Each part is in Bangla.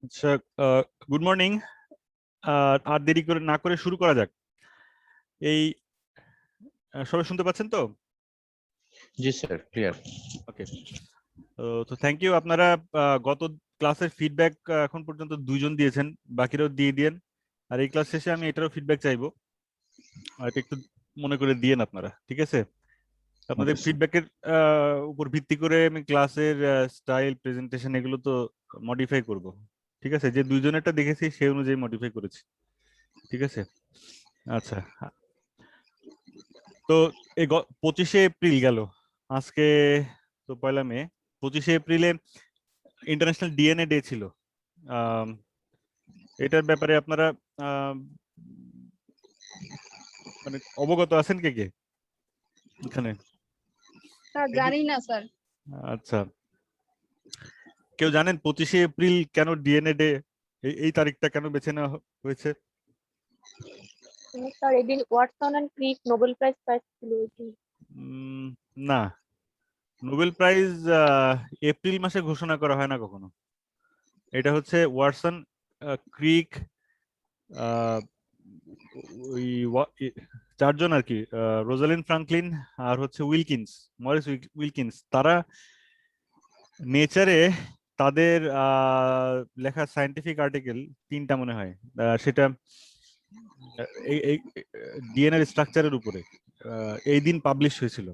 আচ্ছা, গুড মর্নিং। আর দেরি করে না করে শুরু করা যাক। এই সবাই শুনতে পাচ্ছেন তো? জি স্যার, ক্লিয়ার। ওকে, তো থ্যাংক ইউ। আপনারা গত ক্লাসের ফিডব্যাক এখন পর্যন্ত 2 জন দিয়েছেন, বাকিরাও দিয়ে দিয়েন। আর এই ক্লাস শেষে আমি এটারও ফিডব্যাক চাইবো, এটা একটু মনে করে দিয়েন আপনারা, ঠিক আছে? আপনাদের Okay, sir. ফিডব্যাকের উপর ভিত্তি করে আমি ক্লাসের স্টাইল, প্রেজেন্টেশন এগুলো তো মডিফাই করব, ঠিক আছে? যে 2জনেরটা দেখেছি সেই অনুযায়ী মডিফাই করেছি, ঠিক আছে? আচ্ছা, তো এই 25শে এপ্রিল গেল, আজকে তো 1লা মে। 25শে এপ্রিলে ইন্টারন্যাশনাল ডিএনএ ডে ছিল। আম, এটার ব্যাপারে আপনারা আম, মানে অবগত আছেন কে কে এখানে? স্যার জানি না স্যার। আচ্ছা, কেউ জানেন 25শে এপ্রিল কেন ডিএনএ ডে, এই তারিখটা কেন বেছে নেওয়া হয়েছে? স্যার এদিন ওয়াটসন এন্ড ক্রিক নোবেল প্রাইজ পাচ্ছিল এটি। না, নোবেল প্রাইজ এপ্রিল মাসে ঘোষণা করা হয় না কখনো। এটা হচ্ছে ওয়াটসন, ক্রিক, ওই 4জন আর কি, রোজালিন ফ্রাঙ্কলিন আর হচ্ছে উইলকিন্স, মরিস উইলকিন্স, তারা নেচারে তাদের লেখা সায়েন্টিফিক আর্টিকেল 3টা মনে হয়, সেটা এই ডিএনএর স্ট্রাকচারের উপরে এই দিন পাবলিশ হয়েছিল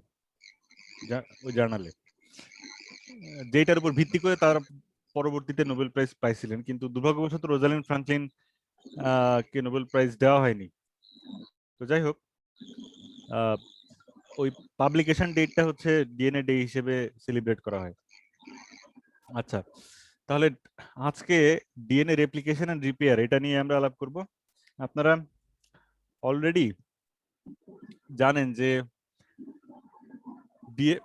ওই জার্নালে, যেটার উপর ভিত্তি করে তারা পরবর্তীতে নোবেল প্রাইজ পাইছিলেন। কিন্তু দুর্ভাগ্যবশত রোজালিন ফ্রাঙ্কলিন কে নোবেল প্রাইজ দেওয়া হয়নি। তো যাই হোক, ওই পাবলিকেশন ডেটটা হচ্ছে ডিএনএ ডে হিসেবে সেলিব্রেট করা হয়। আচ্ছা, তাহলে আজকে ডিএনএ রেপ্লিকেশন এন্ড রিপেয়ার এটা নিয়ে আমরা আলাপ করব। আপনারা অলরেডি জানেন যে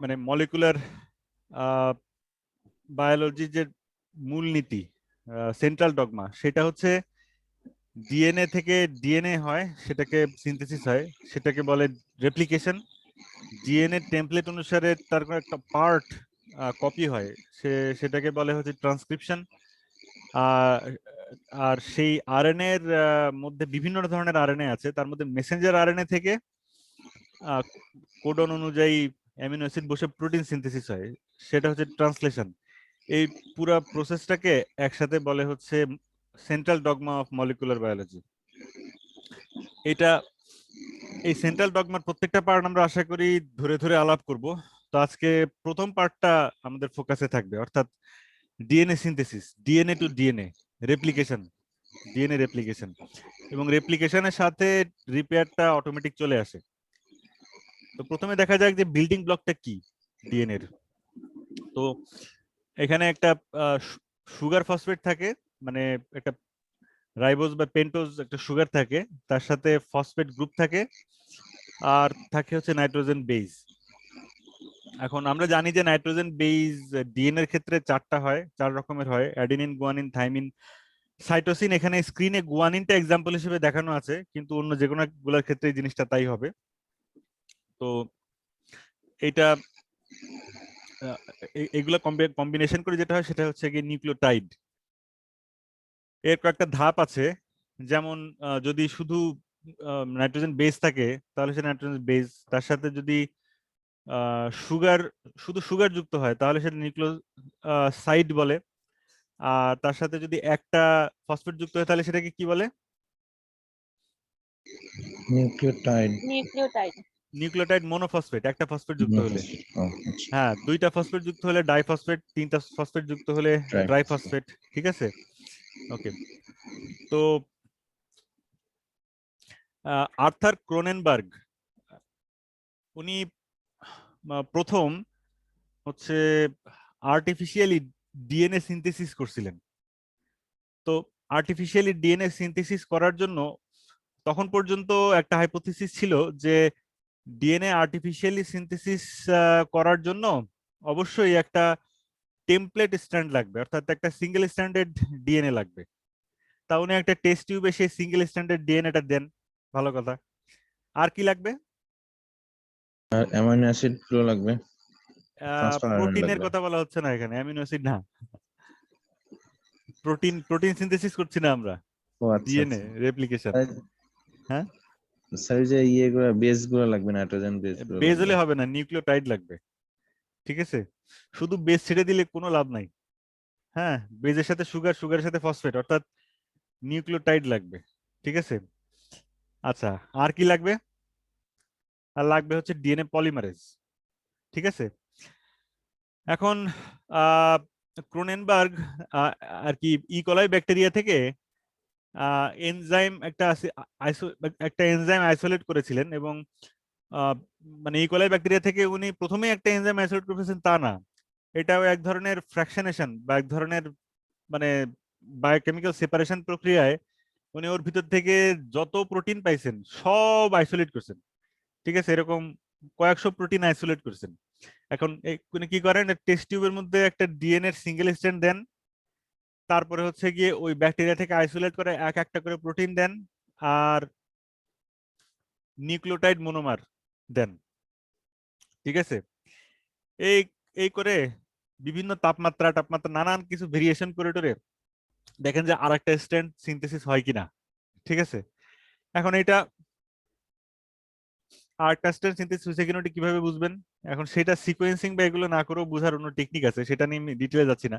মানে মলিকুলার বায়োলজির যে মূলনীতি, সেন্ট্রাল ডগমা, সেটা হচ্ছে ডিএনএ থেকে ডিএনএ হয়, সেটাকে সিনথেসিস হয়, সেটাকে বলে রেপ্লিকেশন। ডিএনএ টেমপ্লেট অনুসারে তার কোনো একটা পার্ট কপি হয়, সেটাকে বলে হচ্ছে ট্রান্সক্রিপশন। আর সেই আরএনএ এর মধ্যে বিভিন্ন ধরনের আরএনএ আছে, তার মধ্যে মেসেঞ্জার আরএনএ থেকে কোডন অনুযায়ী অ্যামিনো অ্যাসিড বসে প্রোটিন সিনথেসিস হয়, সেটা হচ্ছে ট্রান্সলেশন। এই পুরো প্রসেসটাকে একসাথে বলে হচ্ছে central dogma of molecular biology. এটা, এই সেন্ট্রাল ডগমার প্রত্যেকটা পার্ট আমরা আশা করি ধরে ধরে আলাপ করব। তো আজকে প্রথম পার্টটা আমাদের ফোকাসে থাকবে, অর্থাৎ DNA synthesis, DNA to DNA replication, DNA replication, এবং রেপ্লিকেশনের সাথে রিপেয়ারটা অটোমেটিক চলে আসে। তো প্রথমে দেখা যাক যে বিল্ডিং ব্লকটা কি ডিএনএ এর। তো এখানে একটা সুগার ফসফেট থাকে, মানে একটা রাইবোজ বা পেন্টোজ একটা সুগার থাকে, তার সাথে ফসফেট গ্রুপ থাকে, আর থাকে হচ্ছে নাইট্রোজেন বেস। এখন আমরা জানি যে নাইট্রোজেন বেস ডিএনএ এর ক্ষেত্রে 4টা হয়, 4 রকমের হয়: অ্যাডেনিন, গুয়ানিন, থাইমিন, সাইটোসিন। এখানে স্ক্রিনে গুয়ানিনটা এক্সাম্পল হিসেবে দেখানো আছে, কিন্তু অন্য যে কোনো গুলোর ক্ষেত্রে এই জিনিসটা তাই হবে। তো এটা এগুলো কম্বিনেশন করে যেটা হয় সেটা হচ্ছে কি নিউক্লিওটাইড। এর কয়েকটা ধাপ আছে, যেমন যদি শুধু নাইট্রোজেন বেস থাকে তাহলে সে নাইট্রোজেন বেস, তার সাথে যদি সুগার, শুধু সুগার যুক্ত হয় তাহলে সেটা নিউক্লিওসাইড বলে, আর তার সাথে যদি একটা ফসফেট যুক্ত হয় তাহলে সেটাকে কি বলে? নিউক্লিওটাইড। নিউক্লিওটাইড। নিউক্লিওটাইড মোনোফসফেট, একটা ফসফেট যুক্ত হলে। আচ্ছা। হ্যাঁ, 2টা ফসফেট যুক্ত হলে ডাইফসফেট, 3টা ফসফেট যুক্ত হলে ট্রাইফসফেট, ঠিক আছে? ওকে, তো আর্থার ক্রোনেনবার্গ উনি প্রথম হচ্ছে আর্টিফিশিয়ালি ডিএনএ সিনথেসিস করছিলেন। তো আর্টিফিশিয়ালি ডিএনএ সিনথেসিস করার জন্য তখন পর্যন্ত একটা হাইপোথিসিস ছিল যে ডিএনএ আর্টিফিশিয়ালি সিনথেসিস করার জন্য অবশ্যই একটা টেমপ্লেট স্ট্র্যান্ড লাগবে, অর্থাৎ একটা সিঙ্গেল স্ট্র্যান্ডেড ডিএনএ লাগবে। তা উনি একটা টেস্ট টিউবে সেই সিঙ্গেল স্ট্র্যান্ডেড ডিএনএটা দেন, ভালো কথা। আর কি লাগবে? আর অ্যামাইনো অ্যাসিড গুলো লাগবে, ট্রান্সফার আরএনএ প্রোটিনের লাগবে। কথা বলা হচ্ছে না এখানে, অ্যামিনো অ্যাসিড না। প্রোটিন প্রোটিন সিনথেসিস করছি না আমরা, ও আচ্ছা ডিএনএ রেপ্লিকেশন। হ্যাঁ, স্যার যে ইয়েগুলো বেস গুলো লাগবে, নাইট্রোজেন বেস গুলো বেজ লাগবে। হলে হবে না, নিউক্লিওটাইড লাগবে। ঠিক আছে, শুধু বেজ ছেড়ে দিলে কোনো লাভ নাই। হ্যাঁ, বেজের সাথে সুগার, সুগারের সাথে ফসফেট, অর্থাৎ নিউক্লিওটাইড লাগবে। ঠিক আছে, আচ্ছা আর কি লাগবে? আর লাগবে হচ্ছে ডিএনএ পলিমারেজ। ঠিক আছে, এখন ক্রোনেনবার্গ আর কি ইকোলাই ব্যাকটেরিয়া থেকে এনজাইম একটা এনজাইম আইসোলেট করেছিলেন, এবং মানে ইকোলাই ব্যাকটেরিয়া থেকে উনি প্রথমেই একটা এনজাইম আইসোলেট করেছেন তা না, এটাও এক ধরনের ফ্র্যাকশনেশন বা এক ধরনের মানে বায়োকেমিক্যাল সেপারেশন প্রক্রিয়ায় উনি ওর ভিতর থেকে যত প্রোটিন পাইছেন সব আইসোলেট করছেন। ঠিক আছে, এরকম কয়েকশো প্রোটিন আইসোলেট করছেন। এখন উনি কি করেন, টেস্ট টিউবের মধ্যে একটা ডিএনএ সিঙ্গেল স্ট্র্যান্ড দেন, তারপরে হচ্ছে গিয়ে ওই ব্যাকটেরিয়া থেকে আইসোলেট করে এক একটা করে প্রোটিন দেন, আর নিউক্লিওটাইড মনোমার দেন। ঠিক আছে, এই এই করে বিভিন্ন তাপমাত্রা তাপমাত্রা নানান কিছু ভেরিয়েশন করে টোরে দেখেন যে আর একটা স্ট্র্যান্ড সিনথেসিস হয় কিনা। ঠিক আছে, এখন এটা আর একটা স্ট্র্যান্ড সিনথেসিস হয়েছে কিনা ওটা কিভাবে বুঝবেন? এখন সেটা সিকোয়েন্সিং বা এগুলো না করেও বোঝার অন্য টেকনিক আছে, সেটা নিয়ে আমি ডিটেলে যাচ্ছি না।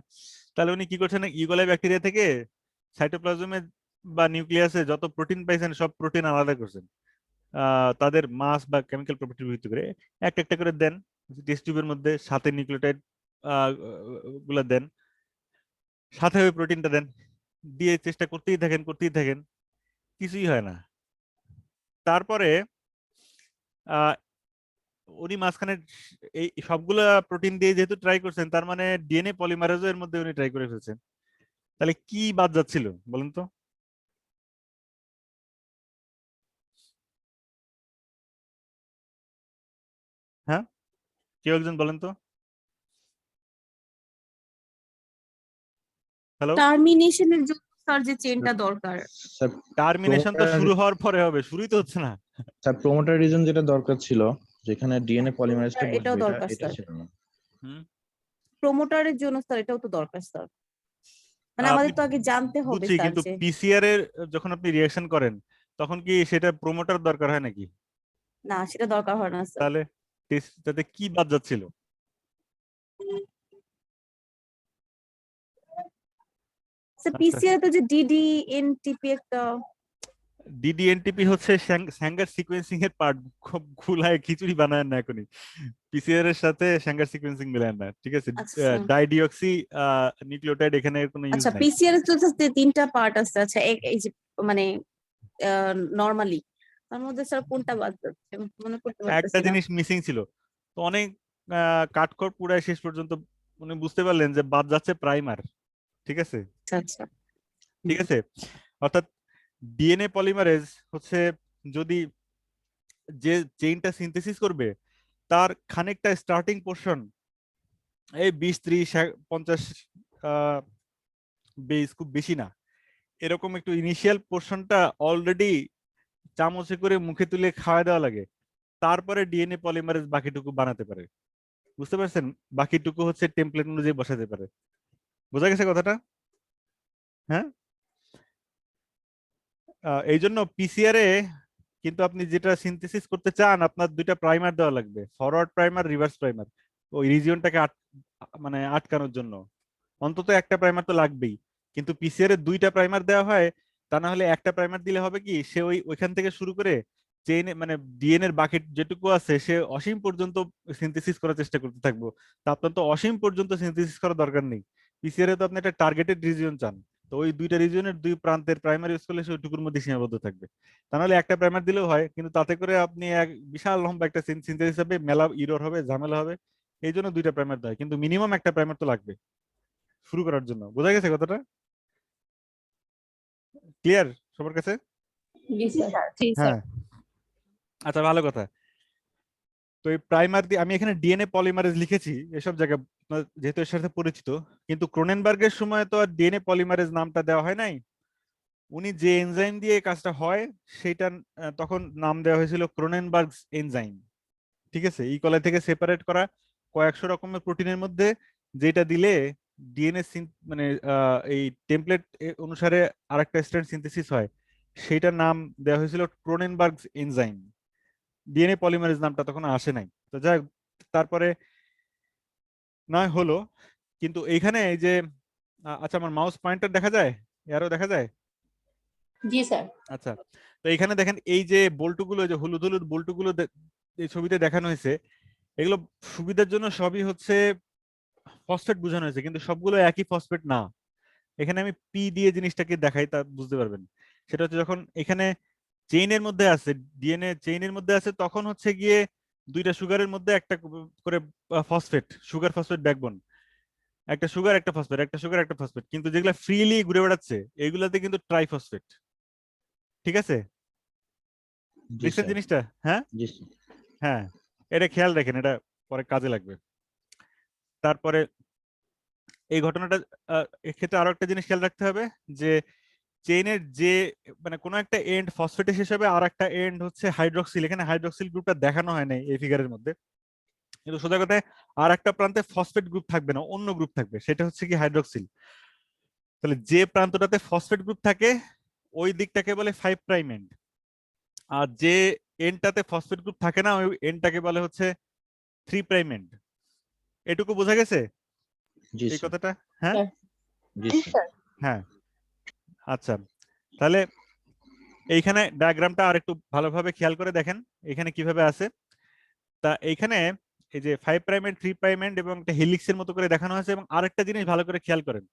তাহলে উনি কি করছেন, ইকোলাই ব্যাকটেরিয়া থেকে সাইটোপ্লাজমে বা নিউক্লিয়াসে যত প্রোটিন পাইছেন সব প্রোটিন আলাদা করছেন, তাদের মাস বা কেমিক্যাল প্রপার্টির ভিত্তি করে একটা একটা করে দেন টেস্ট টিউবের মধ্যে, সাথে নিউক্লিওটাইড গুলা দেন, সাথে ওই প্রোটিনটা দেন, দিয়ে চেষ্টা করতেই থাকেন, কিছুই হয় না। তারপরে উনি মাঝখানে এই সবগুলা প্রোটিন দিয়ে যেহেতু ট্রাই করছেন, তার মানে ডিএনএ পলিমারেজও এর মধ্যে উনি ট্রাই করে ফেলছেন। তাহলে কি বাদ যাচ্ছিল বলেন তো? হ্যাঁ, কেউ একজন বলেন তো। হ্যালো, টার্মিনেশনের জন্য স্যার যে চেনটা দরকার। স্যার টার্মিনেশন তো শুরু হওয়ার পরে হবে, শুরুই তো হচ্ছে না। স্যার প্রোমোটার রিজন যেটা দরকার ছিল, যেখানে ডিএনএ পলিমারেজটা স্যার, এটাও বসবে, দরকার এটা স্যার। ছিল না। হুম, প্রমোটারের জন্য স্যার এটাও তো দরকার স্যার, মানে আপনি আমাদের তো আগে জানতে হবে বুঝছি, স্যার কিন্তু যে পিসিআর এর যখন আপনি রিঅ্যাকশন করেন তখন কি সেটা প্রমোটার দরকার হয় নাকি? না, সেটা দরকার হয় না স্যার। তাহলে তাতে কি বাদ যাচ্ছিল? স্যার আচ্ছা, পিসিআর তো যে ডিডিএনটিপি একটা। ডিডিএনটিপি হচ্ছে স্যাঙ্গার সিকোয়েন্সিং এর পার্ট, খুব গুলায় খিচুড়ি বানায় না এখনই। পিসিআর এর সাথে স্যাঙ্গার সিকোয়েন্সিং মিলায় না। ঠিক আছে, আচ্ছা স্যার। ডাইডিঅক্সি নিউক্লিওটাইড এখানে কোনো ইউজ আচ্ছা নাই। পিসিআর এর তো just তিনটা পার্ট আছে। আচ্ছা এই যে মানে নরমালি তার মধ্যে স্যার কোনটা বাদ যাচ্ছে মনে করতে একটা পারতেছি না। জিনিস মিসিং ছিল, তো অনেক কাঠখড় পুরায় শেষ পর্যন্ত উনি বুঝতে পারলেন যে বাদ যাচ্ছে প্রাইমার। ঠিক আছে, আচ্ছা আচ্ছা। ঠিক আছে, অর্থাৎ ডিএনএ পলিমারেজ হচ্ছে যদি যে চেইনটা সিনথেসিস করবে তার খানিকটা স্টার্টিং পোর্শন এই 20, 30, 50 বেস, খুব বেশি না, এরকম একটু ইনিশিয়াল পোর্শনটা অলরেডি চামচে করে মুখে তুলে খাওয়া দেওয়া লাগে, তারপরে ডিএনএ পলিমারেজ বাকিটুকু বানাতে পারে। বুঝতে পারছেন, বাকিটুকু হচ্ছে টেমপ্লেট অনুযায়ী বসাতে পারে। বোঝা গেছে কথাটা? হ্যাঁ, এই জন্য পিসিআর এ কিন্তু আপনি যেটা সিনথেসিস করতে চান আপনার দুইটা প্রাইমার দেওয়া লাগবে, ফরওয়ার্ড প্রাইমার, রিভার্স প্রাইমার, ওই রিজিয়নটাকে মানে আটকানোর জন্য অন্তত একটা প্রাইমার তো লাগবেই। কিন্তু পিসিআর এর দুইটা প্রাইমার দেওয়া হয়, তা না হলে একটা প্রাইমার দিলে হবে কি, সে ওইখান থেকে শুরু করে চেইন মানে ডিএনএ এর বাকি যেটুকু আছে সে অসীম পর্যন্ত সিনথেসিস করার চেষ্টা করতে থাকবো। তা আপনার তো অসীম পর্যন্ত সিনথেসিস করার দরকার নেই। পিসিআর এ তো আপনি একটা টার্গেটেড রিজিয়ন চান, তো ওই দুইটা রিজিয়নের দুই প্রান্তের প্রাইমারি ইউজ করলে সে ওইটুকুর মধ্যে সীমাবদ্ধ থাকবে। তা নাহলে একটা প্রাইমার দিলেও হয়, কিন্তু তাতে করে আপনি এক বিশাল লম্বা একটা সিনথেসিস হবে, মেলা ইরর হবে, ঝামেলা হবে। এই জন্য দুইটা প্রাইমার দেয়, কিন্তু মিনিমাম একটা প্রাইমার তো লাগবে শুরু করার জন্য। বোঝা গেছে কথাটা? ক্লিয়ার সবার কাছে? জি স্যার। জি স্যার। হ্যাঁ, আচ্ছা ভালো কথা। তো এই প্রাইমার দিয়ে আমি এখানে ডিএনএ পলিমারেজ লিখেছি এসব জায়গায় যেহেতু এর সাথে পরিচিত, কিন্তু ক্রোনেনবার্গের সময় তো আর ডিএনএ পলিমারেজ নামটা দেওয়া হয় নাই। উনি যে এনজাইম দিয়ে এই কাজটা হয় সেটা তখন নাম দেওয়া হয়েছিল ক্রোনেনবার্গস এনজাইম। ঠিক আছে, ইকোলাই থেকে সেপারেট করা কয়েকশো রকমের প্রোটিনের মধ্যে যেটা দিলে ডিএনএ মানে এই টেমপ্লেট অনুসারে আরেকটা স্ট্র্যান্ড সিনথেসিস হয়, সেইটার নাম দেওয়া হয়েছিল ক্রোনেনবার্গস এনজাইম। ডিএনএ পলিমারেজ নামটা তখন আসে নাই। তো যাই হোক, তারপরে নয় হলো, কিন্তু এইখানে এই যে আচ্ছা আমার মাউস পয়েন্টার দেখা যায়, এরও দেখা যায়? জি স্যার। আচ্ছা, তো এখানে দেখেন এই যে বল্টুগুলো, যে হলুদ হলুদ বল্টুগুলো এই ছবিতে দেখানো হয়েছে, এগুলো সুবিধার জন্য সবই হচ্ছে ফসফেট বোঝানো হয়েছে, কিন্তু সবগুলো একই ফসফেট না। এখানে আমি পি দিয়ে জিনিসটাকে দেখাই, তা বুঝতে পারবেন। সেটা হচ্ছে যখন এখানে চেইনের মধ্যে আছে, ডিএনএ চেইনের মধ্যে আছে, তখন হচ্ছে গিয়ে দুইটা সুগারের মধ্যে একটা করে ফসফেট, সুগার ফসফেট ব্যাকবোন, একটা সুগার একটা ফসফেট, একটা সুগার একটা ফসফেট। কিন্তু যেগুলো ফ্রিলি ঘুরে বেড়াচ্ছে এগুলাতে কিন্তু ট্রাইফসফেট। ঠিক আছে, জি দেখছেন স্যার। জিনিসটা? হ্যাঁ জি স্যার। হ্যাঁ, এটা খেয়াল রাখেন, এটা পরে কাজে লাগবে। তারপরে এই ঘটনাটা এক্ষেত্রে আরো একটা জিনিস খেয়াল রাখতে হবে, যে চেইনের যে মানে কোনো একটা এন্ড ফসফেটে শেষ হবে, আর একটা এন্ড হচ্ছে হাইড্রক্সিল। এখানে হাইড্রক্সিল গ্রুপটা দেখানো হয় নাই এই ফিগারের মধ্যে, কিন্তু সোজা কথায় আর একটা প্রান্তে ফসফেট গ্রুপ থাকবে না, অন্য গ্রুপ থাকবে, সেটা হচ্ছে কি হাইড্রক্সিল। তাহলে যে প্রান্তটাতে ফসফেট গ্রুপ থাকে ওই দিকটাকে বলে 5 প্রাইম এন্ড, আর যে এন্ডটাতে ফসফেট গ্রুপ থাকে না ওই এন্ডটাকে বলে হচ্ছে 3 প্রাইম এন্ড। এটুকু বোঝা গেছে জি এই স্যার। কথাটা? হ্যাঁ জি জি স্যার। স্যার। হ্যাঁ। আচ্ছা, তাহলে এইখানে ডায়াগ্রামটা আর একটু ভালোভাবে খেয়াল করে দেখেন এখানে কিভাবে আছে। তা এইখানে এই যে 5 প্রাইম এন্ড 3 প্রাইম এন্ড এবং একটা হেলিক্সের মতো করে দেখানো আছে। এবং আরেকটা জিনিস ভালো করে খেয়াল করেন,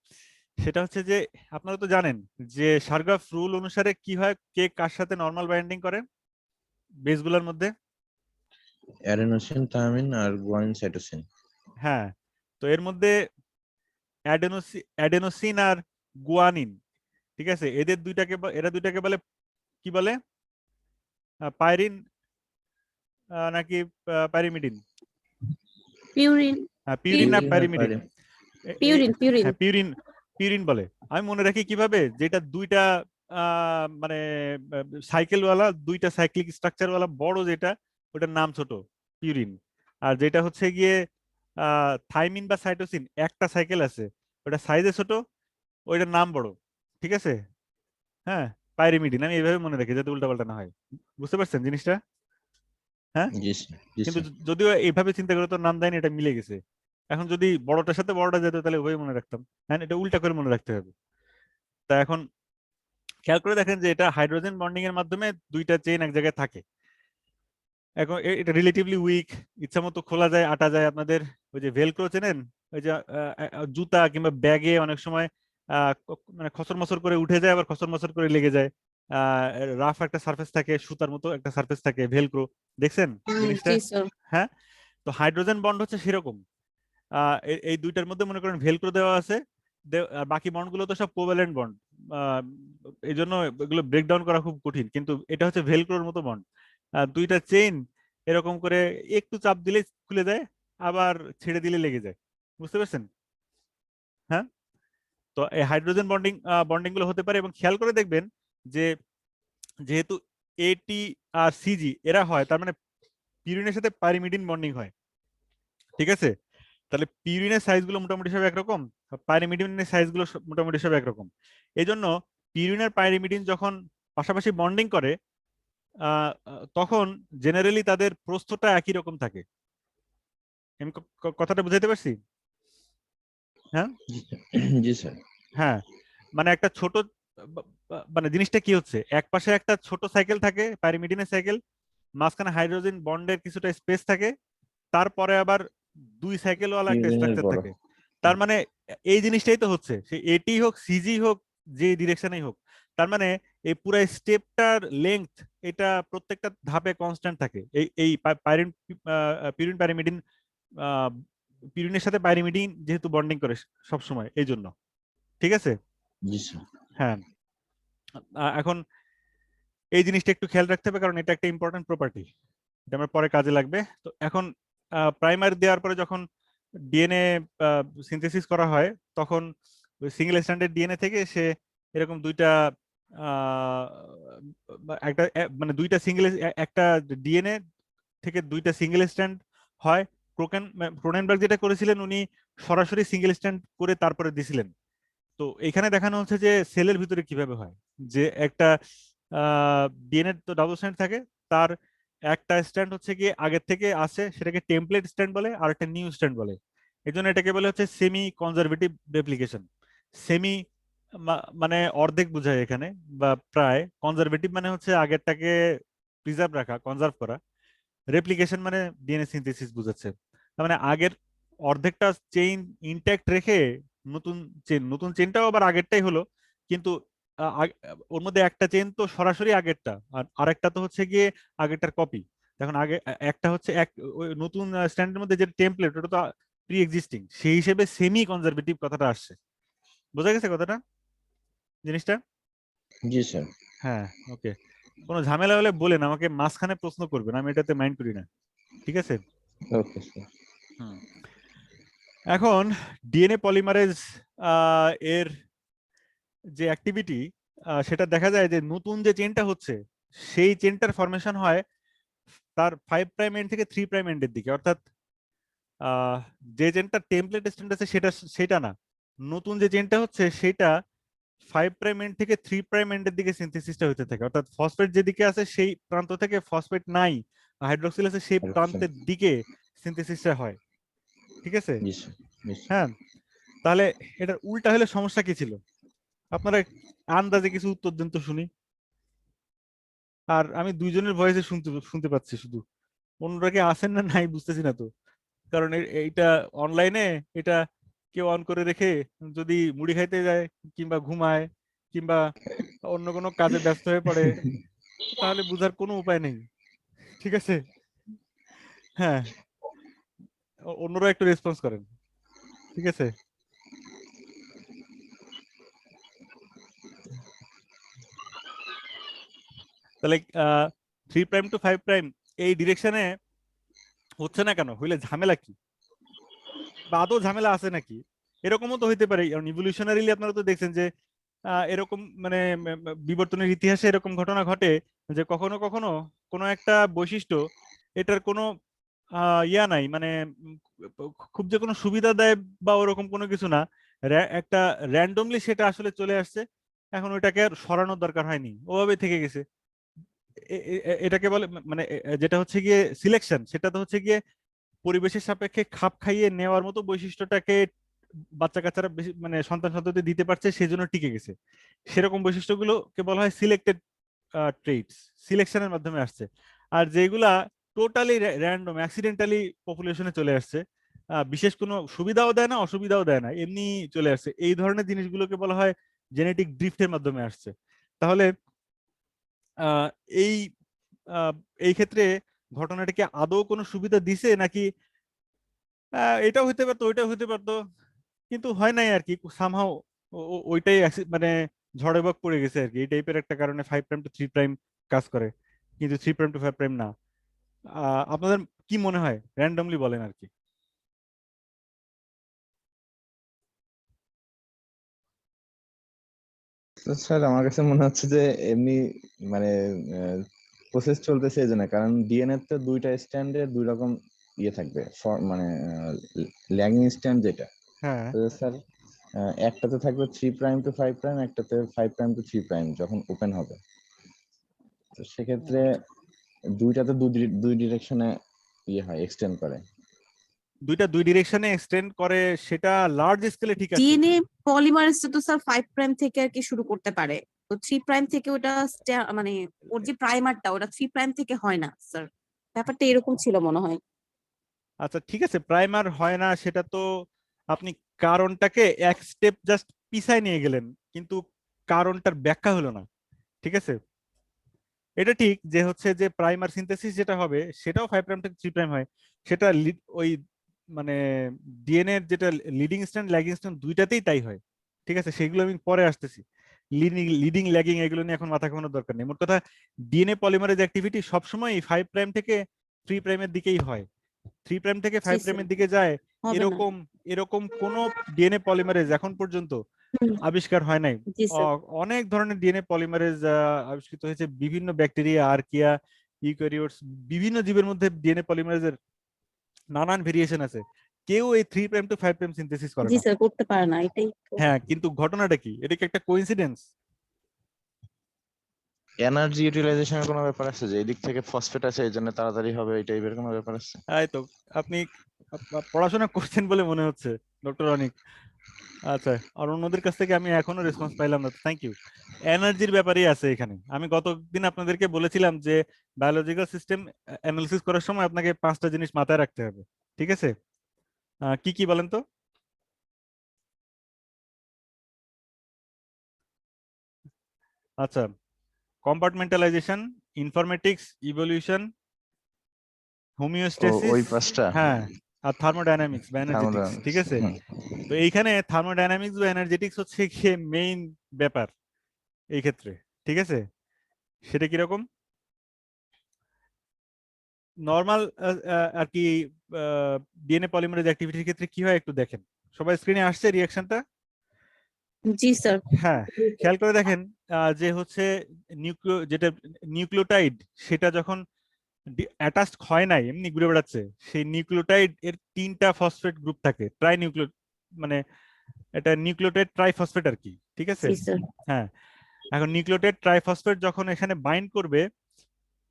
সেটা হচ্ছে যে আপনারা তো জানেন যে শার্গাফ রুল অনুসারে কি হয়, কে কার সাথে নরমাল বাইন্ডিং করে বেসগুলোর মধ্যে? অ্যাডেনোসিন, থায়ামিন আর গুয়ানিন, সাইটোসিন। হ্যাঁ, তো এর মধ্যে অ্যাডেনোসিন আর গুয়ানিন, ঠিক আছে, এরা দুইটাকে বলে কি বলে, পাইরিন নাকি পাইরিমিডিন? পিউরিন। পিউরিন না পিউরিন আর পাইরিমিডিন? পাইরিন। পিউরিন পিউরিন হ্যাঁ পিউরিন, পিউরিন বলে। আমি মনে রাখি কিভাবে, যেটা দুইটা মানে সাইকেলওয়ালা, দুইটা সাইক্লিক স্ট্রাকচারওয়ালা বড় যেটা, ওটার নাম ছোট, পিউরিন। আর যেটা হচ্ছে গিয়ে থাইমিন বা সাইটোসিন, একটা সাইকেল আছে, ওটা সাইজে ছোট, ওইটার নাম বড়। ঠিক আছে, হ্যাঁ পাইরিমিডিন। আমি এইভাবে মনে রাখি যাতে উল্টাপাল্টা না হয়। বুঝতে পারছেন জিনিসটা? হ্যাঁ, জি স্যার। জি কিন্তু স্যার। যদিও এইভাবে চিন্তা করে তো নাম দেয়নি, এটা মিলে গেছে। এখন যদি বড়টার সাথে বড়টা যেত তাহলে ওই মনে রাখতাম। হ্যাঁ, এটা উল্টা করে মনে রাখতে হবে। তা এখন খেয়াল করে দেখেন যে এটা হাইড্রোজেন বন্ডিং এর মাধ্যমে দুইটা চেইন এক জায়গায় থাকে। এখন এটা রিলেটিভলি উইক, ইচ্ছা মতো খোলা যায়, আটা যায়। আপনাদের ওই যে ভেলক্রো চেনেন, ওই যে জুতা কিংবা ব্যাগে অনেক সময় মানে খসর মসর করে উঠে যায়, আবার খসর মসর করে লেগে যায়। রাফ একটা সারফেস থাকে, সুতার মতো একটা সারফেস থাকে ভেলক্রো, দেখছেন জিনিসটা? জি স্যার। হ্যাঁ, তো হাইড্রোজেন বন্ড হচ্ছে সেরকম। এই দুইটার মধ্যে মনে করেন ভেলক্রো দেওয়া আছে, আর বাকি বন্ড গুলো তো সব কোভ্যালেন্ট বন্ড। এই জন্য এগুলো ব্রেকডাউন করা খুব কঠিন, কিন্তু এটা হচ্ছে ভেলক্রোর মতো বন্ড। দুইটা চেইন এরকম করে একটু চাপ দিলে খুলে যায়, আবার ছেড়ে দিলে লেগে যায়। বুঝতে পারছেন? হ্যাঁ, তো এই হাইড্রোজেন বন্ডিং গুলো হতে পারে। এবং খেয়াল করে দেখবেন যে যেহেতু এটি আর সিজি এরা হয়, তার মানে পিউরিনের সাথে পাইরিমিডিন বন্ডিং হয়। ঠিক আছে, তাহলে পিউরিনের সাইজগুলো মোটামুটি সব একরকম, পাইরিমিডিনের সাইজগুলো মোটামুটি সব একরকম। এই জন্য পিউরিন আর পাইরিমিডিন যখন পাশাপাশি বন্ডিং করে তখন জেনারেলি তাদের প্রস্থটা একই রকম থাকে। আমি কথাটা বুঝাইতে পারছি? হ্যাঁ জি স্যার। হ্যাঁ, মানে একটা ছোট মানে জিনিসটা কি হচ্ছে, এক পাশে একটা ছোট সাইকেল থাকে পাইরিমিডিনের সাইকেল, মাঝখানে হাইড্রোজেন বন্ডের কিছুটা স্পেস থাকে, তারপরে আবার দুই সাইকেল ওয়ালা একটা পিউরিনের স্ট্রাকচার বড়। থাকে। তার মানে এই জিনিসটাই তো হচ্ছে, সে এটি হোক সিজি হোক, যে ডিরেকশনেই হোক, তার মানে এই পুরো স্টেপটার লেংথ এটা প্রত্যেকটা ধাপে কনস্ট্যান্ট থাকে। এই পাইরিন পিউরিন পাইরিমিডিন পিউরিনের সাথে পাইরিমিডিন যেহেতু বন্ডিং করে সব সময়, এই জন্য। ঠিক আছে, জি স্যার। হ্যাঁ। এখন এই জিনিসটা একটু খেয়াল রাখতে হবে, কারণ এটা একটা ইম্পর্টেন্ট প্রপার্টি, এটা আমার পরে কাজে লাগবে। তো এখন প্রাইমার দেওয়ার পরে যখন ডিএনএ সিনথেসিস করা হয়, তখন সিঙ্গেল স্ট্যান্ডার্ড ডিএনএ থেকে সে এরকম দুইটা মানে দুইটা সিঙ্গেল, একটা ডিএনএ থেকে দুইটা সিঙ্গেল স্ট্যান্ড হয়, ক্রোনেনবার্গ যেটা করেছিলেন উনি সরাসরি সিঙ্গেল স্ট্র্যান্ড করে তারপরে দিছিলেন। তো এখানে দেখানো হচ্ছে যে সেলের ভিতরে কিভাবে হয়, যে একটা ডিএনএ তো ডাবল স্ট্র্যান্ড থাকে, তার একটা স্ট্র্যান্ড হচ্ছে কি আগের থেকে আসে, সেটাকে টেমপ্লেট স্ট্র্যান্ড বলে, আর একটা নিউ স্ট্র্যান্ড বলে। এই জন্য এটাকে বলে হচ্ছে সেমি কনজারভেটিভ রেপ্লিকেশন। সেমি মানে অর্ধেক বোঝায় এখানে, বা প্রায়। কনজারভেটিভ মানে হচ্ছে আগেরটাকে প্রিজার্ভ রাখা, কনজার্ভ করা। রেপ্লিকেশন মানে ডিএনএ সিনথেসিস বুঝাচ্ছে। তার মানে আগের অর্ধেকটা চেইন ইনট্যাক্ট রেখে নতুন চেইনটাও আবার আগেরটাই হলো, কিন্তু ওর মধ্যে একটা চেইন তো সরাসরি আগেরটা, আর আরেকটা তো হচ্ছে গিয়ে আগেরটার কপি। এখন আগে একটা হচ্ছে ওই নতুন স্ট্যান্ডের মধ্যে যে টেমপ্লেট, ওটা তো প্রি এক্সিস্টিং, সেই হিসেবে সেমি কনজারভেটিভ কথাটা আসছে। বোঝা গেছে কথাটা, জিনিসটা? জি স্যার। হ্যাঁ, ওকে। কোনো ঝামেলা হলে বলেন, আমাকে মাঝখানে প্রশ্ন করবেন, আমি এটাতে মাইন্ড করি না, ঠিক আছে? Okay sir. হুম। এখন ডিএনএ পলিমারেজ এর যে অ্যাক্টিভিটি, সেটা দেখা যায় যে নতুন যে চেনটা হচ্ছে সেই চেনটার ফরমেশন হয় তার 5 প্রাইম এন্ড থেকে 3 প্রাইম এন্ডের দিকে। অর্থাৎ যে চেনটা টেমপ্লেট স্ট্যান্ড আছে সেটা না, নতুন যে চেনটা হচ্ছে সেটা 5 প্রাইম এন্ড থেকে 3 প্রাইম এন্ডের দিকে সিনথেসিসটা হতে থাকে। অর্থাৎ ফসফেট যেদিকে আছে সেই প্রান্ত থেকে ফসফেট নাই, হাইড্রোক্সিল আছে সেই প্রান্তের দিকে সিনথেসিসটা হয়, ঠিক আছে? জি স্যার। জি স্যার। হ্যাঁ, তাহলে এটার উল্টা হলে সমস্যা কি ছিল? আপনারা আন্দাজে কিছু উত্তর দেন তো শুনি। আর আমি দুইজনের ভয়েসে শুনতে শুনতে পাচ্ছি শুধু, অন্যরা কি আছেন না নাই বুঝতেছি না তো। কারণ এইটা অনলাইনে, এটা কেউ অন করে রেখে যদি মুড়ি খাইতে যায়, কিংবা ঘুমায়, কিংবা অন্য কোনো কাজে ব্যস্ত হয়ে পড়ে, তাহলে বুঝার কোনো উপায় নেই, ঠিক আছে? হ্যাঁ, অন্যরা একটু রেসপন্স করেন, ঠিক আছে? তাহলে 3 প্রাইম টু 5 প্রাইম এই ডিরেকশনে হচ্ছে না কেন? হইলে ঝামেলা কি, বা আদৌ ঝামেলা আছে নাকি? এরকমও তো হইতে পারে। ইভলিউশনারিলি আপনারা তো দেখছেন যে এরকম মানে বিবর্তনের ইতিহাসে এরকম ঘটনা ঘটে যে কখনো কখনো কোনো একটা বৈশিষ্ট্য, এটার কোনো ইয়া নাই, মানে খুব যে কোনো সুবিধা দেয় বা ওরকম কোনো কিছু না, একটা র্যান্ডমলি সেটা আসলে চলে আসছে, এখন ওইটাকে আর সরানোর দরকার হয়নি, ওভাবে থেকে গেছে। এটাকে বলে মানে যেটা হচ্ছে গিয়ে সিলেকশন, সেটা তো হচ্ছে গিয়ে পরিবেশের সাপেক্ষে খাপ খাইয়ে নেওয়ার মতো বৈশিষ্ট্যটাকে বাচ্চা কাচ্চারা বেশি মানে সন্তান সন্ততি দিতে পারছে, সেজন্য টিকে গেছে। সেরকম বৈশিষ্ট্যগুলোকে বলা হয় সিলেক্টেড ট্রেইটস, সিলেকশনের মাধ্যমে আসছে। আর যেগুলা টোটালি র্যান্ডম অ্যাক্সিডেন্টালি পপুলেশনে চলে আসছে, বিশেষ কোনো সুবিধাও দেয় না অসুবিধাও দেয় না, এমনি চলে আসছে, এই ধরনের জিনিসগুলোকে বলা হয় জেনেটিক ড্রিফটের মাধ্যমে আসছে। তাহলে আহ, এই আহ, এই ক্ষেত্রে ঘটনাটাকে আদৌ কোনো সুবিধা দিছে নাকি? এটাও হতে পারতো, ওইটাও হতে পারতো, কিন্তু হয় নাই আর কি, সামহাও ওইটাই মানে ঝড়ে বক পড়ে গেছে আর কি, এই টাইপের একটা কারণে 5 প্রাইম টু 3 প্রাইম কাজ করে, কিন্তু 3 প্রাইম টু 5 প্রাইম না। আপনাদের কি মনে হয়, র্যান্ডমলি বলেন আর কি। তো স্যার আমার কাছে মনে হচ্ছে যে এমনি মানে প্রসেস চলতেছে এই জন্য, কারণ ডিএনএ তে দুইটা স্ট্যান্ডে দুই রকম ইয়ে থাকবে, মানে ল্যাগিং স্ট্যান্ড যেটা, হ্যাঁ, তো স্যার একটাতে থাকবে 3 প্রাইম টু 5 প্রাইম, একটাতে 5 প্রাইম টু 3 প্রাইম যখন ওপেন হবে। তো সেক্ষেত্রে দুইটাতে দুই ডিরেকশনে ইয়ে হয়, এক্সটেন্ড করে। দুইটা দুই ডিরেকশনে এক্সটেন্ড করে, সেটা লার্জ স্কেলে ঠিক আছে। ডিএনএ পলিমারেজটা তো স্যার 5 প্রাইম থেকে আর কি শুরু করতে পারে, তো 3 প্রাইম থেকে ওটা মানে ওর যে প্রাইমারটা ওটা 3 প্রাইম থেকে হয় না স্যার, ব্যাপারটা এরকম ছিল মনে হয়। আচ্ছা ঠিক আছে, প্রাইমার হয় না সেটা তো আপনি কারণটাকে এক স্টেপ জাস্ট পিছায় নিয়ে গেলেন, কিন্তু কারণটার ব্যাখ্যা হলো না, ঠিক আছে? এটা ঠিক যে হচ্ছে যে প্রাইমার সিনথেসিস যেটা হবে সেটাও 5 প্রাইম থেকে 3 প্রাইম হয়, সেটা ওই মানে ডিএনএ এর যেটা লিডিং স্ট্র্যান্ড ল্যাগিং স্ট্র্যান্ড দুইটাতেই তাই হয়, ঠিক আছে? সেগুলো আমি পরে আসতেছি, লিডিং ল্যাগিং এগুলো নিয়ে এখন মাথা ঘামানোর দরকার নেই। মোট কথা, ডিএনএ পলিমারেজ অ্যাক্টিভিটি সবসময় 5 প্রাইম থেকে 3 প্রাইমের দিকেই হয়, 3 প্রাইম থেকে জি 5 প্রাইমের স্যার, দিকে যায়। হবে না। এরকম এরকম কোন ডিএনএ পলিমারেজ এখন পর্যন্ত হুম, আবিষ্কার হয় নাই। জি স্যার। অনেক ধরনের ডিএনএ পলিমারেজ আবিষ্কৃত হয়েছে, বিভিন্ন ব্যাকটেরিয়া, আর্কিয়া, ইউক্যারিওটস, বিভিন্ন জীবের মধ্যে ডিএনএ পলিমারেজের নানান ভেরিয়েশন আছে, কেউ এই 3 প্রাইম টু 5 প্রাইম সিনথেসিস করে জি না। স্যার, করতে পারে না, এটাই তো। হ্যাঁ, কিন্তু ঘটনাটা কি, এটা কি একটা কোইন্সিডেন্স? এনার্জি ইউটিলাইজেশনের কোনো ব্যাপার আছে যে এদিক থেকে ফসফেট আছে এই জন্য তাড়াতাড়ি হবে, এই টাইপের কোনো ব্যাপার আছে? এই তো আপনি পড়াশোনা করছেন বলে মনে হচ্ছে ডক্টর অনিক। আচ্ছা, আর অন্যদের কাছ থেকে আমি এখনো রেসপন্স পাইলাম না, থ্যাংক ইউ। এনার্জির ব্যাপারেই আছে এখানে। আমি গতদিন আপনাদেরকে বলেছিলাম যে বায়োলজিক্যাল সিস্টেম অ্যানালিসিস করার সময় আপনাকে 5টা জিনিস মাথায় রাখতে হবে, ঠিক আছে? কি কি বলেন তো? আচ্ছা, কম্পার্টমেন্টালাইজেশন, ইনফরমেটিক্স, ইভলিউশন, ও হোমিওস্টেসিস, ওই পাঁচটা হ্যাঁ, আর থার্মোডাইনামিক্স বা এনার্জেটিক্স, ঠিক থার্মোডাইনামিক্স। আছে? তো এইখানে থার্মোডাইনামিক্স বা এনার্জেটিক্স হচ্ছে গিয়ে মেইন ব্যাপার এই ক্ষেত্রে, ঠিক আছে? সেটা কিরকম? নর্মাল আর কি ডিএনএ পলিমারেজ অ্যাক্টিভিটির ক্ষেত্রে কি হয় একটু দেখেন। সবাই স্ক্রিনে আসছে রিঅ্যাকশনটা? জি স্যার। হ্যাঁ, খেয়াল করে দেখেন যে হচ্ছে যেটা নিউক্লিওটাইড, সেটা যখন অ্যাটাচড হয় নাই, এমনি ঘুরে বেড়াচ্ছে, সেই নিউক্লিওটাইড এর 3টা ফসফেট গ্রুপ থাকে, মানে এটা নিউক্লিওটাইড ট্রাইফসফেট আর কি, ঠিক আছে? জি স্যার। হ্যাঁ, এখন নিউক্লিওটাইড ট্রাইফসফেট যখন এখানে বাইন্ড করবে,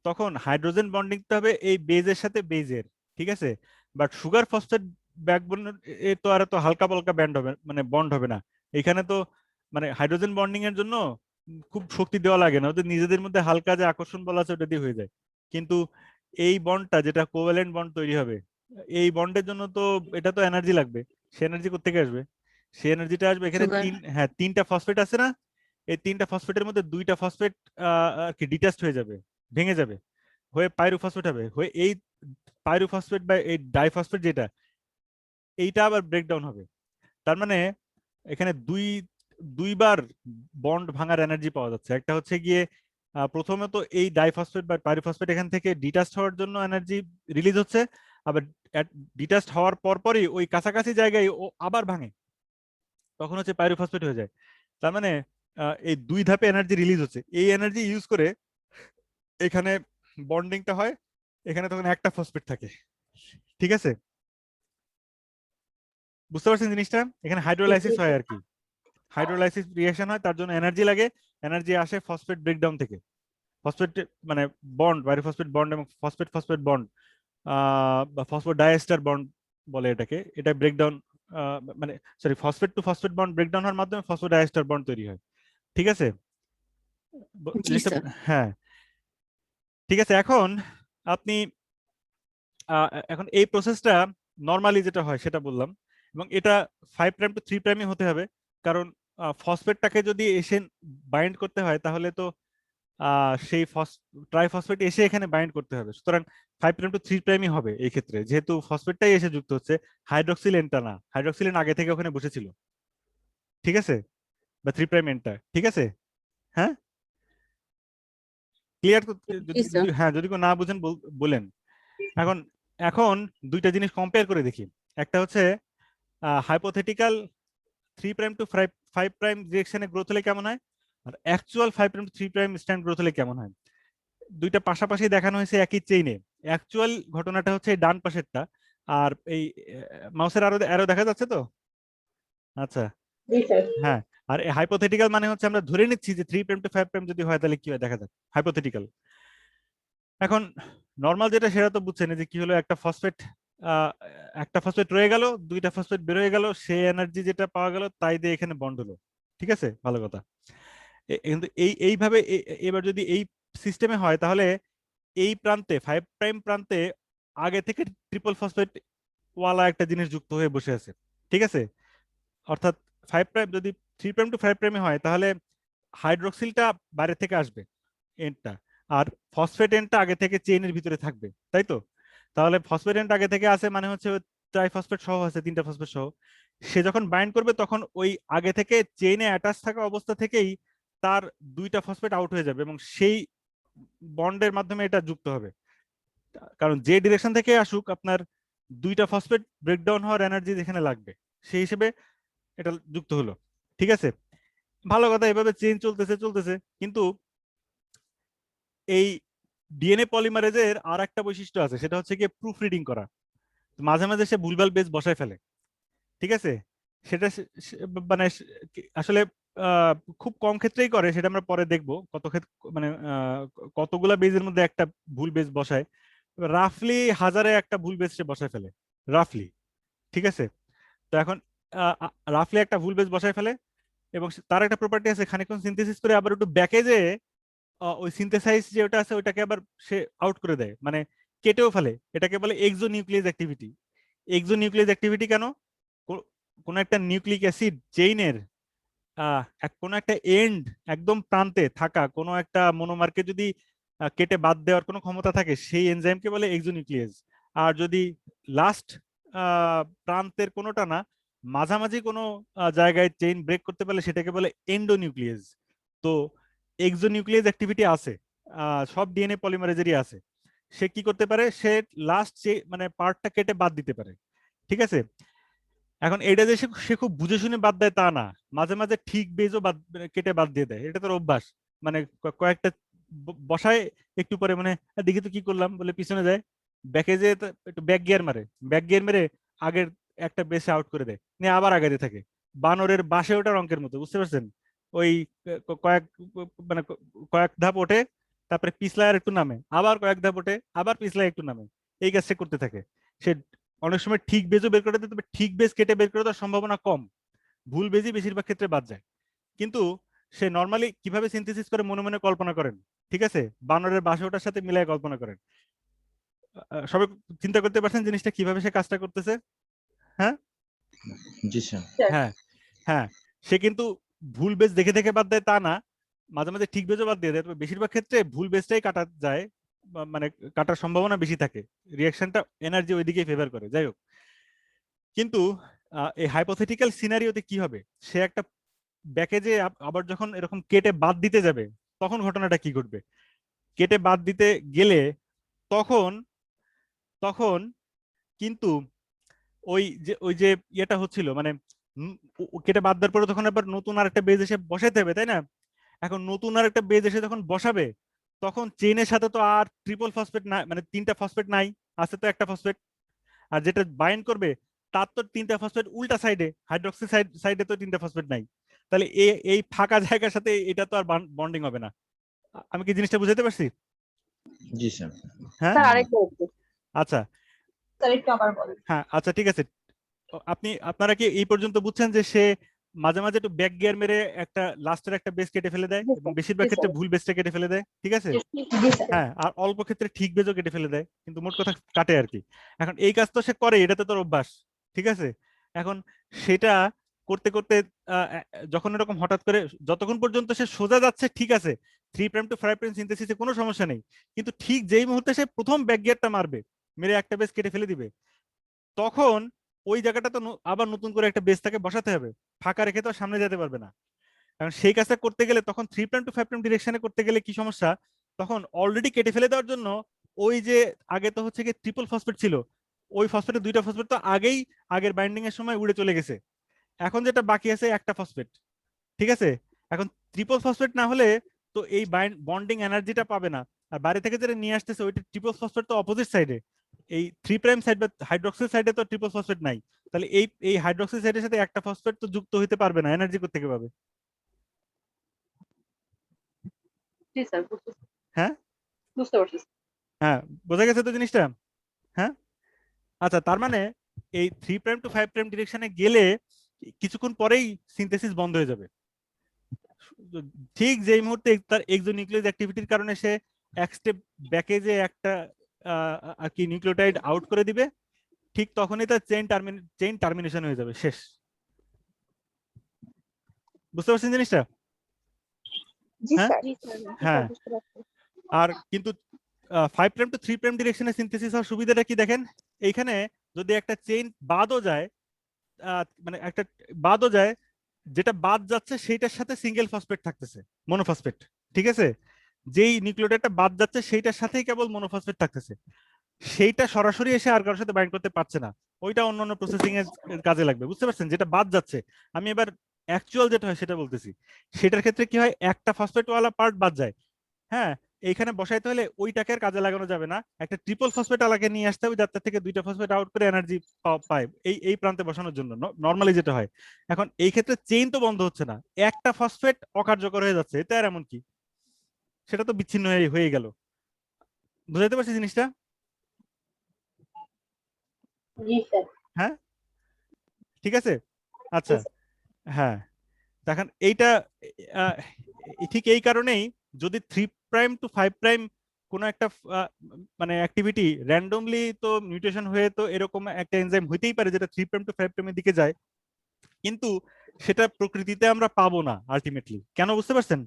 তখন হাইড্রোজেন বন্ডিং তো হবে এই বেজের সাথে বেজের, ঠিক আছে? বাট সুগার ফসফেট ব্যাকবোন এ তো আর তো হালকা পালকা ব্যান্ড হবে, মানে বন্ড হবে না। এখানে তো মানে হাইড্রোজেন বন্ডিং এর জন্য খুব শক্তি দেওয়া লাগে না, ওদের নিজেদের মধ্যে হালকা যে আকর্ষণ বল আছে ওটা দিয়ে হয়ে যায়। কিন্তু এই বন্ডটা যেটা কোভ্যালেন্ট বন্ড তৈরি হবে, এই বন্ডের জন্য তো এটা তো এনার্জি লাগবে। সে এনার্জি কোত্থেকে আসবে? সে এনার্জিটা আসবে এখানে সুগার। হ্যাঁ, 3টা ফসফেট আছে না? এই 3টা ফসফেটের মধ্যে 2টা ফসফেট আর কি ডিটাচড হয়ে যাবে, ভেঙে যাবে, হয়ে পাইরোফসফেট হবে, হয়ে এই পাইরোফসফেট বা এই ডাইফসফেট যেটা, এইটা আবার ব্রেকডাউন হবে। তার মানে এখানে দুইবার বন্ড ভাঙার এনার্জি পাওয়া যাচ্ছে। একটা হচ্ছে গিয়ে প্রথমে তো এই ডাইফসফেট বা পাইরোফসফেট এখান থেকে ডিটাচড হওয়ার জন্য এনার্জি রিলিজ হচ্ছে, আবার ডিটাচড হওয়ার পরপরই ওই কাছাকাছি জায়গায় ও আবার ভাঙে, তখন হচ্ছে পাইরোফসফেট হয়ে যায়। তার মানে এই 2 ধাপে এনার্জি রিলিজ হচ্ছে, এই এনার্জি ইউজ করে এখানে বন্ডিংটা হয়, এখানে তখন একটা ফসফেট থাকে, ঠিক আছে? বুঝতে পারছেন জিনিসটা? এখানে হাইড্রোলাইসিস হয় আর কি, হাইড্রোলাইসিস রিঅ্যাকশন হয়, তার জন্য এনার্জি লাগে, এনার্জি আসে ফসফেট ব্রেকডাউন থেকে। ফসফেট মানে বন্ড, পাইরোফসফেট বন্ড এবং ফসফেট ফসফেট বন্ড বা ফসফোডাইএস্টার বন্ড বলে এটাকে, এটা ব্রেকডাউন মানে sorry phosphate to phosphate bond breakdown হওয়ার মাধ্যমে ফসফোডাইএস্টার বন্ড তৈরি হয়, ঠিক আছে? জি জিনিসটা স্যার। হ্যাঁ, ঠিক আছে। এখন আপনি এখন এই প্রসেসটা নরমালি যেটা হয় সেটা বললাম, এবং এটা 5 প্রাইম টু 3 প্রাইমই হতে হবে, কারণ ফসফেটটাকে যদি এসে বাইন্ড করতে হয় তাহলে তো সেই ট্রাইফসফেট এসে এখানে বাইন্ড করতে হবে, সুতরাং 5 প্রাইম টু 3 প্রাইমই হবে এই ক্ষেত্রে, যেহেতু ফসফেটটাই এসে যুক্ত হচ্ছে, হাইড্রক্সিল এনটা না, হাইড্রক্সিল এন আগে থেকে ওখানে বসেছিল, ঠিক আছে? বা 3 প্রাইম এনটা, ঠিক আছে? হ্যাঁ, ক্লিয়ার? জি স্যার। হ্যাঁ, যদি কেউ না বুঝেন বলেন। এখন এখন দুইটা জিনিস কম্পেয়ার করে দেখি। একটা হচ্ছে হাইপোথেটিক্যাল 3 প্রাইম টু 5 প্রাইম ডিরেকশনে গ্রোথ হলে কেমন হয়, আর actual 5 prime to 3 prime strand growth হলে কেমন হয়। দুইটা পাশাপাশি দেখানো হয়েছে একই চেইনে। অ্যাকচুয়াল ঘটনাটা হচ্ছে এই ডান পাশেরটা, আর এই মাউসের আরো অ্যারো দেখা যাচ্ছে তো? আচ্ছা, জি স্যার। হ্যাঁ। আর হাইপোথেটিক্যাল মানে হচ্ছে আমরা ধরে নিচ্ছি যে 3 প্রাইম টু 5 প্রাইম যদি হয় তাহলে কি হয় দেখা যাক, হাইপোথেটিক্যাল। এখন নর্মাল যেটা সেটা তো বুঝছেন যে কি হলো, একটা ফসফেট রয়ে গেল, 2টা ফসফেট বের হয়ে গেল, সেই এনার্জি যেটা পাওয়া গেল তাই দিয়ে এখানে বন্ড হলো, ঠিক আছে? ভালো কথা। কিন্তু এইভাবে এবার যদি এই সিস্টেমে হয় তাহলে এই প্রান্তে 5 প্রাইম প্রান্তে আগে থেকে ট্রিপল ফসফেট ওয়ালা একটা জিনিস যুক্ত হয়ে বসে আছে, ঠিক আছে? অর্থাৎ 5 প্রাইম যদি 3 প্রাইম টু 5 প্রাইমে হয় তাহলে হাইড্রোক্সিলটা বাইরে থেকে আসবে এন্ডটা, আর ফসফেট এন্ডটা আগে থেকে চেইনের ভিতরে থাকবে, তাই তো? তাহলে ফসফেট এন্ড আগে থেকে আছে মানে হচ্ছে ট্রাইফসফেট সহ আছে, 3টা ফসফেট সহ। সে যখন বাইন্ড করবে তখন ওই আগে থেকে চেইনে অ্যাটাচ থাকা অবস্থা থেকেই তার 2টা ফসফেট আউট হয়ে যাবে এবং সেই বন্ডের মাধ্যমে এটা যুক্ত হবে, কারণ যে ডিরেকশন থেকে আসুক আপনার 2টা ফসফেট ব্রেকডাউন হওয়ার এনার্জি যেখানে লাগবে সেই হিসেবে এটা যুক্ত হলো, ঠিক আছে? ভালো কথা, এভাবে চেইন চলতেছে চলতেছে, কিন্তু এই ডিএনএ পলিমারেজের আর একটা বৈশিষ্ট্য আছে, সেটা হচ্ছে গিয়ে প্রুফ রিডিং করা। মাঝে মাঝে সে ভুলভাল বেস বসায় ফেলে, ঠিক আছে? সেটা মানে আসলে খুব কম ক্ষেত্রেই করে, সেটা আমরা পরে দেখবো কত ক্ষেত্রে, মানে কতগুলা বেজের মধ্যে একটা ভুল বেস বসায়। রাফলি 1000-এ একটা ভুল বেস সে বসায় ফেলে, রাফলি, ঠিক আছে? তো এখন রাফলি একটা ভুল বেস বসায় ফেলে, এবং তার একটা প্রপার্টি আছে, খানিকক্ষণ সিনথেসিস করে আবার একটু ব্যাকে যে ওই সিনথেসাইজ যেটা আছে ওইটাকে আবার সে আউট করে দেয়, মানে কেটেও ফেলে। এটাকে বলে এক্সোনিউক্লিয়াস অ্যাক্টিভিটি। এক্সোনিউক্লিয়াস অ্যাক্টিভিটি কেন? কোন একটা নিউক্লিক অ্যাসিড চেইনের কোনো একটা এন্ড, একদম প্রান্তে থাকা কোনো একটা মনোমারকে যদি কেটে বাদ দেওয়ার কোনো ক্ষমতা থাকে, সেই এনজাইমকে বলে এক্সোনিউক্লিয়াস। আর যদি লাস্ট প্রান্তের কোনোটা না, মাঝামাঝি কোনো জায়গায় চেইন ব্রেক করতে পারলে সেটাকে বলে এন্ডোনিউক্লিয়াস। তো এক্সোনিউক্লিয়াস অ্যাক্টিভিটি আছে, সব ডিএনএ পলিমারেজেরই আছে। সে কি করতে পারে, সে লাস্ট মানে পার্টটা কেটে বাদ দিতে পারে, ঠিক আছে? এখন এটা যে সে খুব বুঝে শুনে বাদ দেয় তা না, মাঝে মাঝে ঠিক বেজও বাদ কেটে বাদ দিয়ে দেয়, এটা তোর অভ্যাস। মানে কয়েকটা বসায়, একটু পরে মানে দেখি তো কি করলাম বলে পিছনে যায়, ব্যাকে যে একটু ব্যাক গিয়ার মারে, ব্যাক গিয়ার মেরে আগের একটা বেসে আউট করে দেয়, নিয়ে আবার আগাতে থাকে। বানরের বাসে ওঠার অঙ্কের মতো, বুঝতে পারছেন? ওই কয়েক মানে কয়েক ধাপ ওঠে, তারপরে পিছলায় আর একটু নামে, আবার কয়েক ধাপ ওঠে, আবার পিছলায় একটু নামে, এই কাজ সে করতে থাকে। সে অনেক সময় ঠিক বেজও বের করে দেয়, তবে ঠিক বেজ কেটে বের করে দেওয়ার সম্ভাবনা কম, ভুল বেজই বেশিরভাগ ক্ষেত্রে বাদ যায়। কিন্তু সে নর্মালি কিভাবে সিনথেসিস করে মনে মনে কল্পনা করেন, ঠিক আছে? বানরের বাসে ওঠার সাথে মিলাই কল্পনা করেন। সবাই চিন্তা করতে পারছেন জিনিসটা কিভাবে সে কাজটা করতেছে? হ্যাঁ, জি স্যার। হ্যাঁ, হ্যাঁ। সে কিন্তু ভুল বেজ দেখে দেখে বাদ দেয় তা না, মাঝে মাঝে ঠিক বেজও বাদ দিয়ে দেয়, তবে বেশিরভাগ ক্ষেত্রে ভুল বেজটাই কাটা যায়, মানে কাটার সম্ভাবনা বেশি থাকে, রিয়াকশনটা এনার্জি ওইদিকে ফেভার করে। যাই হোক, কিন্তু এই হাইপোথেটিক্যাল সিনারিওতে কি হবে, সে একটা ব্যাকে যে আবার যখন এরকম কেটে বাদ দিতে যাবে, তখন ঘটনাটা কি ঘটবে? কেটে বাদ দিতে গেলে তখন তখন কিন্তু ওই যে ইয়েটা হচ্ছিল, মানে কেটে বাদ দেওয়ার পরে তখন আবার নতুন আরেকটা বেজ এসে বসাইতে হবে, তাই না? এখন নতুন আরেকটা বেজ এসে যখন বসাবে, তখন চেইনের সাথে তো আর ট্রিপল ফসফেট নাই, মানে 3টা ফসফেট নাই, আছে তো একটা ফসফেট। আর যেটা বাইন্ড করবে তার তো 3টা ফসফেট উল্টা সাইডে, হাইড্রক্সি সাইডে তো 3টা ফসফেট নাই। তাহলে এই ফাঁকা জায়গার সাথে এটা তো আর বন্ডিং হবে না। আমি কি জিনিসটা বুঝাতে পারছি? জি স্যার। হ্যাঁ, স্যার আরেকটা একটু আচ্ছা, স্যার একটু আবার বলেন। হ্যাঁ, আচ্ছা, ঠিক আছে। আপনারা কি এই পর্যন্ত বুঝছেন যে সে মাঝে মাঝে একটু ব্যাক গিয়ার মেরে একটা লাস্টের একটা বেস কেটে ফেলে দেয়, জি এবং স্যার, বেশিরভাগ জি ক্ষেত্রে স্যার, ভুল বেসটা কেটে ফেলে দেয়, ঠিক আছে? জি স্যার। হ্যাঁ, আর অল্প ক্ষেত্রে ঠিক বেজও কেটে ফেলে দেয়, কিন্তু মোট কথা কাটে আর কি। এখন এই কাজ তো সে করে, এটাতে তোর অভ্যাস, ঠিক আছে? এখন সেটা করতে করতে যখন এরকম হঠাৎ করে, যতক্ষণ পর্যন্ত সে সোজা যাচ্ছে ঠিক আছে, 3' to 5' সিনথেসিসে কোনো সমস্যা নেই, কিন্তু ঠিক যেই মুহূর্তে সে প্রথম ব্যাক গিয়ারটা মারবে, মেরে একটা বেস কেটে ফেলে দিবে, তখন ওই জায়গাটা তো আবার নতুন করে একটা বেস তাকে বসাতে হবে, ফাঁকা রেখে তো সামনে যেতে পারবে না। কারণ সেই কাজটা করতে গেলে তখন 3' to 5' ডিরেকশনে করতে গেলে কি সমস্যা, তখন অলরেডি কেটে ফেলে দেওয়ার জন্য ওই যে আগে তো হচ্ছে কি ট্রিপল ফসফেট ছিল, ওই ফসফেটের 2টা ফসফেট তো আগেই আগের বাইন্ডিং এর সময় উড়ে চলে গেছে, এখন যেটা বাকি আছে একটা ফসফেট, ঠিক আছে? এখন ট্রিপল ফসফেট না হলে তো এই বন্ডিং এনার্জিটা পাবে না, আর বাইরে থেকে যেটা নিয়ে আসতেছে ওইটা ট্রিপল ফসফেট তো অপোজিট সাইডে, এই 3' সাইড বা হাইড্রক্সিল সাইডে তো ট্রিপল ফসফেট নাই, তাহলে এই হাইড্রক্সিল সাইডের সাথে একটা ফসফেট তো যুক্ত হতে পারবে না, এনার্জি কোথা থেকে পাবে? জি স্যার, বুঝতে হ্যাঁ, বুঝতে পারছি। হ্যাঁ, বোঝা গেছে তো জিনিসটা? হ্যাঁ, আচ্ছা, তার মানে এই 3' to 5' ডিরেকশনে গেলে কিছুক্ষণ পরেই সিনথেসিস বন্ধ হয়ে যাবে, ঠিক যেই মুহূর্তে তার এক্সোনিউক্লিয়াস অ্যাক্টিভিটির কারণে সে এক স্টেপ ব্যাকে যে একটা আর কি নিউক্লিওটাইড আউট করে দিবে, ঠিক তখনই তার চেইন টার্মিনেশন হয়ে যাবে, শেষ। বুঝতে পারছেন জিনিসটা? জি হ্যাঁ, স্যার, হ্যাঁ। বুঝতে পারছি। আর কিন্তু 5' to 3' ডিরেকশনে সিনথেসিস হওয়ার সুবিধাটা কি দেখেন, এইখানে যদি একটা চেইন বাদও যায়, মানে একটা বাদও যায়, যেটা বাদ যাচ্ছে সেইটার সাথে সিঙ্গেল ফসফেট থাকতেছে, মনোফসফেট, ঠিক আছে? যেই নিউক্লিওটাইডটা বাদ যাচ্ছে সেইটার সাথেই কেবল মনোফসফেট থাকতেছে, সেইটা সরাসরি এসে আর কারোর সাথে বাইন্ড করতে পারছে না, ওইটা অন্যান্য প্রসেসিং এর কাজে লাগবে, বুঝতে পারছেন? যেটা বাদ যাচ্ছে, আমি এবার অ্যাকচুয়াল যেটা হয় সেটা বলতেছি, সেটার ক্ষেত্রে কি হয়, একটা ফসফেট ওয়ালা পার্ট বাদ যায়, হ্যাঁ, এইখানে বসাইতে হলে ওইটাকে আর কাজে লাগানো যাবে না, একটা ট্রিপল ফসফেট আলাকে নিয়ে আসতে হবে যাতে থেকে দুইটা ফসফেট আউট করে এনার্জি পায় এই প্রান্তে বসানোর জন্য নর্মালি যেটা হয়। এখন এই ক্ষেত্রে চেইন তো বন্ধ হচ্ছে না, একটা ফসফেট অকার্যকর হয়ে যাচ্ছে, এটা আর এমন কি, সেটা তো বিচ্ছিন্ন হয়ে গেল। বুঝাইতে পারছি জিনিসটা? জি স্যার। হ্যাঁ, ঠিক আছে। আচ্ছা, জি স্যার। হ্যাঁ, দেখেন এইটা আহ, ঠিক এই কারণেই যদি 3' to 5' কোনো একটা মানে অ্যাক্টিভিটি র্যান্ডমলি তো মিউটেশন হয়ে তো এরকম একটা এনজাইম হইতেই পারে যেটা 3' to 5' এর দিকে যায়, কিন্তু সেটা প্রকৃতিতে আমরা পাবো না আলটিমেটলি। কেন বুঝতে পারছেন?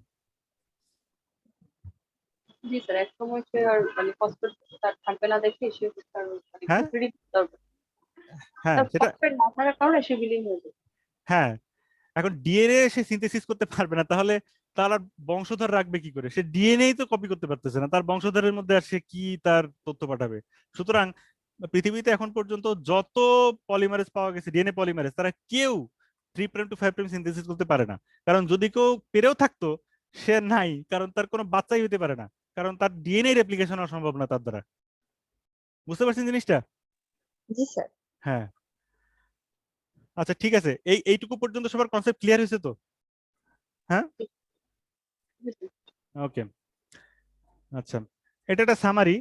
জি স্যার, এক সময় সে আর মানে ফসফেট তার থাকবে না দেখে সে তার মানে হ্যাঁ প্রকৃতি দরকার। হ্যাঁ তার সেটা, ফসফেট না থাকার কারণে সে বিলীন হয়ে যাবে। হ্যাঁ এখন ডিএনএ সে সিনথেসিস করতে পারবে না, তাহলে তার আর বংশধর রাখবে কি করে? সে ডিএনএ তো কপি করতে পারতেছে না, তার বংশধরের মধ্যে আর সে কি তার তথ্য পাঠাবে? সুতরাং পৃথিবীতে এখন পর্যন্ত যত পলিমারেজ পাওয়া গেছে, ডিএনএ পলিমারেজ, তারা কেউ 3' to 5' সিনথেসিস করতে পারে না। কারণ যদি কেউ পেরেও থাকতো, সে নাই, কারণ তার কোনো বাচ্চাই হতে পারে না, কারণ তার ডিএনএ রেপ্লিকেশন অসম্ভব না তার দ্বারা। বুঝতে পারছেন জিনিসটা? জি স্যার। হ্যাঁ, আচ্ছা ঠিক আছে, এইটুকু পর্যন্ত সবার কনসেপ্ট ক্লিয়ার হয়েছে তো? হ্যাঁ, ওকে, আচ্ছা, এটা একটা সামারি।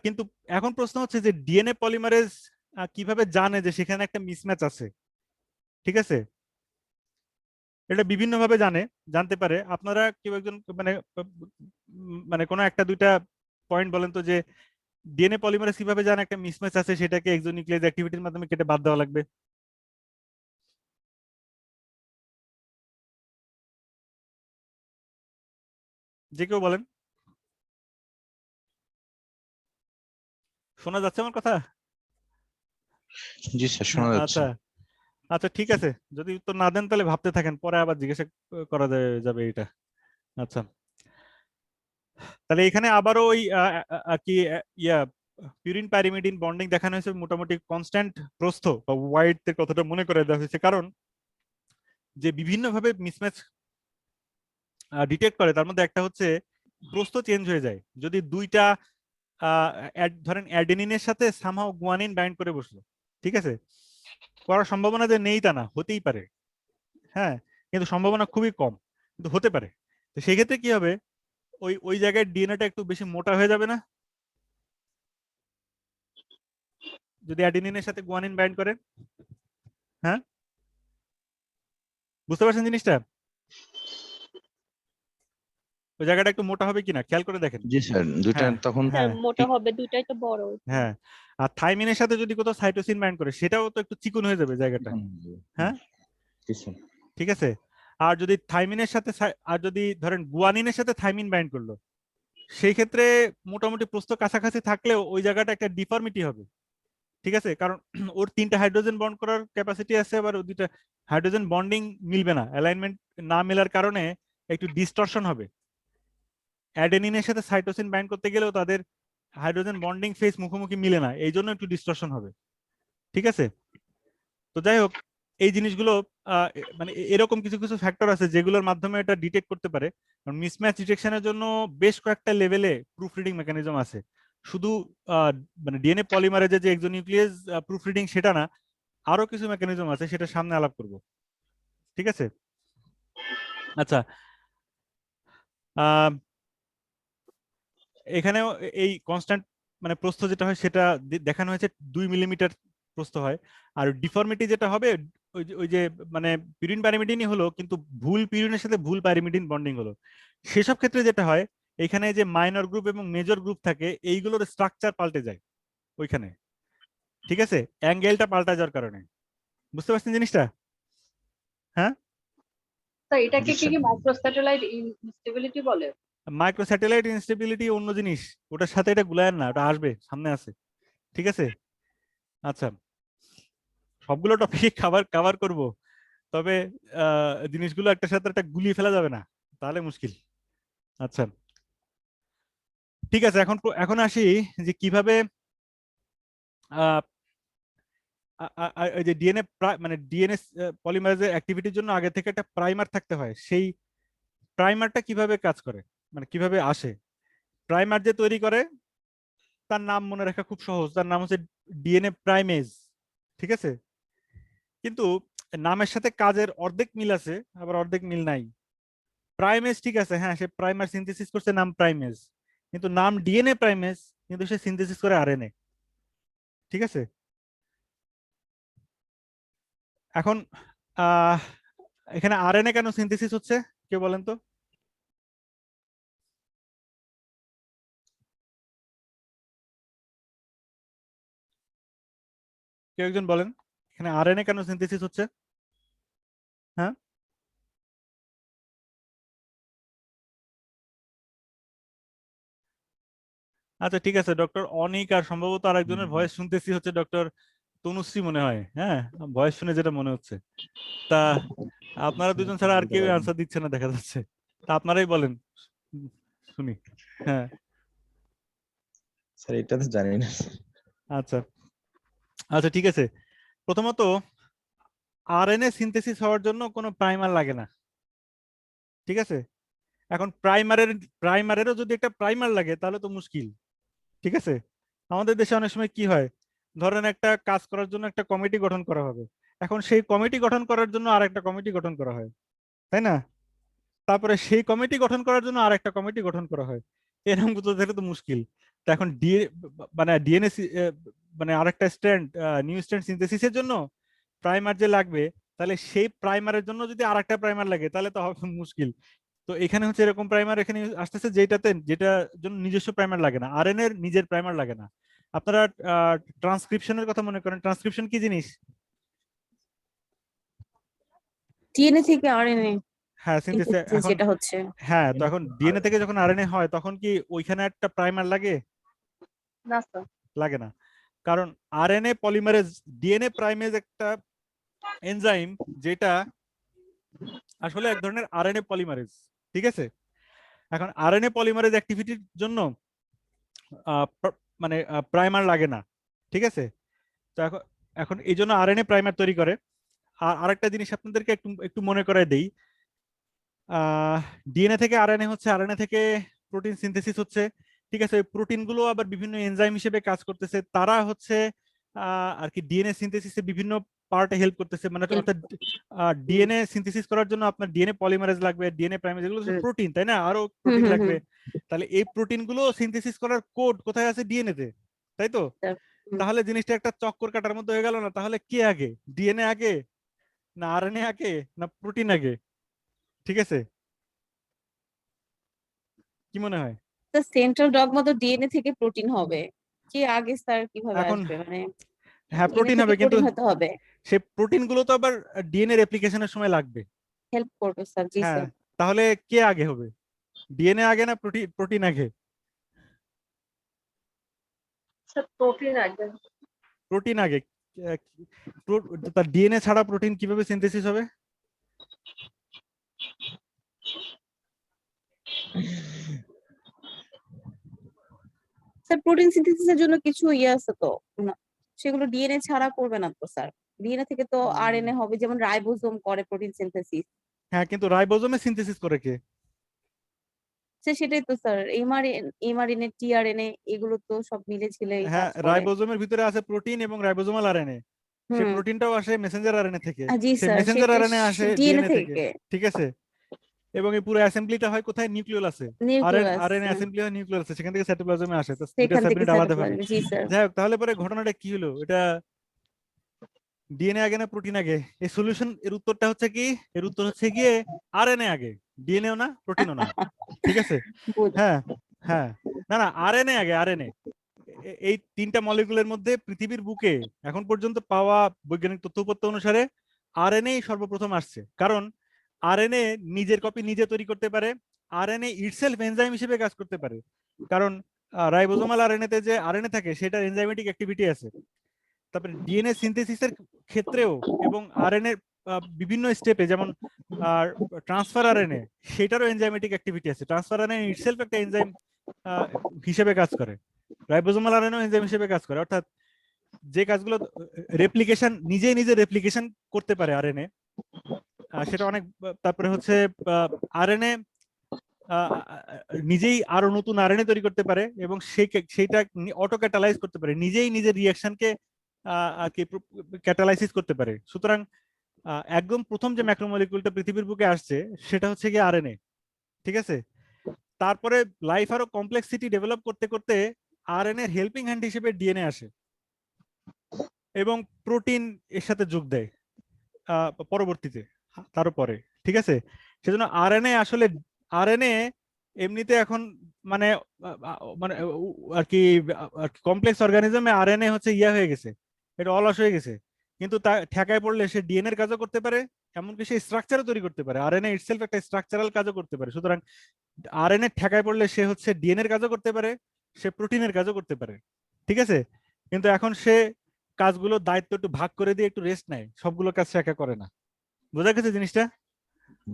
কিন্তু এখন প্রশ্ন হচ্ছে যে ডিএনএ পলিমারেজ কিভাবে জানে যে সেখানে একটা মিসম্যাচ আছে? ঠিক আছে, এটা বিভিন্ন ভাবে জানতে পারে। আপনারা কেউ একজন মানে মানে কোনো একটা দুইটা পয়েন্ট বলেন তো, যে ডিএনএ পলিমারেজ কিভাবে জানে একটা মিসম্যাচ আছে, সেটাকে এক্সোনিউক্লিয়েজ অ্যাক্টিভিটির মাধ্যমে কেটে বাদ দেওয়া লাগবে? যে কেউ বলেন, শোনা যাচ্ছে আমার কথা? জি স্যার, শোনা যাচ্ছে। আচ্ছা, আচ্ছা ঠিক আছে, যদি উত্তর না দেন তাহলে ভাবতে থাকেন, পরে আবার জিজ্ঞাসা করা যাবে এটা। আচ্ছা, তাহলে এখানে আবারও ওই কি ইয়া পিউরিন পাইরিমিডিন বন্ডিং দেখানো হয়েছে মোটামুটি কনস্ট্যান্ট প্রস্থ বা ওয়াইড এর কথাটা মনে করে দেওয়া হয়েছে, কারণ যে বিভিন্ন ভাবে মিসম্যাচ ডিটেক্ট করে তার মধ্যে একটা হচ্ছে প্রস্থ চেঞ্জ হয়ে যায়। যদি দুইটা ধরেন অ্যাডেনিনের সাথে সামহাও গুয়ানিন বাইন্ড করে বসলো, ঠিক আছে, করার সম্ভাবনা যে নেই তা না, হতেই পারে, হ্যাঁ, কিন্তু সম্ভাবনা খুবই কম, কিন্তু হতে পারে। তো সেই ক্ষেত্রে কি হবে, ওই ওই জায়গায় ডিএনএটা একটু বেশি মোটা হয়ে যাবে না যদি অ্যাডেনিনের সাথে গুয়ানিন বাইন্ড করে? হ্যাঁ, বুঝতে পারছেন জিনিসটা? ওই জায়গাটা একটু মোটা হবে কিনা খেয়াল করে দেখেন। জি স্যার, দুইটা হ্যাঁ তখন হ্যাঁ মোটা হবে, দুইটাই তো বড়। হ্যাঁ, আর থাইমিনের সাথে যদি কোথাও সাইটোসিন বাইন্ড করে, সেটাও তো একটু চিকন হয়ে যাবে জায়গাটা। হ্যাঁ, জি স্যার। ঠিক আছে। আর যদি থাইমিনের সাথে আর যদি ধরেন গুয়ানিনের সাথে থাইমিন বাইন্ড করলো, সেই ক্ষেত্রে মোটামুটি প্রস্থ কাছাকাছি থাকলেও ওই জায়গাটা একটা ডিফর্মিটি হবে, ঠিক আছে, কারণ ওর 3টা হাইড্রোজেন বন্ড করার ক্যাপাসিটি আছে, আবার ওই 2টা হাইড্রোজেন বন্ডিং মিলবে না, অ্যালাইনমেন্ট না মেলার কারণে একটু ডিস্টরশন হবে। অ্যাডেনিনের সাথে সাইটোসিন বাইন্ড করতে গেলেও তাদের হাইড্রোজেন বন্ডিং ফেস মুখোমুখি মিলে না, এই জন্য একটু ডিস্টরশন হবে, ঠিক আছে। তো যাই হোক, এই জিনিসগুলো মানে এরকম কিছু কিছু ফ্যাক্টর আছে যেগুলোর মাধ্যমে এটা ডিটেক্ট করতে পারে। কারণ মিসম্যাচ ডিটেকশনের জন্য বেশ কয়েকটা লেভেলে প্রুফ রিডিং মেকানিজম আছে। শুধু মানে ডিএনএ পলিমারেজে যে এক্সোনিউক্লিয়েজ প্রুফ রিডিং সেটা না, আরো কিছু মেকানিজম আছে, সেটা সামনে আলাপ করব, ঠিক আছে। আচ্ছা, এখানেও এই কনস্ট্যান্ট মানে প্রস্থ যেটা হয় সেটা দেখানো হয়েছে 2 মিলিমিটার প্রস্থ হয়। আর ডিফর্মিটি যেটা হবে ওই যে মানে পিউরিন পাইরিমিডিনই হলো, কিন্তু ভুল পিউরিনের সাথে ভুল পাইরিমিডিন বন্ডিং হলো, সেসব ক্ষেত্রে যেটা হয় এখানে যে মাইনর গ্রুপ এবং মেজর গ্রুপ থাকে এইগুলোর স্ট্রাকচার পাল্টে যায় ওইখানে, ঠিক আছে, অ্যাঙ্গেলটা পাল্টা যাওয়ার কারণে। বুঝতে পারছেন জিনিসটা? হ্যাঁ, স্যার এটাকে জি কি স্যার। মাইক্রোস্যাটেলাইট ইনস্টেবিলিটি বলে? মাইক্রো স্যাটেলাইট ইনস্টেবিলিটি অন্য জিনিস, ওটার সাথে এটা গুলায়েন না, ওটা আসবে সামনে আছে, ঠিক আছে। আচ্ছা, সবগুলো টপিক কভার করব, তবে জিনিসগুলো একটার সাথে একটা গুলিয়ে ফেলা যাবে না, তাহলে মুশকিল। আচ্ছা ঠিক আছে, এখন এখন আসি যে কিভাবে এই যে ডিএনএ মানে ডিএনএ পলিমারেজের অ্যাক্টিভিটির জন্য আগে থেকে একটা প্রাইমার থাকতে হয়, সেই প্রাইমারটা কিভাবে কাজ করে মানে কিভাবে আসে। প্রাইমার যে তৈরি করে তার নাম মনে রাখা খুব সহজ, তার নাম হচ্ছে ডিএনএ প্রাইমেজ, ঠিক আছে? কিন্তু নামের সাথে কাজের অর্ধেক মিল আছে, আবার অর্ধেক মিল নাই। প্রাইমেজ ঠিক আছে, হ্যাঁ সে প্রাইমার সিনথেসিস করছে, নাম প্রাইমেজ, কিন্তু নাম ডিএনএ প্রাইমেজ, কিন্তু সে সিনথেসিস করে আরএনএ, ঠিক আছে? এখন আহ এখানে আরএনএ কেন সিনথেসিস হচ্ছে কেউ বলেন তো? কেউ একজন বলেন এখানে আরএনএ কেন সিনথেসিস হচ্ছে? হ্যাঁ, আচ্ছা ঠিক আছে, ডক্টর অনিক আর সম্ভবত আরেকজনের ভয়েস শুনতেছি, হচ্ছে ডক্টর তনুশ্রী মনে হয়, হ্যাঁ ভয়েস শুনে যেটা মনে হচ্ছে। তা আপনারা দুজন ছাড়া আর কেউ আনসার দিচ্ছে না দেখা যাচ্ছে, তা আপনারাই বলেন শুনি। হ্যাঁ স্যার এটা তো জানি না। আচ্ছা আচ্ছা ঠিক আছে, প্রথমত আরএনএ সিনথেসিস হওয়ার জন্য কোনো প্রাইমার লাগে না, ঠিক আছে? এখন প্রাইমারেরও যদি একটা প্রাইমার লাগে তাহলে তো মুশকিল, ঠিক আছে? আমাদের দেশে অনেক সময় কি হয়, ধরেন একটা কাজ করার জন্য একটা কমিটি গঠন করা হবে, এখন সেই কমিটি গঠন করার জন্য আর একটা কমিটি গঠন করা হয়, তাই না? তারপরে সেই কমিটি গঠন করার জন্য আর একটা কমিটি গঠন করা হয়, এরকম তো দেখলে তো মুশকিল। তো এখন মানে ডিএনএ মানে আরেকটা স্ট্র্যান্ড, নিউ স্ট্র্যান্ড সিনথেসিসের জন্য প্রাইমার যে লাগবে, তাহলে সেই প্রাইমারের জন্য যদি আরেকটা প্রাইমার লাগে তাহলে তো হবে মুশকিল। তো এখানে হচ্ছে এরকম প্রাইমার এখানে আসতেছে যেটার জন্য নিজস্ব প্রাইমার লাগে না, আরএনএ এর নিজের প্রাইমার লাগে না। আপনারা ট্রান্সক্রিপশনের কথা মনে করেন, ট্রান্সক্রিপশন কি জিনিস? ডিএনএ থেকে আরএনএ হ্যাঁ সিনথেসিস। সিনথেসিস এখন যেটা হচ্ছে। হ্যাঁ, তো এখন ডিএনএ থেকে যখন আরএনএ হয় তখন কি ওইখানে একটা প্রাইমার লাগে? না স্যার। লাগে না, কারণ আরএনএ পলিমারেজ, ডিএনএ প্রাইমেজ একটা এনজাইম যেটা আসলে এক ধরনের আরএনএ পলিমারেজ, ঠিক আছে? এখন আরএনএ পলিমারেজ অ্যাক্টিভিটির জন্য মানে প্রাইমার লাগে না, ঠিক আছে? তো এখন এখন এই জন্য আরএনএ প্রাইমার তৈরি করে। আর আরেকটা জিনিস আপনাদেরকে একটু একটু মনে করায় দেই, ডিএনএ থেকে আরএনএ হচ্ছে, আরএনএ থেকে প্রোটিন সিনথেসিস হচ্ছে, ঠিক আছে? ওই প্রোটিন গুলো আবার বিভিন্ন এনজাইম হিসেবে কাজ করতেছে, তারা হচ্ছে আর কি ডিএনএ সিনথেসিসে বিভিন্ন পার্টে হেল্প করতেছে, মানে অর্থাৎ ডিএনএ সিনথেসিস করার জন্য আপনার ডিএনএ পলিমারেজ লাগবে, ডিএনএ প্রাইমেজ, এগুলো প্রোটিন, তাই না? আরো প্রোটিন লাগবে। তাহলে এই প্রোটিন গুলো সিনথেসিস করার কোড কোথায় আছে? ডিএনএ তে, তাই তো? তাহলে জিনিসটা একটা চক্কর কাটার মধ্যে হয়ে গেল না? তাহলে কে আগে, ডিএনএ আগে না আরএনএ আগে না প্রোটিন আগে? ঠিক আছে, কি মনে হয়? সেন্ট্রাল ডগমা তো ডিএনএ থেকে প্রোটিন হবে, কি আগে স্যার কিভাবে এখন আসবে? মানে হ্যাঁ ডিএনএ প্রোটিন থেকে হবে, কিন্তু প্রোটিন হতে হবে, সেই প্রোটিন গুলো তো আবার ডিএনএ রেপ্লিকেশনের সময় লাগবে। হেল্প করবে স্যার। জি হ্যাঁ, স্যার। তাহলে কে আগে হবে, ডিএনএ আগে না প্রোটিন আগে? স্যার প্রোটিন একদম। প্রোটিন আগে। তার ডিএনএ ছাড়া প্রোটিন কিভাবে সিনথেসিস হবে? স্যার প্রোটিন সিনথেসিসের জন্য কিছু ইয়ে আছে তো, সেগুলো ডিএনএ ছাড়া করবে না তো স্যার, ডিএনএ থেকে তো আরএনএ হবে, যেমন রাইবোজোম করে প্রোটিন সিনথেসিস। হ্যাঁ, কিন্তু রাইবোজোমে সিনথেসিস করে কে? সেটাই তো স্যার, এমআরএনএ টিআরএনএ এগুলো তো সব মিলে ঝিলে হ্যাঁ, কাজ করে। রাইবোজোমের ভিতরে আছে প্রোটিন এবং রাইবোজোমাল আরএনএ, সেই হুম। প্রোটিনটাও আসে মেসেঞ্জার আরএনএ থেকে, জি সেই স্যার, মেসেঞ্জার সেটা আরএনএ আসে ডিএনএ ডিএনএ থেকে, থেকে। ঠিক আছে? এবং এই পুরো অ্যাসেম্বলিটা হয় কোথায়? নিউক্লিয়াসে। নিউক্লিয়াস, আরএনএ অ্যাসেম্বলি হয় নিউক্লিয়াসে, সেখান থেকে সাইটোপ্লাজমে আসে, তো দুইটা সেখান থেকে সাবইউনিট আলাদা ভাবে। সাইটোপ্লাজম। জি স্যার। যাই হোক, তাহলে পরে ঘটনাটা কি হলো, এটা ডিএনএ আগে না প্রোটিন আগে? এই সলিউশন এর উত্তরটা হচ্ছে কি, এর উত্তর হচ্ছে গিয়ে আরএনএ আগে, ডিএনএও না প্রোটিনও না, ঠিক আছে? হ্যাঁ হ্যাঁ, না না আরএনএ আগে, আরএনএ। এই তিনটা মলিকুলের মধ্যে পৃথিবীর বুকে এখন পর্যন্ত পাওয়া বৈজ্ঞানিক তথ্যপত্র অনুসারে আরএনএ সর্বপ্রথম আসছে, কারণ আরএনএ নিজের কপি নিজে তৈরি করতে পারে, আরএনএ ইটসেলফ এনজাইম হিসেবে কাজ করতে পারে, কারণ রাইবোজোমাল আরএনএ তে যে আরএনএ থাকে সেটার এনজাইমেটিক অ্যাক্টিভিটি আছে। তারপরে ডিএনএ সিনথেসিসের ক্ষেত্রেও এবং আরএনএ বিভিন্ন স্টেপে, যেমন ট্রান্সফার আরএনএ, সেটারও এনজাইমেটিক অ্যাক্টিভিটি আছে। ট্রান্সফার আরএনএ ইটসেলফ একটা এনজাইম হিসেবে কাজ করে, রাইবোজোমাল আরএনএ এনজাইম হিসেবে কাজ করে, অর্থাৎ যে কাজগুলো রেপ্লিকেশন, নিজে নিজে রেপ্লিকেশন করতে পারে আরএনএ, সেটা অনেক। তারপরে হচ্ছে আরএনএ নিজেই আরো নতুন আরএনএ তৈরি করতে পারে এবং সেইটা অটো ক্যাটালাইজ করতে পারে, নিজেই নিজের রিয়াকশনকে আর কি ক্যাটালাইসিস করতে পারে। সুতরাং একদম প্রথম যে ম্যাক্রোমলিকুলটা পৃথিবীর বুকে আসছে সেটা হচ্ছে কি আরএনএ, ঠিক আছে। তারপরে লাইফ আরো কমপ্লেক্সিটি ডেভেলপ করতে করতে আরএনএ এর হেল্পিং হ্যান্ড হিসেবে ডিএনএ আসে এবং প্রোটিন এর সাথে যোগ দেয় পরবর্তীতে, তারও পরে, ঠিক আছে। সেজন্য আরএনএ এমনিতে এখন মানে মানে আর কি কমপ্লেক্স অর্গানিজমে আরএনএ হচ্ছে হয়ে গেছে, এটা অলস হয়ে গেছে। কিন্তু তা ঠেকায় পড়লে সে ডিএনএ এর কাজও করতে পারে, এমনকি সে স্ট্রাকচারও তৈরি করতে পারে, আরএনএ ইটসেলফ একটা স্ট্রাকচারাল কাজও করতে পারে। সুতরাং আরএনএ ঠেকায় পড়লে সে হচ্ছে ডিএনএ এর কাজও করতে পারে, সে প্রোটিনের কাজও করতে পারে, ঠিক আছে। কিন্তু এখন সে কাজগুলো দায়িত্ব একটু ভাগ করে দিয়ে একটু রেস্ট নেয়, সবগুলো কাজ সে একা করে না। বোঝা গেছে জিনিসটা?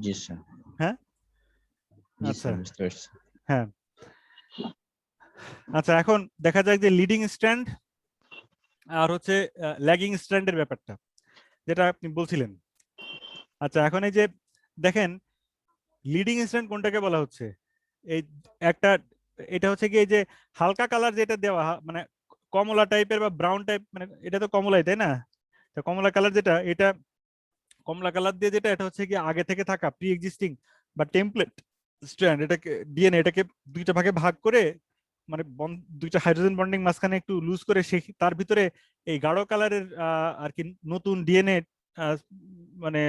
জি স্যার। হ্যাঁ জি আচ্ছা স্যার, বুঝতে পারছি। হ্যাঁ আচ্ছা, এখন দেখা যায় যে লিডিং স্ট্র্যান্ড আর হচ্ছে ল্যাগিং স্ট্র্যান্ডের ব্যাপারটা যেটা আপনি বলছিলেন। আচ্ছা, এখন এই যে দেখেন লিডিং স্ট্র্যান্ড কোনটাকে বলা হচ্ছে, এই একটা এটা হচ্ছে কি এই যে হালকা কালার যেটা দেওয়া মানে কমলা টাইপের বা ব্রাউন টাইপ, মানে এটা তো কমলাই তাই না, তো কমলা কালার যেটা, এটা কমলা কালার দিয়ে যেটা, এটা হচ্ছে কি আগে থেকে থাকা প্রি এক্সিস্টিং বা টেমপ্লেট স্ট্র্যান্ড, এটাকে ডিএনএ এটাকে দুইটা ভাগে ভাগ করে মানে দুইটা হাইড্রোজেন বন্ডিং মাঝখানে একটু লুজ করে সেই তার ভিতরে এই গাঢ় কালারের আর কি নতুন ডিএনএ মানে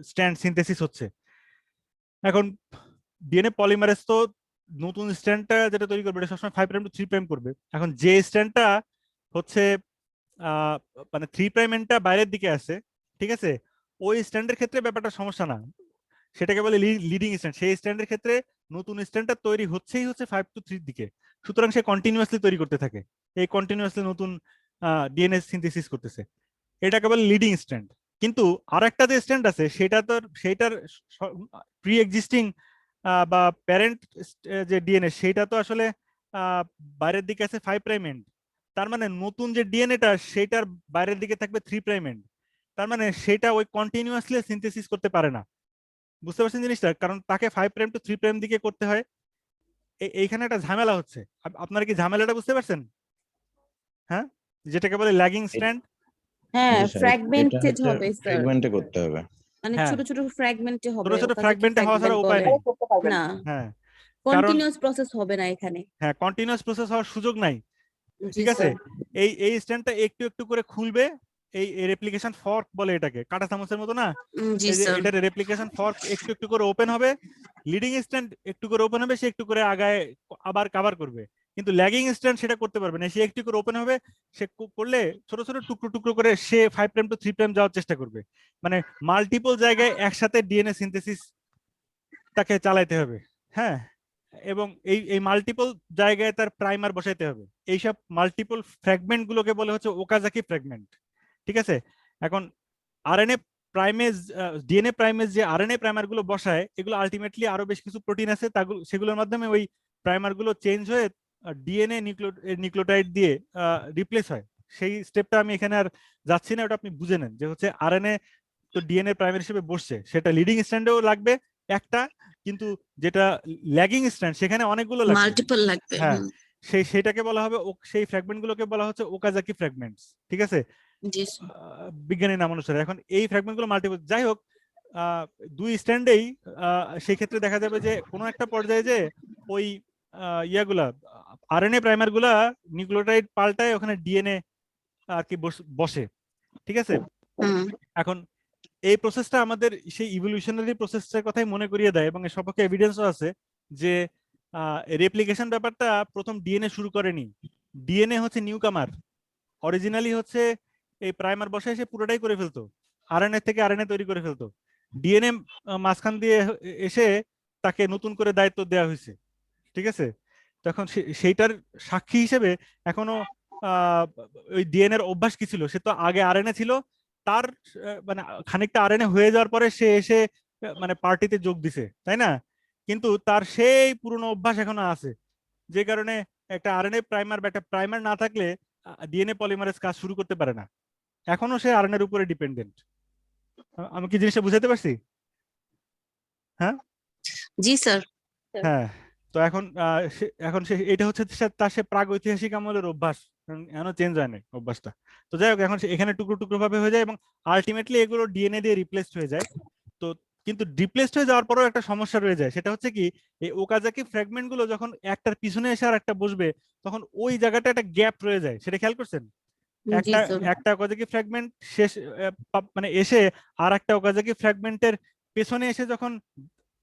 স্ট্র্যান্ড সিনথেসিস হচ্ছে। এখন ডিএনএ পলিমারেজ তো নতুন স্ট্র্যান্ডটা যেটা তৈরি করবে এটা সবসময় 5 প্রাইম টু 3 প্রাইম করবে। এখন যে স্ট্র্যান্ডটা হচ্ছে মানে 3 প্রাইম এন্ডটা বাইরের দিকে আছে, ঠিক আছে, ওই স্ট্যান্ডের ক্ষেত্রে ব্যাপারটা সমস্যা না, সেটাকে বলে লিডিং স্ট্যান্ড। সেই স্ট্যান্ডের ক্ষেত্রে নতুন স্ট্যান্ডটা তৈরি হচ্ছেই হচ্ছে 5 টু 3 দিকে, সুতরাং সে কন্টিনিউয়াসলি তৈরি করতে থাকে, এই কন্টিনিউয়াসলি নতুন ডিএনএ সিনথেসিস করতেছে, এটাকে বলে লিডিং স্ট্যান্ড। কিন্তু আরেকটা যে স্ট্যান্ড আছে সেইটার প্রি এক্সিস্টিং বা প্যারেন্ট যে ডিএনএ সেইটা তো আসলে বাইরের দিকে আছে 5 প্রাইম এন্ড, তার মানে নতুন যে ডিএনএটা সেইটার বাইরের দিকে থাকবে 3 প্রাইম এন্ড, তার মানে সেটা ওই কন্টিনিউয়াসলি সিনথেসিস করতে পারে না। বুঝতে পারছেন জিনিসটা? কারণ তাকে 5 প্রাইম টু 3 প্রাইম দিকে করতে হয়, এইখানে একটা ঝামেলা হচ্ছে। আপনারা কি ঝামেলাটা বুঝতে পারছেন? হ্যাঁ, যেটাকে বলে ল্যাগিং স্ট্র্যান্ড। হ্যাঁ, জি স্যার, এটা ফ্র্যাগমেন্টেড হচ্ছে হবে স্যার, ফ্রেগমেন্টে করতে হবে। মানে হ্যাঁ, ছোট ছোট ফ্র্যাগমেন্টে ছোট হবে, ছোট ওটাকে ফ্র্যাগমেন্টে হওয়া ছাড়া ফ্র্যাগমেন্ট উপায় বলে। নেই। না, হ্যাঁ, কারণ কন্টিনিউয়াস প্রসেস হবে না এখানে। হ্যাঁ কন্টিনিউয়াস প্রসেস হওয়ার সুযোগ নাই, জি ঠিক আছে। স্যার। এই স্ট্যান্ডটা একটু একটু করে খুলবে, এই রেপ্লিকেশন ফর্ক বলে এটাকে, কাঁটা চামচের মতো না, জি এই যে স্যার। এটার রেপ্লিকেশন ফর্ক একটু একটু করে ওপেন হবে, লিডিং স্ট্যান্ড একটু করে ওপেন হবে, সে একটু করে আগায় আবার কভার করবে। কিন্তু ল্যাগিং স্ট্যান্ড সেটা করতে পারবে না, সে একটু করে ওপেন হবে, সে করলে ছোট ছোট টুকরো টুকরো করে সে 5 প্রাইম টু 3 প্রাইম যাওয়ার চেষ্টা করবে, মানে মাল্টিপল জায়গায় একসাথে ডিএনএ সিনথেসিস তাকে চালাইতে হবে। হ্যাঁ, এবং এই মাল্টিপল জায়গায় তার প্রাইমার বসাইতে হবে। এইসব মাল্টিপল ফ্র্যাগমেন্ট গুলোকে বলে হচ্ছে ওকাজাকি ফ্র্যাগমেন্ট, ঠিক আছে। এখন আরএনএ প্রাইমেজ ডিএনএ প্রাইমেজ যে আরএনএ প্রাইমার গুলো বসায়, এগুলো আলটিমেটলি আরো বেশ কিছু প্রোটিন আছে, সেগুলোর মাধ্যমে ওই প্রাইমার গুলো চেঞ্জ হয়ে ডিএনএ নিউক্লিওটাইড দিয়ে রিপ্লেস হয়। সেই স্টেপটা আমি এখানে আর যাচ্ছি না, ওটা আপনি বুঝে নেন যে হচ্ছে আরএনএ তো ডিএনএ প্রাইমার হিসেবে বসছে, সেটা লিডিং স্ট্র্যান্ডেও লাগবে একটা, কিন্তু যেটা ল্যাগিং স্ট্র্যান্ড সেখানে অনেকগুলো লাগবে। মাল্টিপল লাগবে। হ্যাঁ, সেটাকে বলা হবে, সেই ফ্র্যাগমেন্ট গুলোকে বলা হচ্ছে ওকাজাকি ফ্র্যাগমেন্টস, ঠিক আছে, জি স্যার। বিজ্ঞানীর নাম অনুসারে। এখন এই ফ্র্যাগমেন্ট গুলো মাল্টিপল, যাই হোক, দুই স্ট্যান্ডেই সেই ক্ষেত্রে দেখা যাবে যে কোনো একটা পর্যায়ে যে ওই ইয়াগুলা আরএনএ প্রাইমার গুলা নিউক্লিওটাইড পাল্টায় ওখানে ডিএনএ আর কি বসে, ঠিক আছে। এখন এই প্রসেসটা আমাদের সেই ইভলিউশনারি প্রসেসটার কথাই মনে করিয়ে দেয়, এবং এর সপক্ষে এভিডেন্সও আছে যে রেপ্লিকেশন ব্যাপারটা প্রথম ডিএনএ শুরু করেনি, ডিএনএ হচ্ছে নিউ কামার, অরিজিনালি হচ্ছে এই প্রাইমার বসায় এসে পুরোটাই করে ফেলতো, আরএনএ থেকে আরএনএ তৈরি করে ফেলতো, ডিএনএ মাঝখান দিয়ে এসে তাকে নতুন করে দায়িত্ব দেওয়া হয়েছে, ঠিক আছে। তখন সেইটার সাক্ষী হিসেবে এখনো ওই ডিএনএর অভ্যাস কি ছিল, সে তো আগে আরএনএ ছিল, তার মানে খানিকটা আরএনএ হয়ে যাওয়ার পরে সে এসে মানে পার্টিতে যোগ দিছে, তাই না, কিন্তু তার সেই পুরনো অভ্যাস এখনো আছে, যে কারণে একটা আরএনএ প্রাইমার বা একটা প্রাইমার না থাকলে ডিএনএ পলিমারেজ কাজ শুরু করতে পারে না, এখনো সে আরএনএর উপরে ডিপেন্ডেন্ট। আমি কি জিনিসটা বুঝাতে পারছি? হ্যাঁ, জি স্যার। হ্যাঁ, তো এখন এখন এটা হচ্ছে তার সে প্রাগ ঐতিহাসিক আমলের অভ্যাস, এখনো চেঞ্জ হয় না অভ্যাসটা। তো যাই হোক, এখন এখানে টুকরো টুকরো ভাবে হয়ে যায় এবং আলটিমেটলি এগুলো ডিএনএ দিয়ে রিপ্লেসড হয়ে যায়। তো কিন্তু রিপ্লেসড হয়ে যাওয়ার পরেও একটা সমস্যা রয়ে যায়, সেটা হচ্ছে কি এই ওকাজাকি ফ্র্যাগমেন্ট গুলো যখন একটার পিছনে এসে আর একটা বসবে, তখন ওই জায়গাটা একটা গ্যাপ রয়ে যায়। সেটা খেয়াল করছেন? জি একটা স্যার। একটা ওকাজাকি ফ্র্যাগমেন্ট শেষ মানে এসে আর একটা ওকাজাকি ফ্র্যাগমেন্টের পেছনে এসে যখন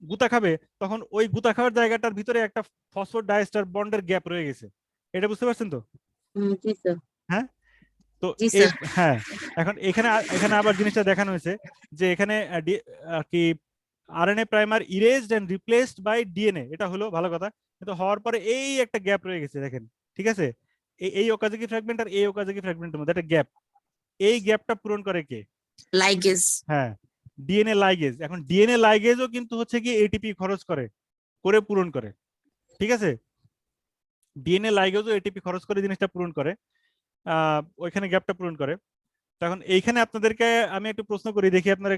গুতা খাবে, তখন ওই গুতা খাওয়ার জায়গাটার ভিতরে একটা ফসফোর ডাইএস্টার বন্ডের গ্যাপ রয়ে গেছে। এটা বুঝতে পারছেন তো? জি স্যার। হ্যাঁ, তো জি এই স্যার। হ্যাঁ, এখন এখানে এখানে আবার জিনিসটা দেখানো হয়েছে যে এখানে কি RNA primer erased and replaced by DNA, এটা হলো ভালো কথা, কিন্তু হওয়ার পরে এই একটা গ্যাপ রয়ে গেছে দেখেন। ঠিক আছে, এই ওকাজাকি ফ্র্যাগমেন্ট আর এই ওকাজাকি ফ্র্যাগমেন্টের মধ্যে একটা গ্যাপ, এই গ্যাপটা পূরণ করে কে? লাইগেজ। হ্যাঁ, ডিএনএ লাইগেজ। এখন ডিএনএ লাইগেজও কিন্তু হচ্ছে কি এটিপি খরচ করে করে পূরণ করে। ঠিক আছে, ডিএনএ লাইগেজও এটিপি খরচ করে জিনিসটা পূরণ করে, ওইখানে গ্যাপটা পূরণ করে। তখন এইখানে আপনাদেরকে আমি একটু প্রশ্ন করি, দেখি আপনারা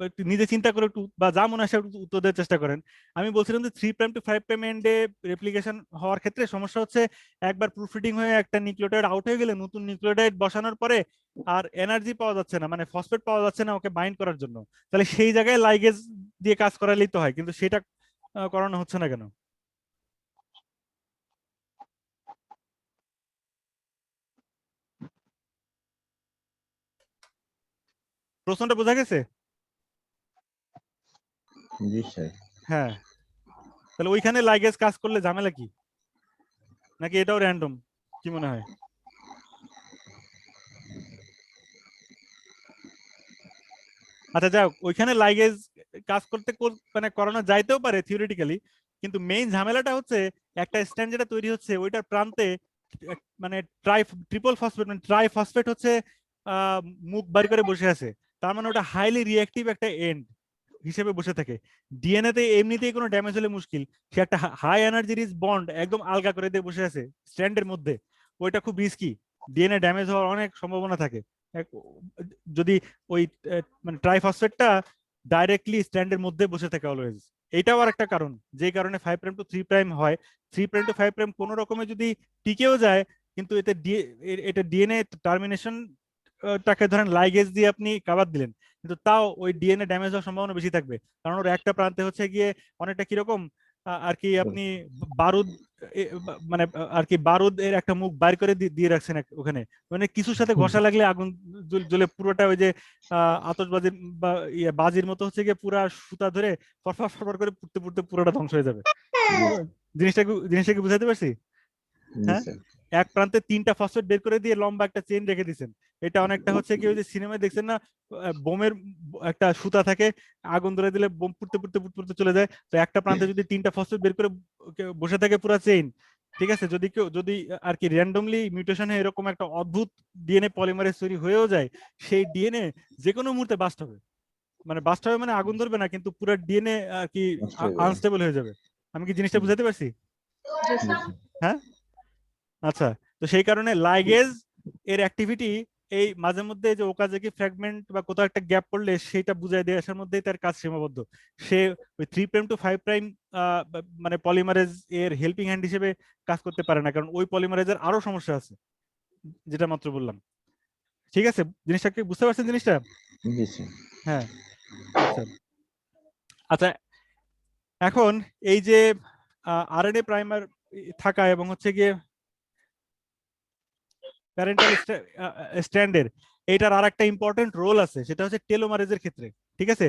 একটু নিজে চিন্তা করে একটু বা যা মনে আসে একটু উত্তর দেওয়ার চেষ্টা করেন। আমি বলছিলাম যে 3' to 5' এন্ডে রেপ্লিকেশন হওয়ার ক্ষেত্রে সমস্যা হচ্ছে একবার প্রুফরিডিং হয়ে একটা নিউক্লিওটাইড আউট হয়ে গেলে নতুন নিউক্লিওটাইড বসানোর পরে আর এনার্জি পাওয়া যাচ্ছে না, মানে ফসফেট পাওয়া যাচ্ছে না ওকে বাইন্ড করার জন্য। তাহলে সেই জায়গায় লাইগেজ দিয়ে কাজ করালেই তো হয়, কিন্তু সেটা করানো হচ্ছে না কেন? প্রশ্নটা বোঝা গেছে? জি স্যার। হ্যাঁ, তাহলে ওইখানে লাইগেজ কাজ করলে ঝামেলা কি, নাকি এটাও র্যান্ডম? কি মনে হয়? আচ্ছা যাক, ওইখানে লাইগেজ কাজ করতে মানে করানো যাইতেও পারে থিওরিটিক্যালি, কিন্তু মেইন ঝামেলাটা হচ্ছে একটা স্ট্যান্ড যেটা তৈরি হচ্ছে ওইটার প্রান্তে মানে ট্রিপল ফসফেট মানে ট্রাই ফসফেট হচ্ছে মুখ বাড়ি করে বসে আছে। তার মানে ওটা হাইলি রিঅ্যাক্টিভ একটা এন্ড হিসেবে বসে থাকে। ডিএনএ তে এমনিতেই কোনো ড্যামেজ হলে মুশকিল, সে একটা হাই এনার্জি রিচ বন্ড একদম আলগা করে দিয়ে বসে আছে স্ট্র্যান্ডের মধ্যে, ওইটা খুব রিস্কি, ডিএনএ ড্যামেজ হওয়ার অনেক সম্ভাবনা থাকে যদি ওই মানে ট্রাইফসফেটটা ডাইরেক্টলি স্ট্যান্ডের মধ্যে বসে থাকে অলওয়েজ। এইটাও আর একটা কারণ, যে কারণে 5' to 3' হয়। 3' to 5' কোনো রকমে যদি টিকেও যায়, কিন্তু এটা ডিএনএ টার্মিনেশন টাকে ধরেন লাইগেজ দিয়ে আপনি কাভার দিলেন, কিন্তু তাও ওই ডিএনএ ড্যামেজ হওয়ার সম্ভাবনা বেশি থাকবে, কারণ ওর একটা প্রান্তে হচ্ছে গিয়ে অনেকটা কিরকম আর কি আপনি বারুদ মানে আর কি বারুদ এর একটা মুখ বাইর করে দিয়ে রাখছেন ওখানে, মানে কিছুর সাথে ঘষা লাগলে আগুন জ্বলে পুরোটা ওই যে আতশবাজির বা বাজির মতো হচ্ছে গিয়ে পুরা সুতা ধরে ফরফর ফরফর করে পুড়তে পুড়তে পুরোটা ধ্বংস হয়ে যাবে। জিনিসটা কি বুঝাতে পারছি? জি হ্যাঁ, স্যার। এক প্রান্তে 3টা ফসফেট বের করে দিয়ে লম্বা একটা চেইন রেখে দিয়েছেন। এটা অনেকটা হচ্ছে কি ওই যে সিনেমায় দেখছেন না, বোমের একটা সুতা থাকে, আগুন ধরে দিলে বোম পুড়তে পুড়তে পুড়তে পুড়তে চলে যায়। তো একটা প্রান্তে যদি 3টা ফসফেট বের করে বসে থাকে পুরো চেইন, ঠিক আছে, যদি আর কি র্যান্ডমলি মিউটেশনে এরকম একটা অদ্ভুত ডিএনএ পলিমারেজ তৈরি হয়েও যায়, সেই ডিএনএ যে কোনো মুহূর্তে বাস্ট হবে, মানে বাস্ট হবে মানে আগুন ধরবে না, কিন্তু পুরো ডিএনএ আর কি নষ্ট হয়ে যাবে। আনস্টেবল হয়ে যাবে। আমি কি জিনিসটা বুঝাতে পারছি? জি স্যার। হ্যাঁ, আচ্ছা। তো সেই কারণে লাইগেজ এর অ্যাক্টিভিটি এই মাঝে মধ্যে যে ওকাজাকি ফ্র্যাগমেন্ট বা কোথাও একটা গ্যাপ পড়লে সেটা বুঝাই দিয়ে আসার মধ্যেই তার কাজ সীমাবদ্ধ। সে ওই 3' to 5' মানে পলিমারেজ এর হেল্পিং হ্যান্ড হিসেবে কাজ করতে পারে না, কারণ ওই পলিমারেজের আরো সমস্যা আছে যেটা মাত্র বললাম। ঠিক আছে, জিনিসটা কি বুঝতে পারছেন জিনিসটা? জি স্যার। হ্যাঁ, আচ্ছা আচ্ছা। এখন এই যে আরএনএ প্রাইমার থাকা এবং হচ্ছে গিয়ে প্যারেন্টাল স্ট্যান্ডের, এটার আর একটা ইম্পর্টেন্ট রোল আছে, সেটা হচ্ছে টেলোমারেজের ক্ষেত্রে। ঠিক আছে,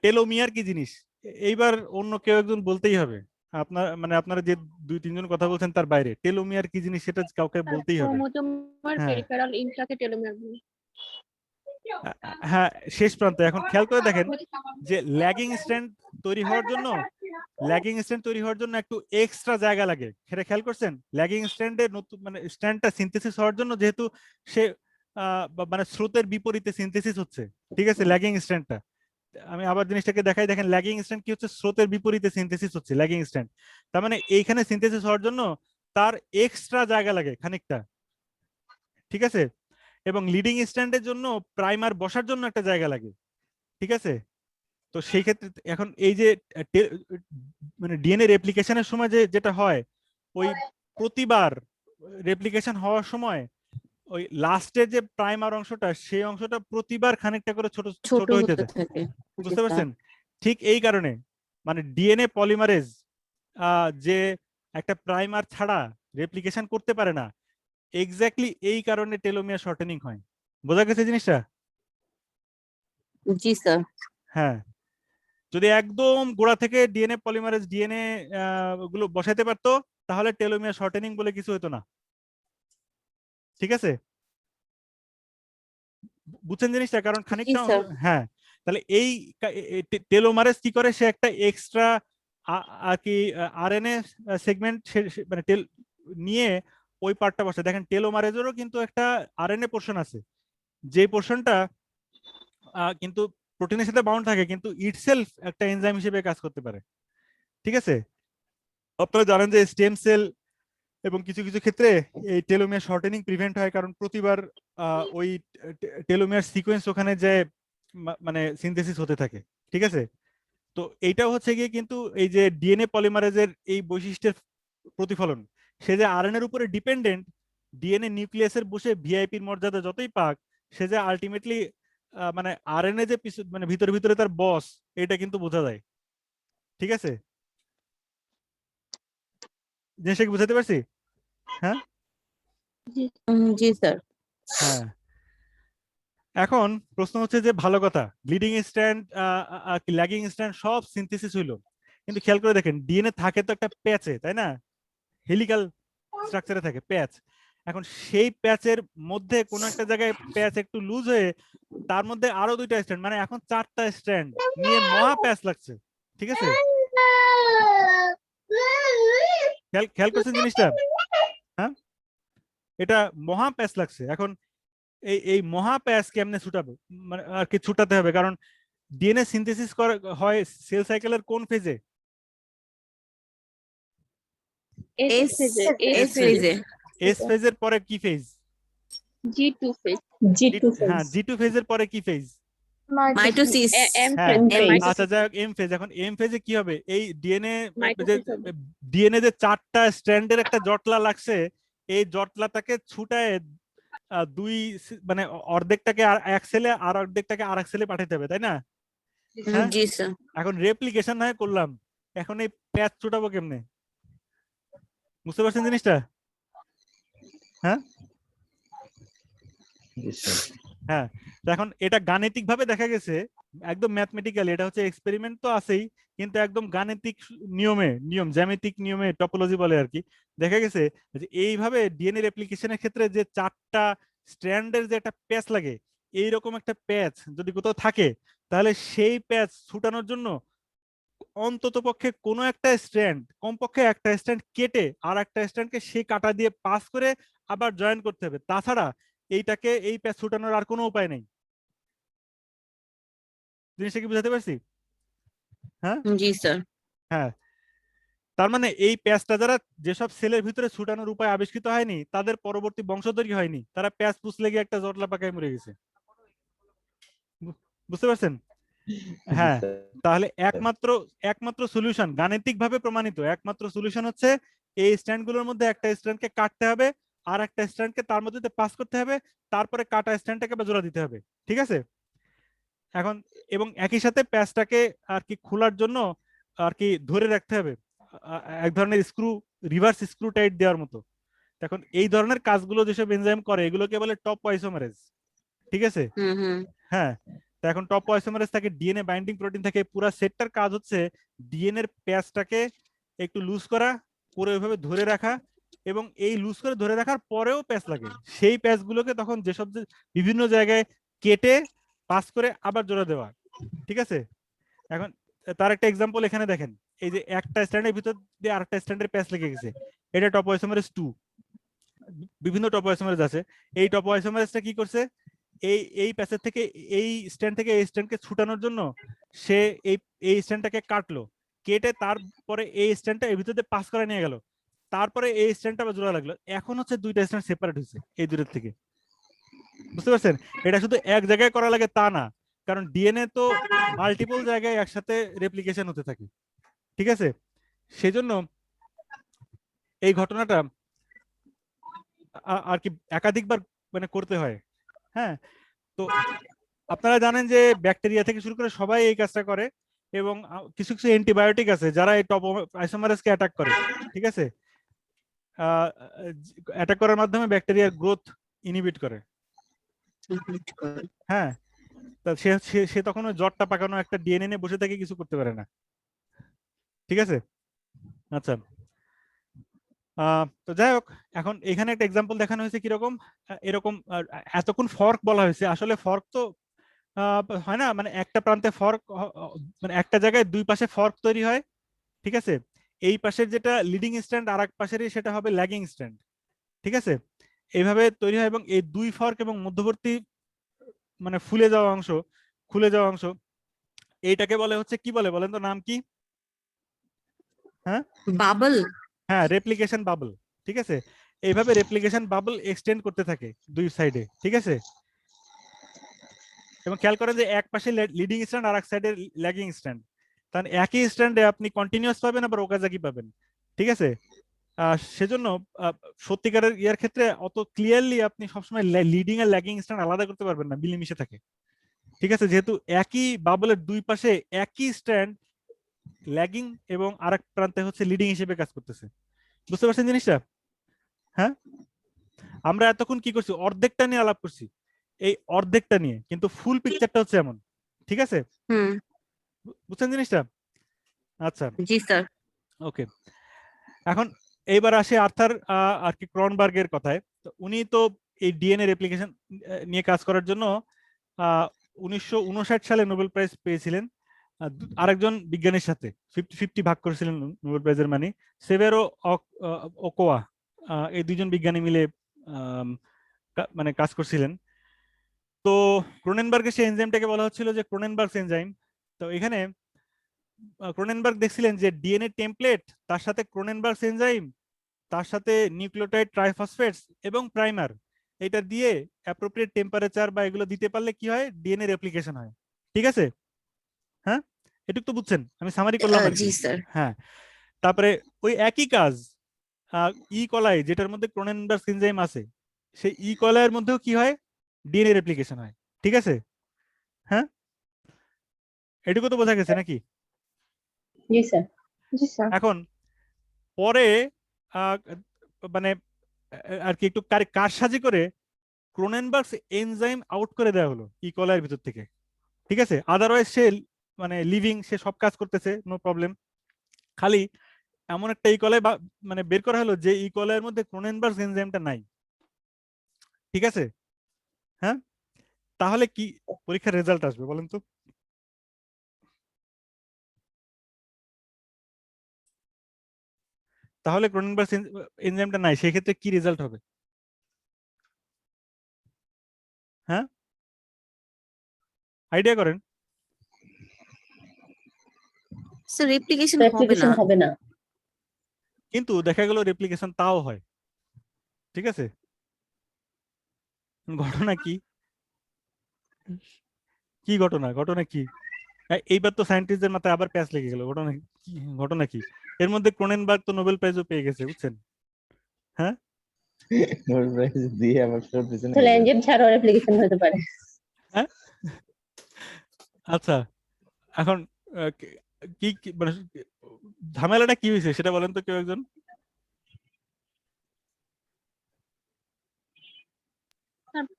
টেলোমিয়ার কি জিনিস এইবার অন্য কেউ একজন বলতেই হবে। আপনারা যে 2-3 জন কথা বলছেন তার বাইরে টেলোমিয়ার কি জিনিস সেটা কাউকে বলতেই হবে। ক্রোমোজোমের হ্যাঁ পেরিফেরাল ইনটাকে টেলোমিয়ার বলে। হ্যাঁ, শেষ প্রান্ত। এখন খেয়াল করে দেখেন যে ল্যাগিং স্ট্যান্ড তৈরি হওয়ার জন্য একটু এক্সট্রা জায়গা লাগে, সেটা খেয়াল করছেন? ল্যাগিং স্ট্যান্ডের নতুন মানে স্ট্যান্ডটা সিনথেসিস হওয়ার জন্য, যেহেতু সে মানে স্রোতের বিপরীতে সিনথেসিস হচ্ছে, ঠিক আছে, ল্যাগিং স্ট্যান্ডটা আমি আবার জিনিসটাকে দেখাই, দেখেন ল্যাগিং স্ট্যান্ড কি হচ্ছে, স্রোতের বিপরীতে সিনথেসিস হচ্ছে ল্যাগিং স্ট্যান্ড। তার মানে এইখানে সিনথেসিস হওয়ার জন্য তার এক্সট্রা জায়গা লাগে খানিকটা, ঠিক আছে, এবং লিডিং স্ট্যান্ডের জন্য প্রাইমার বসার জন্য একটা জায়গা লাগে, ঠিক আছে। তো সেই ক্ষেত্রে এখন এই যে মানে ডিএনএ রেপ্লিকেশনের সময় যেটা হয়, ওই প্রতিবার রেপ্লিকেশন হওয়ার সময় ওই লাস্টের যে প্রাইমার অংশটা, সেই অংশটা প্রতিবার খানিকটা করে ছোট ছোট ছোট হইতে হতে যায়। থাকে। জি বুঝতে স্যার। পারছেন? ঠিক এই কারণে মানে ডিএনএ পলিমারেজ যে একটা প্রাইমার ছাড়া রেপ্লিকেশন করতে পারে না, এক্স্যাক্টলি এই কারণে টেলোমিয়ার শর্টেনিং হয়। বোঝা গেছে জিনিসটা? জি স্যার। হ্যাঁ, যদি একদম গোড়া থেকে ডিএনএ পলিমারেজ ডিএনএ গুলো বসাইতে পারতো, তাহলে টেলোমিয়ার শর্টেনিং বলে কিছু হতো না। ঠিক আছে, বুঝছেন জিনিসটা? কারণ জি খানিকটা স্যার। হ্যাঁ, তাহলে এই টেলোমারেজ কি করে, সে একটা এক্সট্রা আর কি আরএনএ সেগমেন্ট মানে নিয়ে ওই পার্টটা বসে। দেখেন টেলোমারেজেরও কিন্তু একটা আরএনএ পোর্শন আছে, যে পোর্শনটা কিন্তু প্রোটিনের সাথে বাউন্ড থাকে, কিন্তু ইটসেলফ একটা এনজাইম হিসেবে কাজ করতে পারে। ঠিক আছে, আপনারা জানেন যে স্টেম সেল এবং কিছু কিছু ক্ষেত্রে এই টেলোমিয়ার শর্টেনিং প্রিভেন্ট হয়, কারণ প্রতিবার ওই টেলোমিয়ার সিকোয়েন্স ওখানে যে মানে সিনথেসিস হতে থাকে। ঠিক আছে, তো এইটাও হচ্ছে গিয়ে কিন্তু এই যে ডিএনএ পলিমারেজের এই বৈশিষ্ট্যের প্রতিফলন। সে যে আরএনএর উপরে ডিপেন্ডেন্ট, ডিএনএ নিউক্লিয়াসের বসে ভিআইপির মর্যাদা যতই পাক, সে যে আলটিমেটলি মানে আরএনএ যে মানে ভিতরে ভিতরে তার বস, এটা কিন্তু বোঝা যায়। ঠিক আছে, জিনিসটা কি বুঝাতে পারছি? হ্যাঁ জি স্যার। হ্যাঁ। এখন প্রশ্ন হচ্ছে যে ভালো কথা, ব্লিডিং স্ট্র্যান্ড ল্যাগিং স্ট্র্যান্ড সব সিনথেসিস হইলো, কিন্তু খেয়াল করে দেখেন ডিএনএ থাকে তো একটা প্যাচে, তাই না? হেলিক্যাল স্ট্রাকচারে থাকে প্যাচ। এখন সেই প্যাচের মধ্যে কোনো একটা জায়গায় প্যাচ একটু লুজ হয়ে তার মধ্যে আরো দুইটা স্ট্র্যান্ড, মানে এখন 4টা স্ট্র্যান্ড নিয়ে মহা প্যাচ লাগছে। ঠিক আছে, খেয়াল করছেন জিনিসটা? হ্যাঁ, এটা মহা প্যাচ লাগছে। এখন এই মহা প্যাচ কেমনে ছুটাবে, মানে আর কি ছুটাতে হবে, কারণ ডিএনএ সিনথেসিস হয় সেল সাইকেলের কোন ফেজে? এস এস ফেজে। এস ফেজের পরে কি ফেজ? G2 phase. হ্যাঁ, জি2 ফেজের পরে কি ফেজ? মাইটোসিস। হ্যাঁ, mitosis. আচ্ছা যাই হোক, এম ফেজ। এখন এম ফেজে কি হবে? এই Mitosis হবে। ডিএনএ যে 4টা স্ট্র্যান্ডের একটা জটলা লাগছে, এই জটলাটাকে ছুটায় মানে অর্ধেকটাকে আর এক সেলে আর অর্ধেকটাকে আর এক সেলে পাঠাতে হবে, তাই না? হ্যাঁ, জি স্যার। এখন রেপ্লিকেশন নয় করলাম, এখন এই প্যাচ ছুটাবো কেমনে? বুঝতে পারছেন জিনিসটা? হ্যাঁ হ্যাঁ, তো এখন এটা গাণিতিক ভাবে দেখা গেছে, একদম ম্যাথমেটিক্যালি, এটা হচ্ছে এক্সপেরিমেন্ট তো আছেই, কিন্তু একদম গাণিতিক জ্যামিতিক নিয়মে, টপোলজি বলে আর কি, দেখা গেছে যে এইভাবে ডিএনএ রেপ্লিকেশনের ক্ষেত্রে যে 4টা স্ট্র্যান্ডের যে একটা প্যাচ লাগে, এইরকম একটা প্যাচ যদি কোথাও থাকে, তাহলে সেই প্যাচ ছুটানোর জন্য অন্তত পক্ষে কোনো একটা স্ট্র্যান্ড, কমপক্ষে একটা স্ট্র্যান্ড কেটে আর একটা স্ট্র্যান্ডকে সেই কাটা দিয়ে পাস করে আবার জয়েন করতে হবে। তাছাড়া এই প্যাচ ছুটানোর আর কোনো উপায় নেই। জিনিসটা কি বুঝাতে পারছি? হ্যাঁ জি স্যার। হ্যাঁ, তার মানে এই প্যাচটা যারা যেসব সেলের ভিতরে ছুটানোর উপায় আবিষ্কৃত হয়নি, তাদের পরবর্তী বংশধরই হয়নি, তারা প্যাচ পুষ লেগে একটা জটলা পাকায় মরে গেছে। বুঝতে পারছেন? হ্যাঁ, তাহলে একমাত্র সলিউশন, গাণিতিক ভাবে প্রমাণিত একমাত্র সলিউশন হচ্ছে এই স্ট্যান্ড গুলোর মধ্যে একটা স্ট্যান্ডকে কাটতে হবে, আর একটা স্ট্যান্ডকে তার মধ্যে পাস করতে হবে, তারপরে কাটা স্ট্যান্ডটাকে জোড়া দিতে হবে। ঠিক আছে, এখন এবং একই সাথে প্যাচটাকে আর কি খোলার জন্য আর কি ধরে রাখতে হবে এক ধরনের স্ক্রু, রিভার্স স্ক্রু টাইট দেওয়ার মতো। এখন এই ধরনের কাজগুলো যেসব এনজাইম করে, এগুলোকে বলে টপ আইসোমারেজ। ঠিক আছে, হ্যাঁ, তো এখন টপ আইসোমারেজ থাকে, ডিএনএ বাইন্ডিং প্রোটিন থাকে, পুরো সেটটার কাজ হচ্ছে ডিএনএ এর প্যাচটাকে একটু লুজ করা, পুরো ওইভাবে ধরে রাখা, এবং এই লুজ করে ধরে রাখার পরেও প্যাচ লাগে, সেই প্যাচগুলোকে তখন যেসব বিভিন্ন জায়গায় কেটে পাস করে আবার জোড়া দেওয়া। ঠিক আছে, এখন তার একটা এক্সাম্পল এখানে দেখেন, এই যে একটা স্ট্যান্ডের ভিতর দিয়ে আরেকটা স্ট্যান্ডের প্যাচ লেগে গেছে, এটা টপ আইসোমারেজ 2। বিভিন্ন টপ আইসোমারেজ আছে, এই টপ আইসোমারেজটা কি করছে, এই প্যাচের থেকে এই স্ট্যান্ড থেকে এই স্ট্যান্ডকে ছুটানোর জন্য সে এই স্ট্যান্ডটাকে কাটলো, কেটে তারপরে এই স্ট্যান্ডটা এর ভিতর দিয়ে পাস করে নিয়ে গেল, তারপরে এই স্ট্যান্ডটা আবার জোড়া লাগলো। এখন হচ্ছে দুইটা স্ট্যান্ড সেপারেট হয়েছে এই দূরের থেকে। বুঝতে পারছেন? এটা শুধু এক জায়গায় করা লাগে তা না, কারণ ডিএনএ তো মাল্টিপল জায়গায় একসাথে রেপ্লিকেশন হতে থাকে, ঠিক আছে? সেজন্য এই ঘটনাটা আর কি একাধিকবার মানে করতে হয়। হ্যাঁ, তো আপনারা জানেন যে ব্যাকটেরিয়া থেকে শুরু করে সবাই এই কাজটা করে, এবং কিছু কিছু অ্যান্টিবায়োটিক আছে যারা এই টপ আইসোমারেজকে অ্যাটাক করে, ঠিক আছে? অ্যাটাক করার মাধ্যমে ব্যাকটেরিয়ার গ্রোথ ইনহিবিট করে। হ্যাঁ, তা সে সে- সে তখন ওই জ্বরটা পাকানো একটা ডিএনএ নিয়ে বসে থেকে কিছু করতে পারে না, ঠিক আছে? আচ্ছা, তো যাই হোক, এখন এখানে একটা এক্সাম্পল দেখানো হয়েছে কিরকম, এরকম এতক্ষণ ফর্ক বলা হয়েছে, আসলে ফর্ক তো হয় না, মানে একটা প্রান্তে ফর্ক, মানে একটা জায়গায় দুই পাশে ফর্ক তৈরি হয়, ঠিক আছে? এই পাশের যেটা লিডিং স্ট্যান্ড আর এক পাশেরই সেটা হবে ল্যাগিং স্ট্যান্ড, ঠিক আছে? এইভাবে তৈরি হয় এবং এই দুই ফর্ক এবং মধ্যবর্তী মানে ফুলে যাওয়া অংশ, খুলে যাওয়া অংশ, এইটাকে বলে হচ্ছে কি বলে বলেন তো, নাম কি? হ্যাঁ বাবল। হ্যাঁ, রেপ্লিকেশন বাবল, ঠিক আছে? এইভাবে রেপ্লিকেশন বাবল এক্সটেন্ড করতে থাকে দুই সাইডে, ঠিক আছে? এবং খেয়াল করেন যে এক পাশে লিডিং স্ট্যান্ড আর এক সাইডে ল্যাগিং স্ট্যান্ড, তাহলে একই স্ট্যান্ডে আপনি কন্টিনিউয়াস পাবেন আবার ওকাজাকি পাবেন, ঠিক আছে? সেজন্য সত্যিকারের ইয়ার ক্ষেত্রে অত ক্লিয়ারলি আপনি সবসময় লিডিং আর ল্যাগিং স্ট্যান্ড আলাদা করতে পারবেন না, মিলেমিশে থাকে, ঠিক আছে? যেহেতু একই বাবলের দুই পাশে একই স্ট্যান্ড ল্যাগিং এবং আরেক প্রান্তে হচ্ছে লিডিং হিসেবে কাজ করতেছে, বুঝতে পারছেন জিনিসটা? হ্যাঁ, আমরা এতক্ষণ কি করছি, অর্ধেকটা নিয়ে আলাপ করছি, এই অর্ধেকটা নিয়ে, কিন্তু ফুল পিকচারটা হচ্ছে এমন, ঠিক আছে? হুম, বুঝছেন জিনিসটা? আচ্ছা, জি স্যার। ওকে। এখন এইবার আসে আর্থার আর কি ক্রনবার্গের কথায়। তো উনি তো এই ডিএনএ রেপ্লিকেশন নিয়ে কাজ করার জন্য 1959 সালে নোবেল প্রাইজ পেয়েছিলেন আরেকজন বিজ্ঞানীর সাথে, 50-50 ভাগ করেছিলেন নোবেল প্রাইজের মানি, সেভেরো ওকোয়া। এই দুইজন বিজ্ঞানী মিলে মানে কাজ করছিলেন। তো ক্রোনেনবার্গের সেই এনজাইমটাকে বলা হচ্ছিল যে ক্রোনেনবার্গ এনজাইম। তো এখানে ক্রোনেনবার্গ দেখছিলেন যে ডিএনএ টেমপ্লেট, তার সাথে ক্রোনেনবার্গ এনজাইম, তার সাথে নিউক্লিওটাইড ট্রাইফসফেটস এবং প্রাইমার, এটা দিয়ে অ্যাপ্রোপ্রিয়েট টেম্পারেচার বা এগুলো দিতে পারলে কি হয়, ডিএনএ রেপ্লিকেশন হয়, ঠিক আছে? হ্যাঁ, এটুকু তো বুঝছেন, আমি সামারি করলাম আর জি কি। স্যার। হ্যাঁ, তারপরে ওই একই কাজ ই কলাই, যেটার মধ্যে ক্রোনেনবার্গ এনজাইম আছে, সেই ই কলাইয়ের মধ্যেও কি হয়, ডিএনএ রেপ্লিকেশন হয়, ঠিক আছে? হ্যাঁ, এটুকু তো বোঝা গেছে নাকি? জি স্যার। জি স্যার। এখন পরে আহ, মানে আর কি একটু কারসাজি করে ক্রোনেনবার্গস এনজাইম আউট করে দেওয়া হলো ই কলাইয়ের ভিতর থেকে, ঠিক আছে? আদারওয়াইজ সে মানে লিভিং, সে সব কাজ করতেছে, নো প্রবলেম। খালি এমন একটা ই কলাই মানে বের করা হলো যে ই কলাইয়ের মধ্যে ক্রোনেনবার্গস এনজাইমটা নাই, ঠিক আছে? হ্যাঁ, তাহলে কি পরীক্ষার রেজাল্ট আসবে বলেন তো? তাহলে ক্রোনেনবার্গস এনজাইমটা নাই, সেক্ষেত্রে কি রেজাল্ট হবে? হ্যাঁ, আইডিয়া করেন। স্যার রেপ্লিকেশন হবে রেপ্লিকেশন না। হবে না। কিন্তু দেখা গেল রেপ্লিকেশন তাও হয়, ঠিক আছে? ঘটনা কি? কি ঘটনা, ঘটনা কি? এইবার তো সায়েন্টিস্টদের মাথায় আবার প্যাচ লেগে গেল, ঘটনা কি? ঘটনা কি? এর মধ্যে ক্রোনেনবার্গ তো নোবেল প্রাইজও পেয়ে গেছে, বুঝছেন? হ্যাঁ, নোবেল প্রাইজ দিয়ে আবার তোর পিছনে তাহলে গেছে। এনজাইম ছাড়াও রেপ্লিকেশন হতে পারে। হ্যাঁ, আচ্ছা। এখন কি মানে ঝামেলাটা কি হয়েছে সেটা বলেন তো কেউ একজন।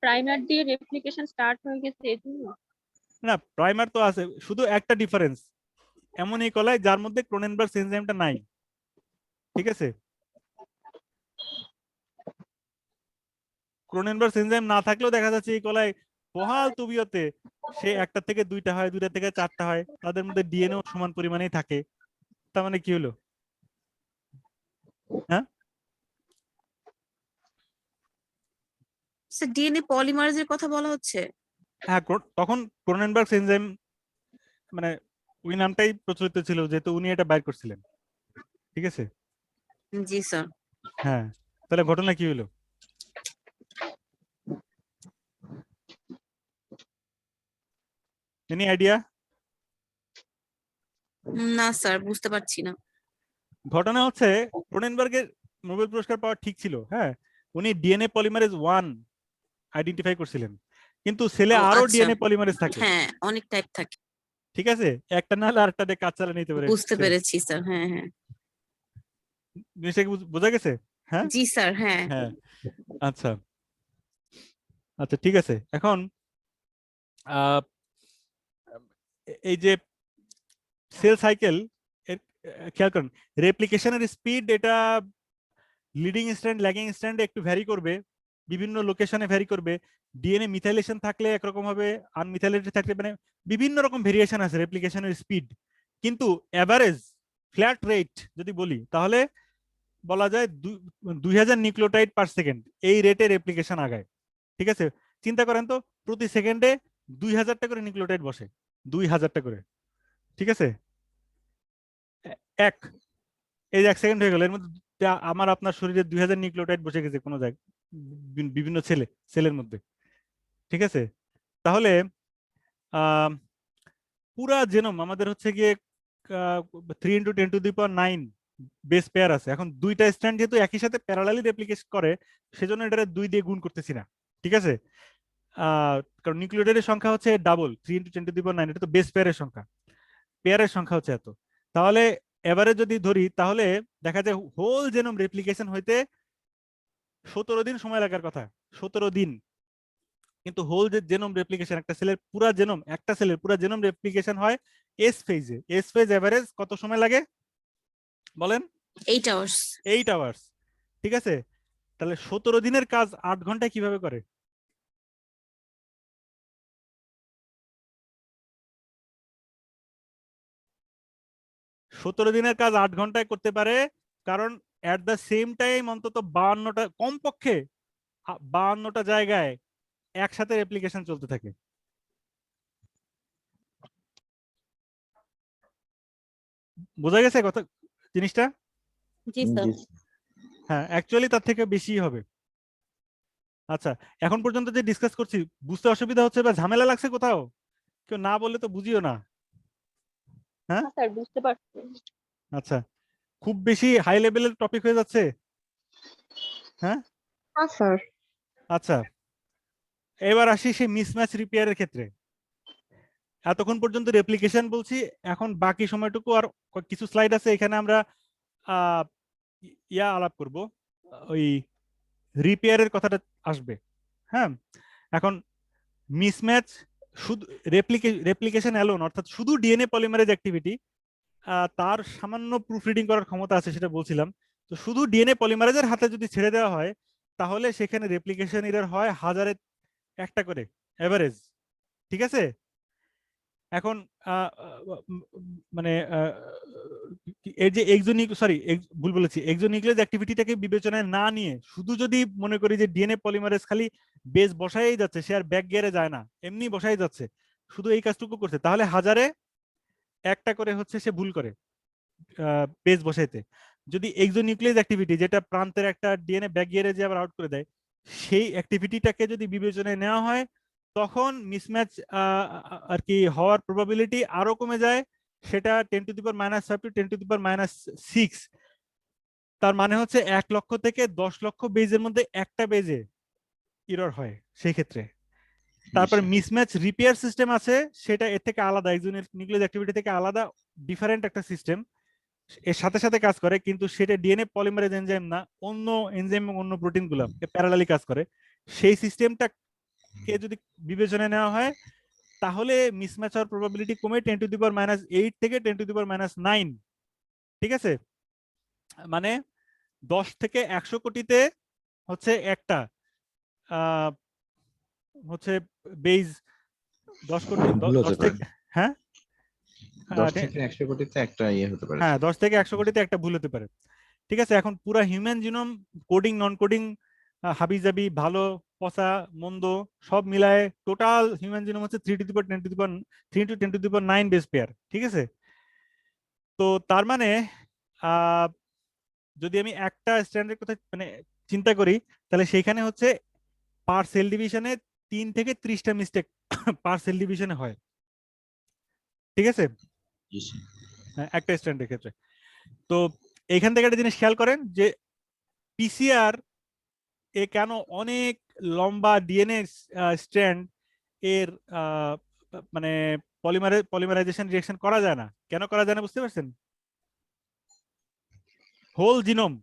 প্রাইমার দিয়ে রেপ্লিকেশন স্টার্ট হয়ে গেছে এজন্য। না, প্রাইমার তো আছে, শুধু একটা ডিফারেন্স, এমন এই কলায় যার মধ্যে ক্রোনেনবার্গ এনজাইমটা নাই, ঠিক আছে? ক্রোনেনবার্গ এনজাইম না থাকলেও দেখা যাচ্ছে এই কলায় বহাল তবিয়তে সে একটা থেকে দুইটা হয়, দুইটা থেকে চারটা হয়, তাদের মধ্যে ডিএনএও সমান পরিমাণেই থাকে। তার মানে কি হলো? হ্যাঁ, স্যার ডিএনএ পলিমারেজের কথা বলা হচ্ছে। হ্যাঁ, তখন ক্রোনেনবার্গ এনজাইম মানে ওই নামটাই প্রচলিত ছিল যেহেতু উনি এটা বাইর করছিলেন, ঠিক আছে? জি স্যার। হ্যাঁ, তাহলে ঘটনা কি হলো? Any idea? না স্যার, বুঝতে পারছি না। ঘটনা হচ্ছে ক্রোনেনবার্গের নোবেল পুরস্কার পাওয়া ঠিক ছিল, হ্যাঁ, উনি ডিএনএ পলিমারেজ 1 আইডেন্টিফাই করছিলেন, কিন্তু সেলে ও আরো আচ্ছা, ডিএনএ পলিমারেজ থাকে, হ্যাঁ অনেক টাইপ থাকে। ঠিক আছে, একটা না হলে আরেকটা দিয়ে কাজ চালিয়ে নিতে পারে বুঝতে cell। পেরেছি স্যার, হ্যাঁ হ্যাঁ। জিনিসটা কি বোঝা গেছে? হ্যাঁ জি স্যার, হ্যাঁ। হ্যাঁ, আচ্ছা আচ্ছা ঠিক আছে। এখন আহ, এই যে সেল সাইকেল এর খেয়াল করেন, রেপ্লিকেশনের স্পিড এটা লিডিং স্ট্র্যান্ড ল্যাগিং স্ট্র্যান্ডে একটু ভ্যারি করবে, বিভিন্ন লোকেশনে ভ্যারি করবে, ডিএনএ মিথাইলেশন থাকলে একরকম হবে, আনমিথাইলেটেড থাকলে মানে বিভিন্ন রকম ভেরিয়েশন আছে রেপ্লিকেশনের স্পিড, কিন্তু এভারেজ ফ্ল্যাট রেট যদি বলি তাহলে বলা যায় 2000 নিউক্লিওটাইড পার সেকেন্ড এই রেটে রেপ্লিকেশন আগায়, ঠিক আছে। চিন্তা করেন তো, প্রতি সেকেন্ডে 2000টা করে নিউক্লিওটাইড বসে, 2000টা করে, ঠিক আছে। এক এই যে 1 সেকেন্ড হয়ে গেল, এর মধ্যে আমার আপনার শরীরে 2000 নিউক্লিওটাইড বসে গেছে কোনো জায়গায়, বিভিন্ন সেলের মধ্যে, ঠিক আছে। তাহলে আহ পুরা জেনোম আমাদের হচ্ছে গিয়ে 3 × 10⁹ বেস পেয়ার আছে। এখন দুইটা স্ট্র্যান্ড যেহেতু একই সাথে প্যারালালি রেপ্লিকেট করে, সেজন্য এটা 2 দিয়ে গুণ করতেছি না, ঠিক আছে। কারণ নিউক্লিওটাইডের সংখ্যা হচ্ছে ডাবল, 3 × 10⁹, এটা তো বেস পেয়ারের সংখ্যা, পেয়ারের সংখ্যা হচ্ছে এত। তাহলে এবারে যদি ধরি তাহলে দেখা যায় হোল জেনোম রেপ্লিকেশন হইতে 17 দিন সময় লাগার কথা, 17 দিন, কিন্তু হোল যে জেনোম রেপ্লিকেশন একটা সেলের পুরা জেনোম, একটা সেলের পুরা জেনোম রেপ্লিকেশন হয় এস ফেজে। এস ফেজ এভারেজ কত সময় লাগে বলেন? 8 আওয়ার্স। 8 আওয়ার্স, ঠিক আছে। তাহলে 17 দিনের কাজ 8 ঘন্টায় কিভাবে করে? সতেরো দিনের কাজ 8 ঘন্টায় করতে পারে, কারণ এট দ্য সেম টাইম অন্তত 52টা, কমপক্ষে 52টা জায়গায় একসাথে রেপ্লিকেশন চলতে থাকে। বোঝা গেছে কথা, জিনিসটা? জি স্যার। জি হ্যাঁ, অ্যাকচুয়ালি তার থেকে বেশি হবে। আচ্ছা, এখন পর্যন্ত যে ডিসকাস করছি বুঝতে অসুবিধা হচ্ছে বা ঝামেলা লাগছে কোথাও? কেউ না বললে তো বুঝিও না। হ্যাঁ হ্যাঁ স্যার, বুঝতে পারছি। আচ্ছা, খুব বেশি হাই লেভেলের টপিক হয়ে যাচ্ছে? হ্যাঁ হ্যাঁ স্যার। আচ্ছা, এবার আসি সেই মিসম্যাচ রিপেয়ারের ক্ষেত্রে। এতক্ষণ পর্যন্ত রেপ্লিকেশন বলছি, এখন বাকি সময়টুকু আর কিছু স্লাইড আছে, এখানে আমরা আলাপ করব, ওই রিপেয়ারের কথাটা আসবে। হ্যাঁ, এখন মিসম্যাচ শুধু রেপ্লিকেশন অ্যালোন, অর্থাৎ শুধু ডিএনএ পলিমারেজ অ্যাক্টিভিটি, তার সামান্য প্রুফ রিডিং করার ক্ষমতা আছে সেটা বলছিলাম। তো শুধু ডিএনএ পলিমারেজের হাতে যদি ছেড়ে দেওয়া হয় তাহলে সেখানে রেপ্লিকেশন এরর হয় 1000-এ একটা করে এভারেজ, ঠিক আছে। এখন মানে এর যে ভুল বলেছি, এক্সোনিউক্লিয়াস অ্যাক্টিভিটিটাকে বিবেচনায় না নিয়ে শুধু যদি মনে করি যে ডিএনএ পলিমারেজ খালি বেস বসাই যাচ্ছে, সে আর ব্যাক গিয়ারে যায় না, এমনি বসাই যাচ্ছে, শুধু এই কাজটুকু করছে, তাহলে 1000-এ একটা করে হচ্ছে সে ভুল করে বেস বসাইতে। যদি এক্সোনিউক্লিয়াস অ্যাক্টিভিটি, যেটা প্রান্তের একটা ডিএনএ ব্যাক গিয়ারে যে আবার আউট করে দেয়, সেই অ্যাক্টিভিটিটাকে যদি বিবেচনায় নেওয়া হয় তখন মিসম্যাচ আর কি হওয়ার প্রবাবিলিটি আরো কমে যায়, সেটা 10⁻⁵ to 10⁻⁶। তার মানে হচ্ছে 1 লক্ষ থেকে 10 লক্ষ বেজের মধ্যে একটা বেজে এরর হয় সেই ক্ষেত্রে। তারপর মিসম্যাচ রিপেয়ার সিস্টেম আছে, সেটা এর থেকে আলাদা, এক্সোনিউক্লিয়াস অ্যাক্টিভিটি থেকে আলাদা, ডিফারেন্ট একটা সিস্টেম, এর সাথে সাথে কাজ করে, কিন্তু সেটা ডিএনএ পলিমারেজ এনজাইম না, অন্য এনজাইম এবং অন্য প্রোটিন গুলো প্যারালালি কাজ করে। সেই সিস্টেমটাকে যদি বিবেচনায় নেওয়া হয় তাহলে মিসম্যাচ হওয়ার প্রবাবিলিটি কমে 10⁻⁸ থেকে 10⁻⁹, ঠিক আছে। মানে 10 থেকে 100 কোটিতে হচ্ছে একটা হচ্ছে বেজ, 10 কোটি, ভুল হতে 10 থেকে, পারে। হ্যাঁ 10 থেকে 100 কোটিতে একটা ইয়ে হতে পারে। হ্যাঁ 10 থেকে 100 কোটিতে একটা ভুল হতে পারে, ঠিক আছে। এখন পুরা human genome coding non coding হাবিজাবি ভালো পচা মন্দ সব মিলায় টোটাল হিউম্যান জিনোম হচ্ছে 3 × 10⁹ বেস পেয়ার, ঠিক আছে। তো তার মানে যদি আমি একটা স্ট্যান্ডার্ড কথা মানে চিন্তা করি, তাহলে সেখানে হচ্ছে পার সেল ডিভিশনে 3 থেকে 30টা মিস্টেক পার সেল ডিভিশনে হয়, ঠিক আছে, জি স্যার। হ্যাঁ, একটা স্ট্র্যান্ডের ক্ষেত্রে। তো এইখান থেকে একটা জিনিস খেয়াল করেন যে পিসিআর এ কেন অনেক লম্বা ডিএনএ স্ট্র্যান্ড এর মানে পলিমারাইজেশন রিঅ্যাকশন করা যায় না। কেন করা যায় না বুঝতে পারছেন? হোল জিনোম,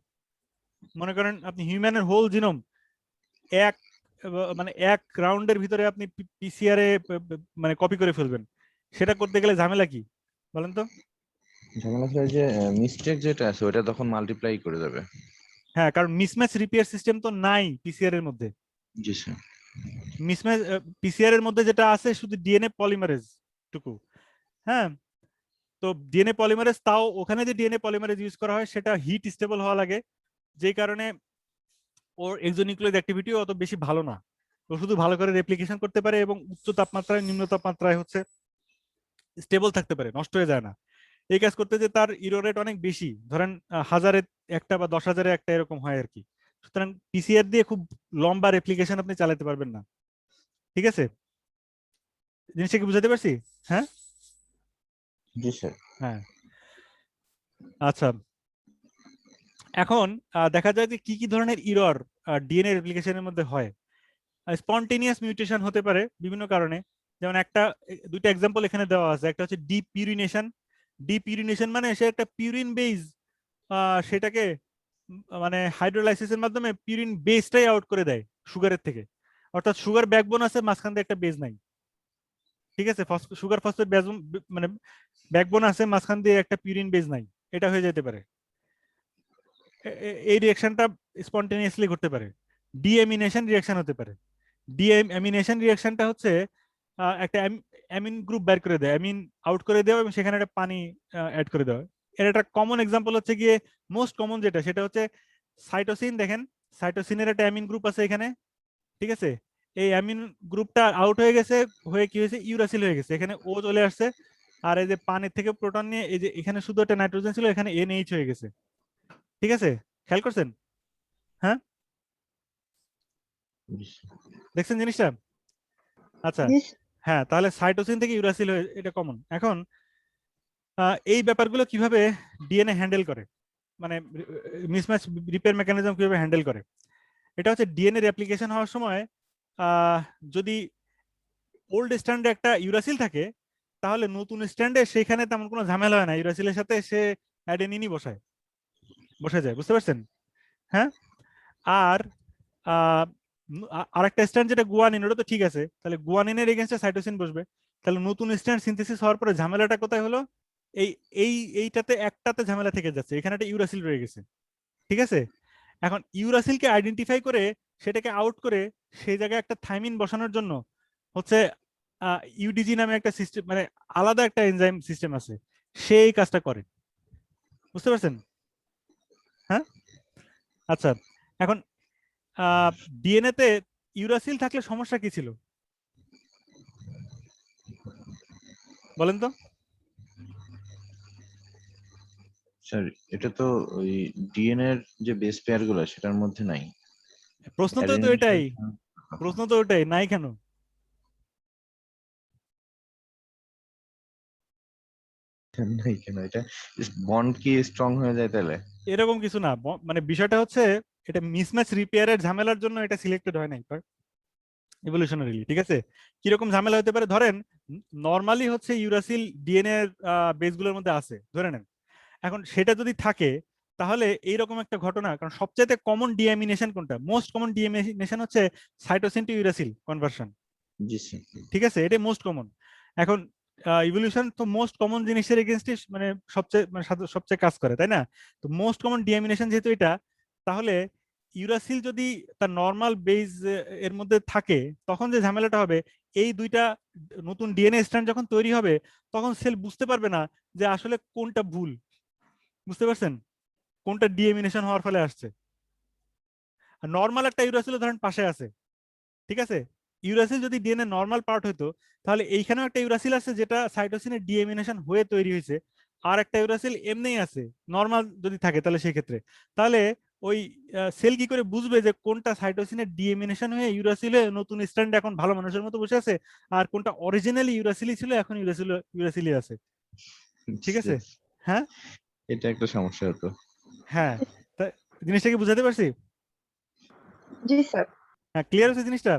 মনে করেন আপনি হিউম্যানের হোল জিনোম এক মানে এক রাউন্ডের ভিতরে আপনি পিসিআর এ মানে কপি করে ফেলবেন, সেটা করতে গেলে ঝামেলা কি বলেন তো? ঝামেলা স্যার যে মিস্টেক যেটা আছে ওটা তখন মাল্টিপ্লাই করে যাবে। হ্যাঁ, কারণ মিসম্যাচ রিপেয়ার সিস্টেম তো নাই পিসিআর এর মধ্যে। জি স্যার। মিসম্যাচ পিসিআর এর মধ্যে যেটা আছে শুধু ডিএনএ পলিমারেজ টুকু। হ্যাঁ, তো ডিএনএ পলিমারেজ, তাও ওখানে যে ডিএনএ পলিমারেজ ইউজ করা হয় সেটা হিট স্টেবল হওয়া লাগে, যেই কারণে ওর এক্সোনিউক্লিক অ্যাক্টিভিটিও অত বেশি ভালো না। ও শুধু ভালো করে রেপ্লিকেশন করতে পারে এবং উচ্চ তাপমাত্রায় নিম্ন তাপমাত্রায় হচ্ছে স্টেবল থাকতে পারে, নষ্ট হয়ে যায় না। এই কাজ করতে যে তার ইরর রেট অনেক বেশি, ধরেন 1000-এ একটা বা 10,000-এ একটা এরকম হয় আর কি। সুতরাং পিসিআর দিয়ে খুব লম্বা রেপ্লিকেশন আপনি চালাতে পারবেন না। ঠিক আছে, জিনিসটা কি বুঝাতে পারছি? হ্যাঁ জি স্যার। হ্যাঁ, আচ্ছা। এখন দেখা যায় যে কি কি ধরনের ইরর ডিএনএ রেপ্লিকেশনের মধ্যে হয়। স্পন্টেনিয়াস মিউটেশন হতে পারে বিভিন্ন কারণে, যেমন দুইটা এক্সাম্পল এখানে দেওয়া আছে। একটা হচ্ছে ডিপিউরিনেশন। ডিপিউরিনেশন মানে সে একটা পিউরিন বেস, সেটাকে মানে হাইড্রোলাইসিসের মাধ্যমে পিউরিন বেসটাই আউট করে দেয় সুগারের থেকে। অর্থাৎ সুগার ব্যাকবোন আছে, মাঝখান দিয়ে একটা বেস নাই। ঠিক আছে, সুগার ফসফেট মানে ব্যাকবোন আছে, মাঝখান দিয়ে একটা পিউরিন বেস নাই, এটা হয়ে যেতে পারে। এই রিঅ্যাকশনটা স্পন্টেনিয়াসলি ঘটতে পারে। ডিএমিনেশন রিঅ্যাকশন হতে পারে। ডিএমিনেশন রিঅ্যাকশনটা হচ্ছে একটা অ্যামিন গ্রুপ বের করে দেয়, অ্যামিন আউট করে দেওয়া এবং সেখানে একটা পানি অ্যাড করে দেওয়া। এর একটা কমন এক্সাম্পল হচ্ছে গিয়ে, মোস্ট কমন যেটা, সেটা হচ্ছে সাইটোসিন। দেখেন সাইটোসিনের একটা অ্যামিন গ্রুপ আছে এখানে, ঠিক আছে। এই অ্যামিন গ্রুপটা আউট হয়ে গেছে, হয়ে কি হয়েছে, ইউরাসিল হয়ে গেছে, এখানে ও চলে আসছে। আর এই যে পানির থেকে প্রোটন নিয়ে, এই যে এখানে শুধু একটা নাইট্রোজেন ছিল, এখানে এনএইচ হয়ে গেছে। ঠিক আছে, খেয়াল করছেন? হ্যাঁ, দেখছেন জিনিসটা? আচ্ছা, হ্যাঁ, তাহলে সাইটোসিন থেকে ইউরাসিল হয়ে, এটা কমন। এখন এই ব্যাপারগুলো কিভাবে ডিএনএ হ্যান্ডেল করে, মানে মিসম্যাচ রিপেয়ার মেকানিজম কিভাবে হ্যান্ডেল করে, এটা হচ্ছে ডিএনএ রেপ্লিকেশন হওয়ার সময় যদি ওল্ড স্ট্যান্ডে একটা ইউরাসিল থাকে, তাহলে নতুন স্ট্যান্ডে সেখানে তেমন কোনো ঝামেলা হয় না, ইউরাসিলের সাথে সে অ্যাডেনিনই বসে যায়। বুঝতে পারছেন? হ্যাঁ, আর আরেকটা স্ট্যান্ড যেটা গুয়ানিন, ওটা তো ঠিক আছে, তাহলে গুয়ানিনের এগেইনস্টে সাইটোসিন বসবে। তাহলে নতুন স্ট্যান্ড সিনথেসিস হওয়ার পরে ঝামেলাটা কোথায় হলো? এই এইটাতে একটাতে ঝামেলা থেকে যাচ্ছে, এখানে একটা ইউরাসিল রয়ে গেছে। ঠিক আছে, এখন ইউরাসিলকে আইডেন্টিফাই করে সেটাকে আউট করে সেই জায়গায় একটা থাইমিন বসানোর জন্য হচ্ছে ইউডিজি নামে একটা সিস্টেম, মানে আলাদা একটা এনজাইম সিস্টেম আছে, সেই কাজটা করে। বুঝতে পারছেন? হ্যাঁ, আচ্ছা। এখন ডিএনএ তে ইউরাসিল থাকলে সমস্যা কি ছিল বলেন তো? স্যার এটা তো ওই ডিএনএ এর যে বেস পেয়ার গুলো সেটার মধ্যে নাই। প্রশ্ন তো এটাই, প্রশ্ন তো ওটাই, নাই কেন? নাই কেন? এটা বন্ড কি স্ট্রং হয়ে যায় তাহলে? এরকম কিছু না, মানে বিষয়টা হচ্ছে এটা মিসম্যাচ রিপেয়ারের ঝামেলার জন্য এটা সিলেক্টেড হয় নাই ইভলিউশনারিলি। ঠিক আছে, কিরকম ঝামেলা হতে পারে, ধরেন নর্মালি হচ্ছে ইউরাসিল ডিএনএ বেসগুলোর মধ্যে আছে ধরে নেন। এখন সেটা যদি থাকে তাহলে এইরকম একটা ঘটনা, কারণ সবচেয়ে কমন ডিএমিনেশন কোনটা, মোস্ট কমন ডিএমিনেশন হচ্ছে cytosine to uracil conversion. G sir. ঠিক আছে, এটা মোস্ট কমন। এখন ইভলিউশন তো মোস্ট কমন জিনিসের এগেইনস্টে মানে সবচেয়ে কাজ করে, তাই না? তো মোস্ট কমন ডিএমিনেশন যেহেতু এটা, তাহলে ইউরাসিল যদি তার নর্মাল বেস এর মধ্যে থাকে, তখন যে ঝামেলাটা হবে, এই দুইটা নতুন ডিএনএ স্ট্র্যান্ড যখন তৈরি হবে, তখন সেল বুঝতে পারবে না যে আসলে কোনটা ভুল। বুঝতে পারছেন? কোনটা ডিএমিনেশন হওয়ার ফলে আসছে। আর নর্মাল একটা ইউরাসিল ধরেন পাশে আছে, ঠিক আছে, ইউরাসিল যদি ডিএনএ নর্মাল পার্ট হতো, তাহলে এইখানেও একটা ইউরাসিল আছে যেটা সাইটোসিনের ডিএমিনেশন হয়ে তৈরি হয়েছে, আর একটা ইউরাসিল এমনিই আছে নর্মাল যদি থাকে, তাহলে সেই ক্ষেত্রে তাহলে ওই সেল কি করে বুঝবে যে কোনটা সাইটোসিনের ডিএমিনেশন হয়ে ইউরাসিলে নতুন স্ট্যান্ড এখন ভালো মানুষের মতো বসে আছে, আর কোনটা অরিজিনালি ইউরাসিলই ছিল এখন ইউরাসিলই আছে? ঠিক আছে? হ্যাঁ এটা একটা সমস্যা হতো। হ্যাঁ, তা জিনিসটা কি বুঝাতে পারছি? জি স্যার। হ্যাঁ, ক্লিয়ার হচ্ছে জিনিসটা?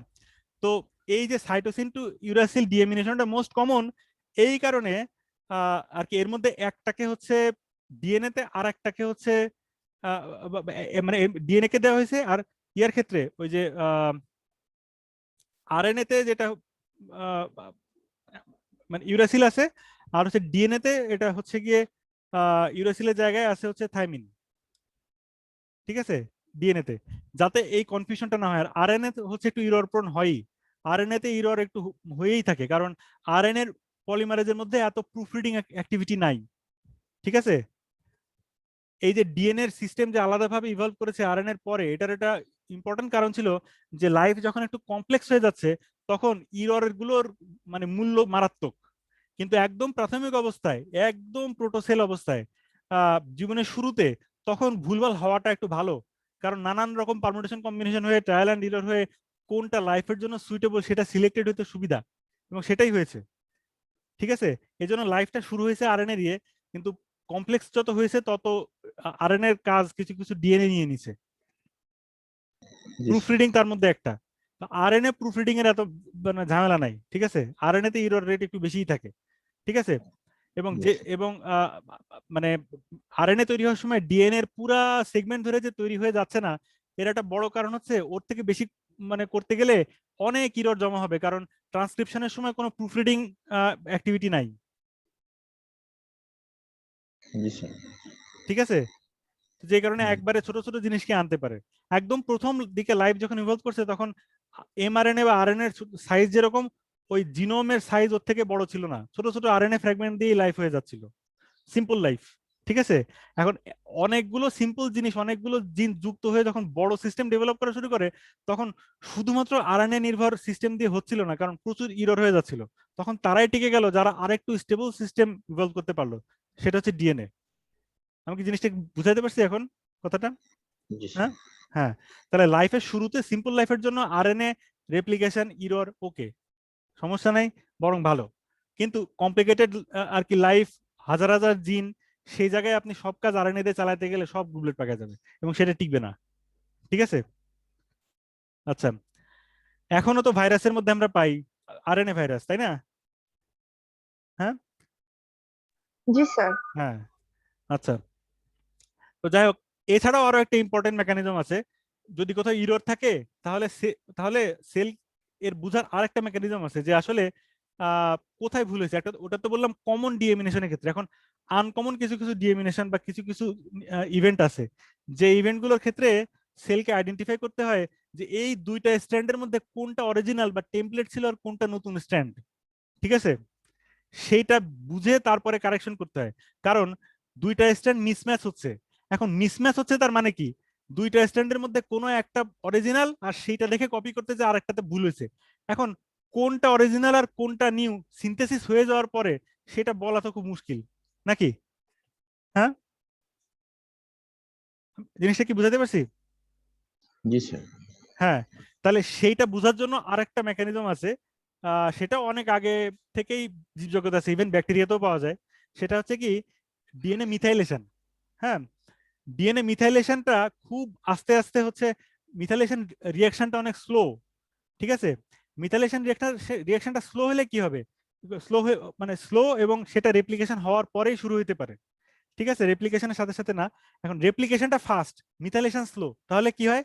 তো এই যে সাইটোসিন টু ইউরাসিল ডিএমিনেশনটা মোস্ট কমন এই কারণে আর কি এর মধ্যে একটাকে হচ্ছে ডিএনএ তে আর একটাকে হচ্ছে মানে ডিএনএ কে দেওয়া হয়েছে আর ইয়ার ক্ষেত্রে ওই যে আরএনএ তে যেটা আহ, মানে ইউরাসিল আছে আর হচ্ছে ডিএনএ তে এটা হচ্ছে গিয়ে ইউরাসিলের জায়গায় আছে হচ্ছে থাইমিন। ঠিক আছে, ডিএনএ তে, যাতে এই কনফিউশনটা না হয়। আর আরএনএ হচ্ছে একটু ইরর প্রোন হয়ই, আরএনএ তে ইরর একটু হয়েই থাকে, কারণ আরএনএ এর পলিমারেজের মধ্যে এত প্রুফ রিডিং অ্যাক্টিভিটি নাই। ঠিক আছে, এই যে ডিএনএ এর সিস্টেম যে আলাদাভাবে ইভলভ করেছে আরএনএ এর পরে, এটার একটা ইম্পর্টেন্ট কারণ ছিল যে লাইফ যখন একটু কমপ্লেক্স হয়ে যাচ্ছে তখন ইরর গুলোর মানে মূল্য মারাত্মক। কিন্তু একদম প্রাথমিক অবস্থায়, একদম প্রোটোসেল অবস্থায়, জীবনের শুরুতে, তখন ভুলভাল হওয়াটা একটু ভালো, কারণ নানান রকম পারমুটেশন কম্বিনেশন হয়ে ট্রায়াল অ্যান্ড এরর হয়ে কোনটা লাইফের জন্য সুইটেবল সেটা সিলেক্টেড হতে সুবিধা, এবং সেটাই হয়েছে। ঠিক আছে, এই জন্য লাইফটা শুরু হয়েছে আরএনএ দিয়ে, কিন্তু কমপ্লেক্স যত হয়েছে তত আরএনএ এর কাজ কিছু কিছু ডিএনএ নিয়ে নিছে। জি প্রুফ রিডিং তার মধ্যে একটা। আরএনএ প্রুফ রিডিং এর এত মানে ঝামেলা নাই। ঠিক আছে, আরএনএ তে ইরর রেট একটু বেশিই থাকে। ঠিক আছে, এবং যে Yes. এবং মানে আরএনএ তৈরি হওয়ার সময় ডিএনএ এর পুরা সেগমেন্ট ধরে যে তৈরি হয়ে যাচ্ছে না, এর একটা বড় কারণ হচ্ছে ওর থেকে বেশি মানে করতে গেলে অনেক ইরর জমা হবে, কারণ ট্রান্সক্রিপশনের সময় কোনো প্রুফ রিডিং অ্যাক্টিভিটি নাই। জি স্যার। ঠিক আছে, যে কারণে হুম। একবারে ছোট ছোট জিনিসকে আনতে পারে। একদম প্রথম দিকে লাইফ যখন ইভলভ করছে তখন এমআরএনএ বা আরএনএ এর সাইজ যেরকম, ওই জিনোমের সাইজ ওর থেকে বড় ছিল না, ছোট ছোট আরএনএ ফ্র্যাগমেন্ট দিয়ে লাইফ হয়ে যাচ্ছিল, সিম্পল লাইফ। ঠিক আছে, এখন অনেকগুলো সিম্পল জিনিস, অনেকগুলো জিন যুক্ত হয়ে যখন বড় সিস্টেম ডেভেলপ করা শুরু করে, তখন শুধুমাত্র আরএনএ নির্ভর সিস্টেম দিয়ে হচ্ছিল না, কারণ প্রচুর ইরর হয়ে যাচ্ছিল। তখন তারাই টিকে গেল যারা আরেকটু স্টেবল সিস্টেম ইভলভ করতে পারলো, সেটা হচ্ছে ডিএনএ। আমি কি জিনিসটা বুঝাইতে পারছি এখন কথাটা? জি হ্যাঁ স্যার। হ্যাঁ, তাহলে লাইফের শুরুতে সিম্পল লাইফের জন্য আরএনএ রেপ্লিকেশন ইরর ওকে, সমস্যা নাই, বরং ভালো। কিন্তু কমপ্লিকেটেড আর কি লাইফ, হাজার হাজার জিন, সেই জায়গায় আপনি সব কাজ আরএনএ দিয়ে চালাতে গেলে সব ডুপ্লেট পাকা যাবে এবং সেটা টিকবে না। ঠিক আছে, আচ্ছা, এখনো তো ভাইরাসের মধ্যে আমরা পাই আরএনএ ভাইরাস, তাই না? হ্যাঁ জি স্যার। হ্যাঁ, আচ্ছা, তো যাই হোক, এছাড়াও আরো একটা ইম্পর্টেন্ট মেকানিজম আছে। যদি কোথাও ইরর থাকে তাহলে তাহলে সেল এর বুঝার আরেকটা মেকানিজম আছে যে আসলে কোথায় ভুল হয়েছে। একটা ওটা তো বললাম কমন ডিএমিনেশনের ক্ষেত্রে, এখন আনকমন কিছু কিছু ডিএমিনেশন বা কিছু কিছু ইভেন্ট আছে, যে ইভেন্টগুলোর ক্ষেত্রে সেলকে আইডেন্টিফাই করতে হয় যে এই দুইটা স্ট্র্যান্ডের মধ্যে কোনটা অরিজিনাল বা টেমপ্লেট ছিল আর কোনটা নতুন স্ট্র্যান্ড। ঠিক আছে, সেইটা বুঝে তারপরে কারেকশন করতে হয়, কারণ দুইটা স্ট্যান্ড মিসম্যাচ হচ্ছে। এখন মিসম্যাচ হচ্ছে তার মানে কি, দুইটা স্ট্যান্ডের মধ্যে কোনো একটা অরিজিনাল আর সেইটা দেখে কপি করতে যে আর একটাতে ভুল হয়েছে। এখন কোনটা অরিজিনাল আর কোনটা নিউ সিনথেসিস হয়ে যাওয়ার পরে সেটা বলা তো খুব মুশকিল, নাকি? হ্যাঁ, জিনিসটা কি বুঝাতে পারছি? জি স্যার। হ্যাঁ, তাহলে সেইটা বোঝার জন্য আরেকটা মেকানিজম আছে, সেটা অনেক আগে থেকেই জীবজগৎ আছে, ইভেন ব্যাকটেরিয়াতেও পাওয়া যায়। সেটা হচ্ছে কি ডিএনএ মিথাইলেশন। হ্যাঁ, ডিএনএ মিথাইলেশনটা খুব আস্তে আস্তে হচ্ছে, মিথাইলেশন রিয়াকশনটা অনেক স্লো। ঠিক আছে, মিথাইলেশন রিয়াকশনটা স্লো হলে কি হবে, স্লো হয়ে মানে স্লো, এবং সেটা রেপ্লিকেশন হওয়ার পরেই শুরু হতে পারে। ঠিক আছে, রেপ্লিকেশনের সাথে সাথে না। এখন রেপ্লিকেশনটা ফাস্ট, মিথাইলেশন স্লো, তাহলে কি হয়,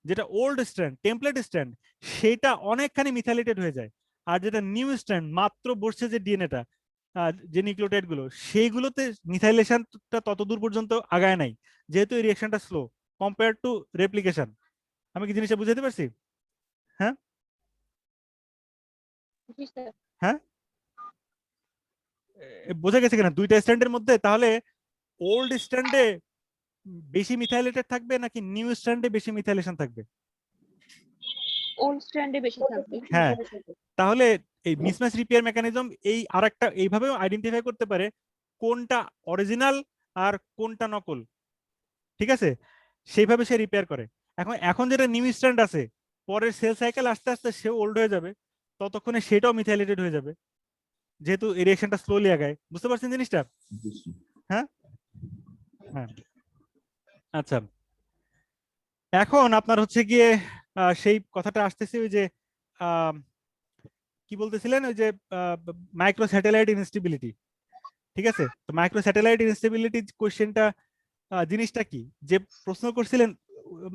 যেটা ওল্ড স্ট্র্যান্ড টেমপ্লেট স্ট্র্যান্ড সেটা অনেকখানি মিথাইলেটেড হয়ে যায়, আর যেটা নিউ স্ট্র্যান্ড মাত্র বসছে যে ডিএনএটা, যে নিউক্লিওটাইড গুলো, সেইগুলোতে মিথাইলেশনটা ততদূর পর্যন্ত আগায় নাই, যেহেতু এই রিঅ্যাকশনটা স্লো কম্পেয়ার টু রেপ্লিকেশন। আমি কি জিনিসটা বুঝাতে পারছি? হ্যাঁ জি স্যার। হ্যাঁ, বোঝা গেছে কিনা দুইটা স্ট্যান্ডের মধ্যে? তাহলে ওল্ড স্ট্যান্ডে বেশি মিথাইলেটেড থাকবে নাকি নিউ স্ট্যান্ডে বেশি মিথাইলেশন থাকবে? ওল্ড স্ট্র্যান্ডে বেশি থাকবে। হ্যাঁ, তাহলে এই মিসম্যাচ রিপেয়ার মেকানিজম এই আরেকটা এইভাবেও আইডেন্টিফাই করতে পারে কোনটা অরিজিনাল আর কোনটা নকল। ঠিক আছে, সেইভাবে সে রিপেয়ার করে। এখন এখন যেটা নিউ স্ট্যান্ড আছে, পরের সেল সাইকেল আস্তে আস্তে সে ওল্ড হয়ে যাবে, ততক্ষণে সেটাও মিথাইলেটেড হয়ে যাবে, যেহেতু এই রিঅ্যাকশনটা স্লোলি আগায়। বুঝতে পারছেন জিনিসটা? হ্যাঁ হ্যাঁ আচ্ছা, এখন আপনার হচ্ছে গিয়ে সেই কথাটা আসতেছে ওই যে আহ, কি বলতেছিলেন, ওই যে মাইক্রো স্যাটেলাইট ইনস্টেবিলিটি। ঠিক আছে, তো মাইক্রো স্যাটেলাইট ইনস্টেবিলিটি কোশ্চেনটা জিনিসটা কি যে প্রশ্ন করছিলেন,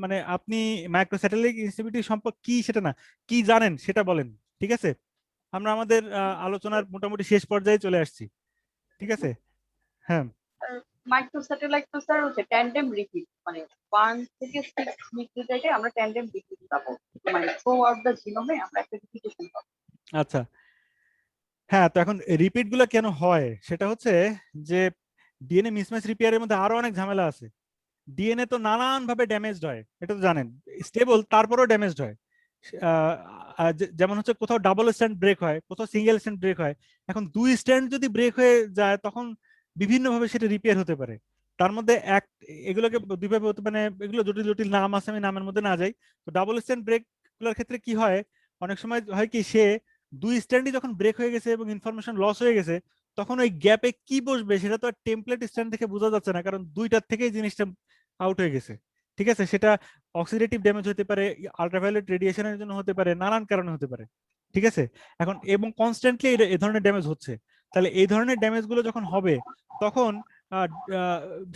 মানে আপনি মাইক্রো স্যাটেলাইট ইনস্টেবিলিটি সম্পর্কে কি সেটা না, কি জানেন সেটা বলেন। ঠিক আছে, আমরা আমাদের আলোচনার মোটামুটি শেষ পর্যায়ে চলে আসছি। ঠিক আছে, হ্যাঁ মাইক্রো স্যাটেলাইট তো স্যার হচ্ছে ট্যান্ডেম রিপিট, মানে 1 থেকে 6 মিটার জায়গায় আমরা ট্যান্ডেম রিপিট পাবো, মানে থ্রু আউট দ্য জিনোমে আমরা একটা রিপিটেশন পাবো। আচ্ছা, হ্যাঁ তো এখন রিপিট গুলো কেন হয় সেটা হচ্ছে যে ডিএনএ মিসম্যাচ রিপেয়ারের মধ্যে আরো অনেক ঝামেলা আছে। ডিএনএ তো নানান ভাবে ড্যামেজড হয়, এটা তো জানেন, স্টেবল তারপরেও ড্যামেজড হয়। যেমন হচ্ছে কোথাও ডাবল স্ট্যান্ড ব্রেক হয়, কোথাও সিঙ্গেল স্ট্যান্ড ব্রেক হয়। এখন দুই স্ট্যান্ড যদি ব্রেক হয়ে যায় তখন বিভিন্নভাবে সেটা রিপেয়ার হতে পারে। তার মধ্যে এগুলোকে দুইভাবে হতে, মানে এগুলো জটিল জটিল নাম আছে, আমি নামের মধ্যে না যাই। তো ডাবল স্ট্যান্ড ব্রেক গুলোর ক্ষেত্রে কি হয়, অনেক সময় হয় কি, সে দুই স্ট্যান্ডই যখন ব্রেক হয়ে গেছে এবং ইনফরমেশন লস হয়ে গেছে, তখন ওই গ্যাপে কি বসবে সেটা তো আর টেমপ্লেট স্ট্যান্ড থেকে বোঝা যাচ্ছে না, কারণ দুইটার থেকেই জিনিসটা আউট হয়ে গেছে। ঠিক আছে, সেটা অক্সিডেটিভ ড্যামেজ হতে পারে, আল্ট্রাভায়োলেট রেডিয়েশনের জন্য হতে পারে, নানান কারণে হতে পারে। ঠিক আছে, এখন এবং কনস্ট্যান্টলি এই ধরনের ড্যামেজ হচ্ছে। তাহলে এই ধরনের ড্যামেজ গুলো যখন হবে তখন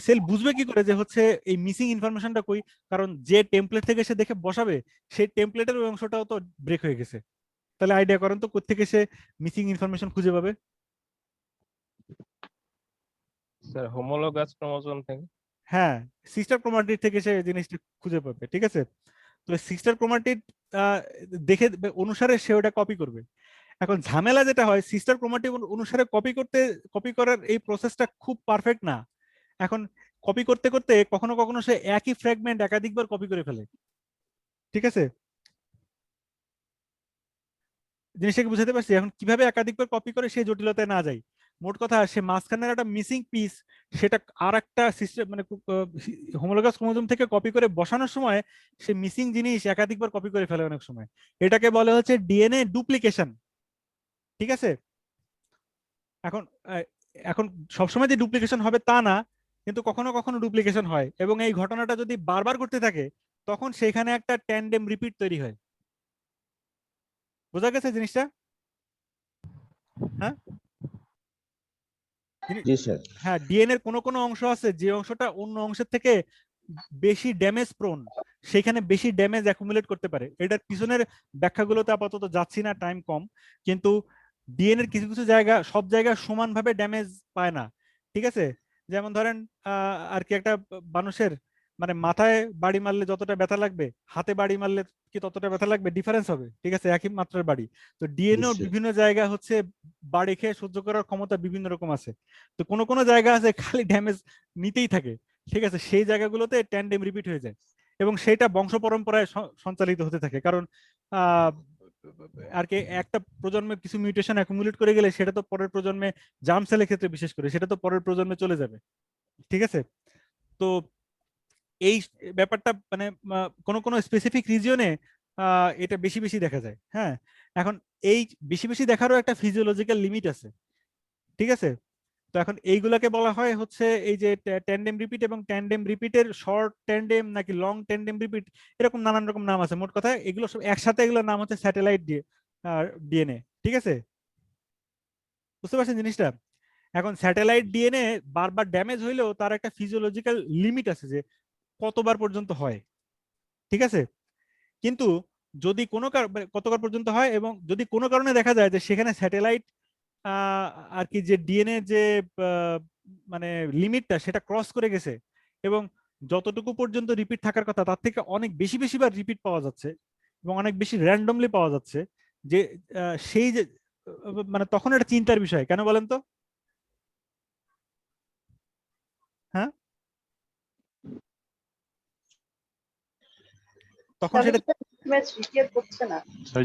সেল বুঝবে কি করে যে হচ্ছে এই মিসিং ইনফরমেশনটা কই, কারণ যে টেমপ্লেট থেকে সে দেখে বসাবে সেই টেমপ্লেটের ওই অংশটাও তো ব্রেক হয়ে গেছে। তাহলে আইডিয়া করেন তো কোত্থেকে সে মিসিং ইনফরমেশন খুঁজে পাবে? স্যার হোমোলোগাস ক্রোমোজোম থেকে। হ্যাঁ, সিস্টার ক্রোমাটিড থেকে সে জিনিসটা খুঁজে পাবে। ঠিক আছে, তো সিস্টার ক্রোমাটিড দেখে অনুসারে সে ওটা কপি করবে। এখন ঝামেলা যেটা হয়, সিস্টার ক্রোমাটিড অনুসারে কপি করার এই প্রসেসটা খুব পারফেক্ট না। এখন কপি করতে করতে কখনো কখনো সে একই ফ্র্যাগমেন্ট একাধিকবার কপি করে ফেলে। ঠিক আছে, জিনিসটাকে বুঝাতে পারছি? এখন কিভাবে একাধিকবার কপি করে সেই জটিলতায় না যায়। মোট কথা, সে মাঝখানের একটা মিসিং পিস, সেটা আর একটা সিস্টেম মানে হোমোলোগাস ক্রোমোজোম থেকে কপি করে বসানোর সময় সে মিসিং জিনিস একাধিকবার কপি করে ফেলে অনেক সময়। এটাকে বলে হচ্ছে ডিএনএ ডুপ্লিকেশন। ঠিক আছে, এখন এখন সবসময় যে ডুপ্লিকেশন হবে তা না, কিন্তু কখনো কখনো ডুপ্লিকেশন হয়, এবং এই ঘটনাটা যদি বারবার করতে থাকে তখন সেখানে একটা ট্যান্ডেম রিপিট তৈরি হয়। বোঝা গেছে জিনিসটা? হ্যাঁ জি স্যার। হ্যাঁ, ডিএনএর কোনো কোনো অংশ আছে যে অংশটা অন্য অংশের থেকে বেশি ড্যামেজ প্রোন, সেখানে বেশি ড্যামেজ অ্যাকুমুলেট করতে পারে। এটার পিছনের ব্যাখ্যাগুলোতে আপাতত যাচ্ছি না, টাইম কম। কিন্তু ডিএনএর কিছু কিছু জায়গা, সব জায়গা সমানভাবে ড্যামেজ পায় না। ঠিক আছে, যেমন ধরেন আর কি, একটা মানুষের মানে মাথায় বাড়ি মারলে যতটা ব্যথা লাগবে, হাতে বাড়ি মারলে কি ততটা ব্যথা লাগবে? ডিফারেন্স হবে। ঠিক আছে, একই মাত্রার বাড়ি। তো ডিএনএ নিশ্চয়ই। বিভিন্ন জায়গা হচ্ছে বাড়ি খেয়ে সহ্য করার ক্ষমতা বিভিন্ন রকম আছে। তো কোনো কোনো জায়গা আছে খালি ড্যামেজ নিতেই থাকে। ঠিক আছে, সেই জায়গাগুলোতে ট্যান্ডেম রিপিট হয়ে যায় এবং সেটা বংশ পরম্পরায় সঞ্চালিত হতে থাকে। কারণ আর কি, একটা প্রজন্মে কিছু মিউটেশন অ্যাকুমুলেট করে গেলে সেটা তো পরের প্রজন্মে, জার্ম সেলের ক্ষেত্রে বিশেষ করে, সেটা তো পরের প্রজন্মে চলে যাবে। ঠিক আছে, তো এই ব্যাপারটা মানে কোন কোন স্পেসিফিক রিজিয়নে এটা বেশি বেশি দেখা যায়। হ্যাঁ, এখন এই বেশি বেশি দেখারও একটা ফিজিওলজিক্যাল লিমিট আছে। ঠিক আছে, তো এখন এইগুলাকে বলা হয় হচ্ছে এই যে ট্যান্ডেম রিপিট, এবং ট্যান্ডেম রিপিটের শর্ট ট্যান্ডেম নাকি লং ট্যান্ডেম রিপিট, এরকম নানান রকম নাম আছে। মোট কথা এগুলো সব একসাথে, এগুলোর নাম হচ্ছে স্যাটেলাইট ডিএনএ। ঠিক আছে, বুঝতে পারছেন জিনিসটা? এখন স্যাটেলাইট ডিএনএ বারবার ড্যামেজ হইলেও তার একটা ফিজিওলজিক্যাল লিমিট আছে যে কতবার পর্যন্ত হয়। ঠিক আছে, কিন্তু যদি কোনো কতবার পর্যন্ত হয়, এবং যদি কোনো কারণে দেখা যায় যে সেখানে স্যাটেলাইট আর কি যে ডিএনএ যে মানে লিমিটটা সেটা ক্রস করে গেছে, এবং যতটুকু পর্যন্ত রিপিট থাকার কথা তার থেকে অনেক বেশি বেশিবার রিপিট পাওয়া যাচ্ছে এবং অনেক বেশি র্যান্ডমলি পাওয়া যাচ্ছে, যে সেই যে মানে তখন এটা চিন্তার বিষয়। কেন বলেন তো? হ্যাঁ, তখন তাহলে সেটা ম্যাচ রিপেয়ার করছে না। স্যার,